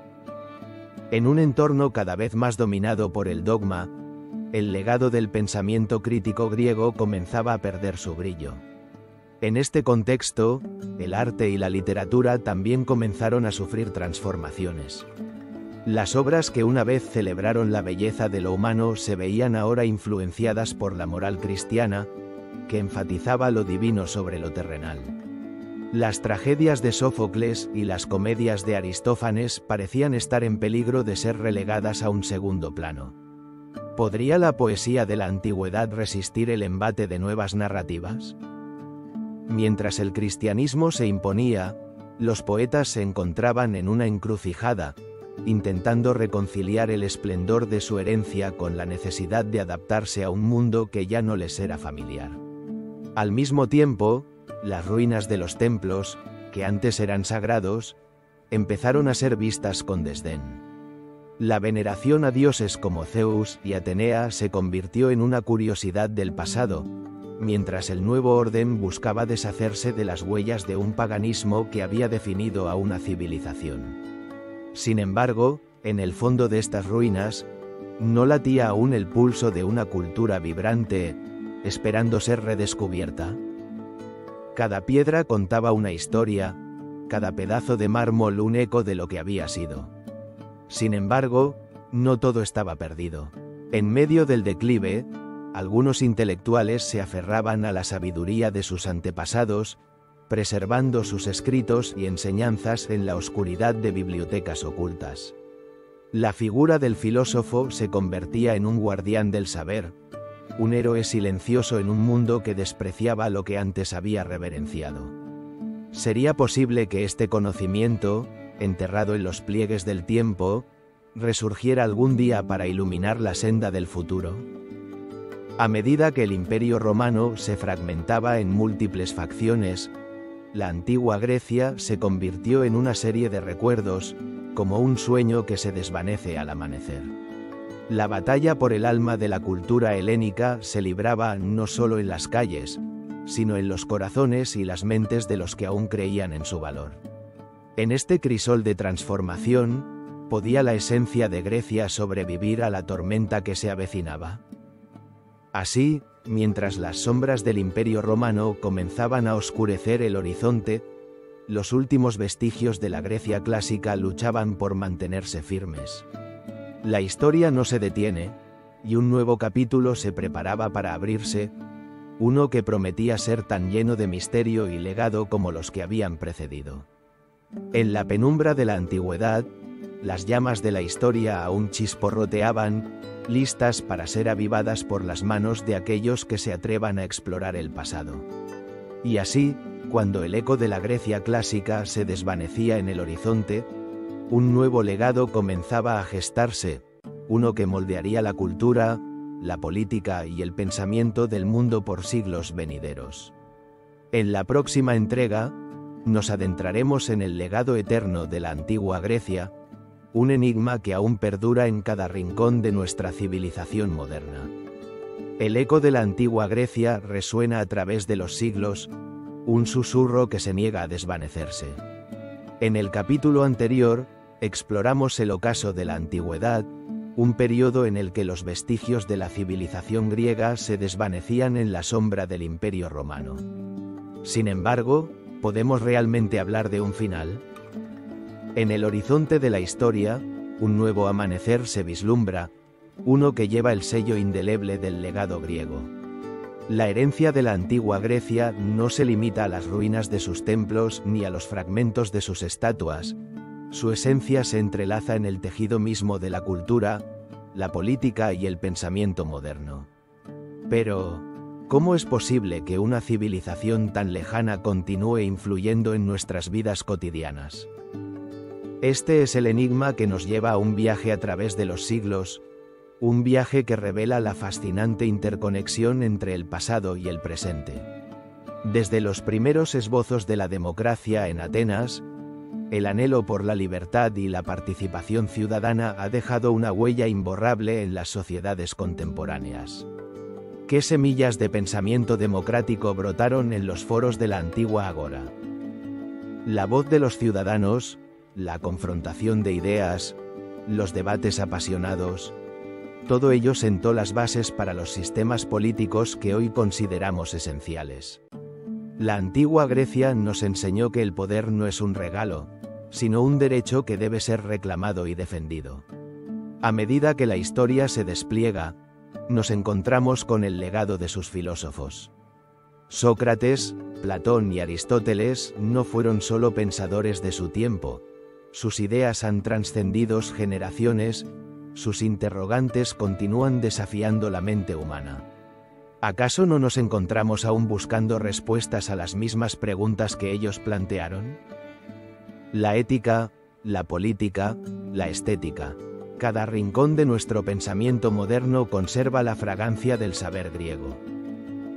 En un entorno cada vez más dominado por el dogma, el legado del pensamiento crítico griego comenzaba a perder su brillo. En este contexto, el arte y la literatura también comenzaron a sufrir transformaciones. Las obras que una vez celebraron la belleza de lo humano se veían ahora influenciadas por la moral cristiana, que enfatizaba lo divino sobre lo terrenal. Las tragedias de Sófocles y las comedias de Aristófanes parecían estar en peligro de ser relegadas a un segundo plano. ¿Podría la poesía de la antigüedad resistir el embate de nuevas narrativas? Mientras el cristianismo se imponía, los poetas se encontraban en una encrucijada, intentando reconciliar el esplendor de su herencia con la necesidad de adaptarse a un mundo que ya no les era familiar. Al mismo tiempo, las ruinas de los templos, que antes eran sagrados, empezaron a ser vistas con desdén. La veneración a dioses como Zeus y Atenea se convirtió en una curiosidad del pasado, mientras el nuevo orden buscaba deshacerse de las huellas de un paganismo que había definido a una civilización. Sin embargo, en el fondo de estas ruinas, no latía aún el pulso de una cultura vibrante, esperando ser redescubierta. Cada piedra contaba una historia, cada pedazo de mármol un eco de lo que había sido. Sin embargo, no todo estaba perdido. En medio del declive, algunos intelectuales se aferraban a la sabiduría de sus antepasados, preservando sus escritos y enseñanzas en la oscuridad de bibliotecas ocultas. La figura del filósofo se convertía en un guardián del saber, un héroe silencioso en un mundo que despreciaba lo que antes había reverenciado. ¿Sería posible que este conocimiento, enterrado en los pliegues del tiempo, resurgiera algún día para iluminar la senda del futuro? A medida que el Imperio Romano se fragmentaba en múltiples facciones, la antigua Grecia se convirtió en una serie de recuerdos, como un sueño que se desvanece al amanecer. La batalla por el alma de la cultura helénica se libraba no solo en las calles, sino en los corazones y las mentes de los que aún creían en su valor. En este crisol de transformación, ¿podía la esencia de Grecia sobrevivir a la tormenta que se avecinaba? Así, mientras las sombras del Imperio Romano comenzaban a oscurecer el horizonte, los últimos vestigios de la Grecia clásica luchaban por mantenerse firmes. La historia no se detiene, y un nuevo capítulo se preparaba para abrirse, uno que prometía ser tan lleno de misterio y legado como los que habían precedido. En la penumbra de la antigüedad, las llamas de la historia aún chisporroteaban, listas para ser avivadas por las manos de aquellos que se atrevan a explorar el pasado. Y así, cuando el eco de la Grecia clásica se desvanecía en el horizonte, un nuevo legado comenzaba a gestarse, uno que moldearía la cultura, la política y el pensamiento del mundo por siglos venideros. En la próxima entrega, nos adentraremos en el legado eterno de la antigua Grecia, un enigma que aún perdura en cada rincón de nuestra civilización moderna. El eco de la antigua Grecia resuena a través de los siglos, un susurro que se niega a desvanecerse. En el capítulo anterior, exploramos el ocaso de la antigüedad, un periodo en el que los vestigios de la civilización griega se desvanecían en la sombra del Imperio Romano. Sin embargo, ¿podemos realmente hablar de un final? En el horizonte de la historia, un nuevo amanecer se vislumbra, uno que lleva el sello indeleble del legado griego. La herencia de la antigua Grecia no se limita a las ruinas de sus templos ni a los fragmentos de sus estatuas. Su esencia se entrelaza en el tejido mismo de la cultura, la política y el pensamiento moderno. Pero, ¿Cómo es posible que una civilización tan lejana continúe influyendo en nuestras vidas cotidianas? Este es el enigma que nos lleva a un viaje a través de los siglos, un viaje que revela la fascinante interconexión entre el pasado y el presente. Desde los primeros esbozos de la democracia en Atenas, el anhelo por la libertad y la participación ciudadana ha dejado una huella imborrable en las sociedades contemporáneas. ¿Qué semillas de pensamiento democrático brotaron en los foros de la antigua Ágora? La voz de los ciudadanos, la confrontación de ideas, los debates apasionados, todo ello sentó las bases para los sistemas políticos que hoy consideramos esenciales. La antigua Grecia nos enseñó que el poder no es un regalo, sino un derecho que debe ser reclamado y defendido. A medida que la historia se despliega, nos encontramos con el legado de sus filósofos. Sócrates, Platón y Aristóteles no fueron solo pensadores de su tiempo, sus ideas han trascendido generaciones, sus interrogantes continúan desafiando la mente humana. ¿Acaso no nos encontramos aún buscando respuestas a las mismas preguntas que ellos plantearon? La ética, la política, la estética. Cada rincón de nuestro pensamiento moderno conserva la fragancia del saber griego.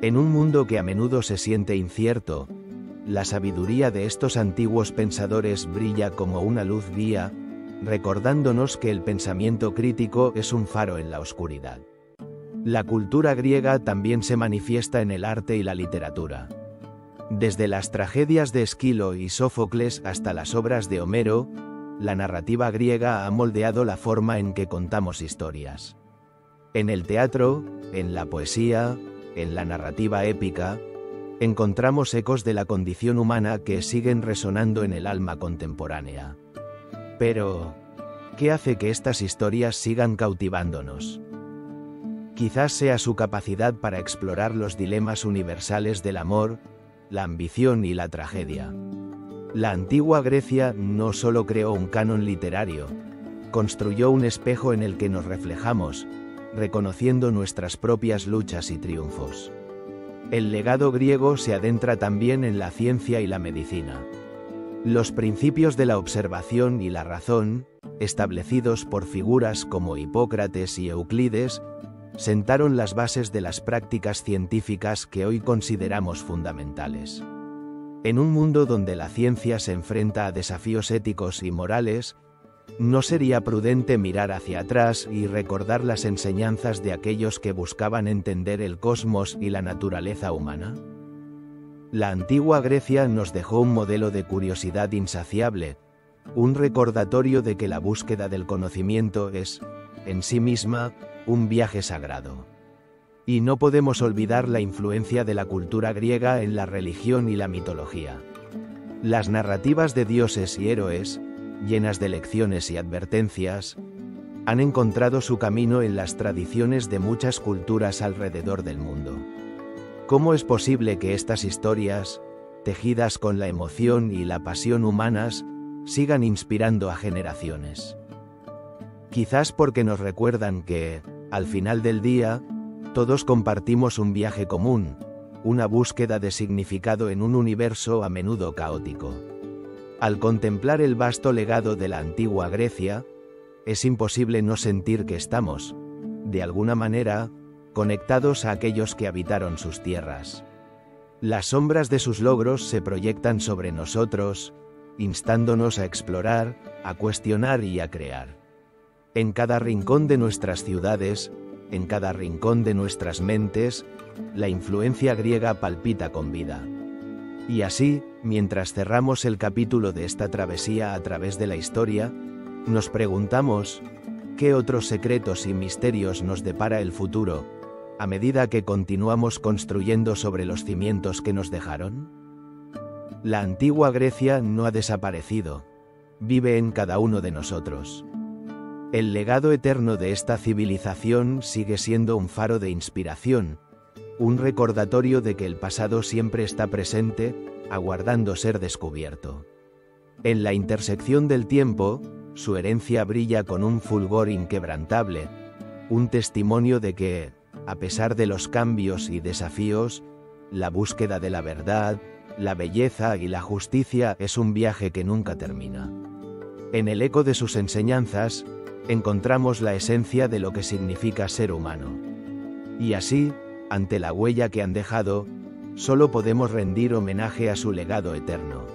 En un mundo que a menudo se siente incierto, la sabiduría de estos antiguos pensadores brilla como una luz guía, recordándonos que el pensamiento crítico es un faro en la oscuridad. La cultura griega también se manifiesta en el arte y la literatura. Desde las tragedias de Esquilo y Sófocles hasta las obras de Homero, la narrativa griega ha moldeado la forma en que contamos historias. En el teatro, en la poesía, en la narrativa épica, encontramos ecos de la condición humana que siguen resonando en el alma contemporánea. Pero, ¿qué hace que estas historias sigan cautivándonos? Quizás sea su capacidad para explorar los dilemas universales del amor, la ambición y la tragedia. La antigua Grecia no solo creó un canon literario, construyó un espejo en el que nos reflejamos, reconociendo nuestras propias luchas y triunfos. El legado griego se adentra también en la ciencia y la medicina. Los principios de la observación y la razón, establecidos por figuras como Hipócrates y Euclides, sentaron las bases de las prácticas científicas que hoy consideramos fundamentales. En un mundo donde la ciencia se enfrenta a desafíos éticos y morales, ¿no sería prudente mirar hacia atrás y recordar las enseñanzas de aquellos que buscaban entender el cosmos y la naturaleza humana? La antigua Grecia nos dejó un modelo de curiosidad insaciable, un recordatorio de que la búsqueda del conocimiento es, en sí misma, un viaje sagrado. Y no podemos olvidar la influencia de la cultura griega en la religión y la mitología. Las narrativas de dioses y héroes, llenas de lecciones y advertencias, han encontrado su camino en las tradiciones de muchas culturas alrededor del mundo. ¿Cómo es posible que estas historias, tejidas con la emoción y la pasión humanas, sigan inspirando a generaciones? Quizás porque nos recuerdan que, al final del día, todos compartimos un viaje común, una búsqueda de significado en un universo a menudo caótico. Al contemplar el vasto legado de la antigua Grecia, es imposible no sentir que estamos, de alguna manera, conectados a aquellos que habitaron sus tierras. Las sombras de sus logros se proyectan sobre nosotros, instándonos a explorar, a cuestionar y a crear. En cada rincón de nuestras ciudades, en cada rincón de nuestras mentes, la influencia griega palpita con vida. Y así, mientras cerramos el capítulo de esta travesía a través de la historia, nos preguntamos, ¿qué otros secretos y misterios nos depara el futuro, a medida que continuamos construyendo sobre los cimientos que nos dejaron? La antigua Grecia no ha desaparecido, vive en cada uno de nosotros. El legado eterno de esta civilización sigue siendo un faro de inspiración, un recordatorio de que el pasado siempre está presente, aguardando ser descubierto. En la intersección del tiempo, su herencia brilla con un fulgor inquebrantable, un testimonio de que, A pesar de los cambios y desafíos, la búsqueda de la verdad, la belleza y la justicia es un viaje que nunca termina. En el eco de sus enseñanzas, encontramos la esencia de lo que significa ser humano. Y así, ante la huella que han dejado, solo podemos rendir homenaje a su legado eterno.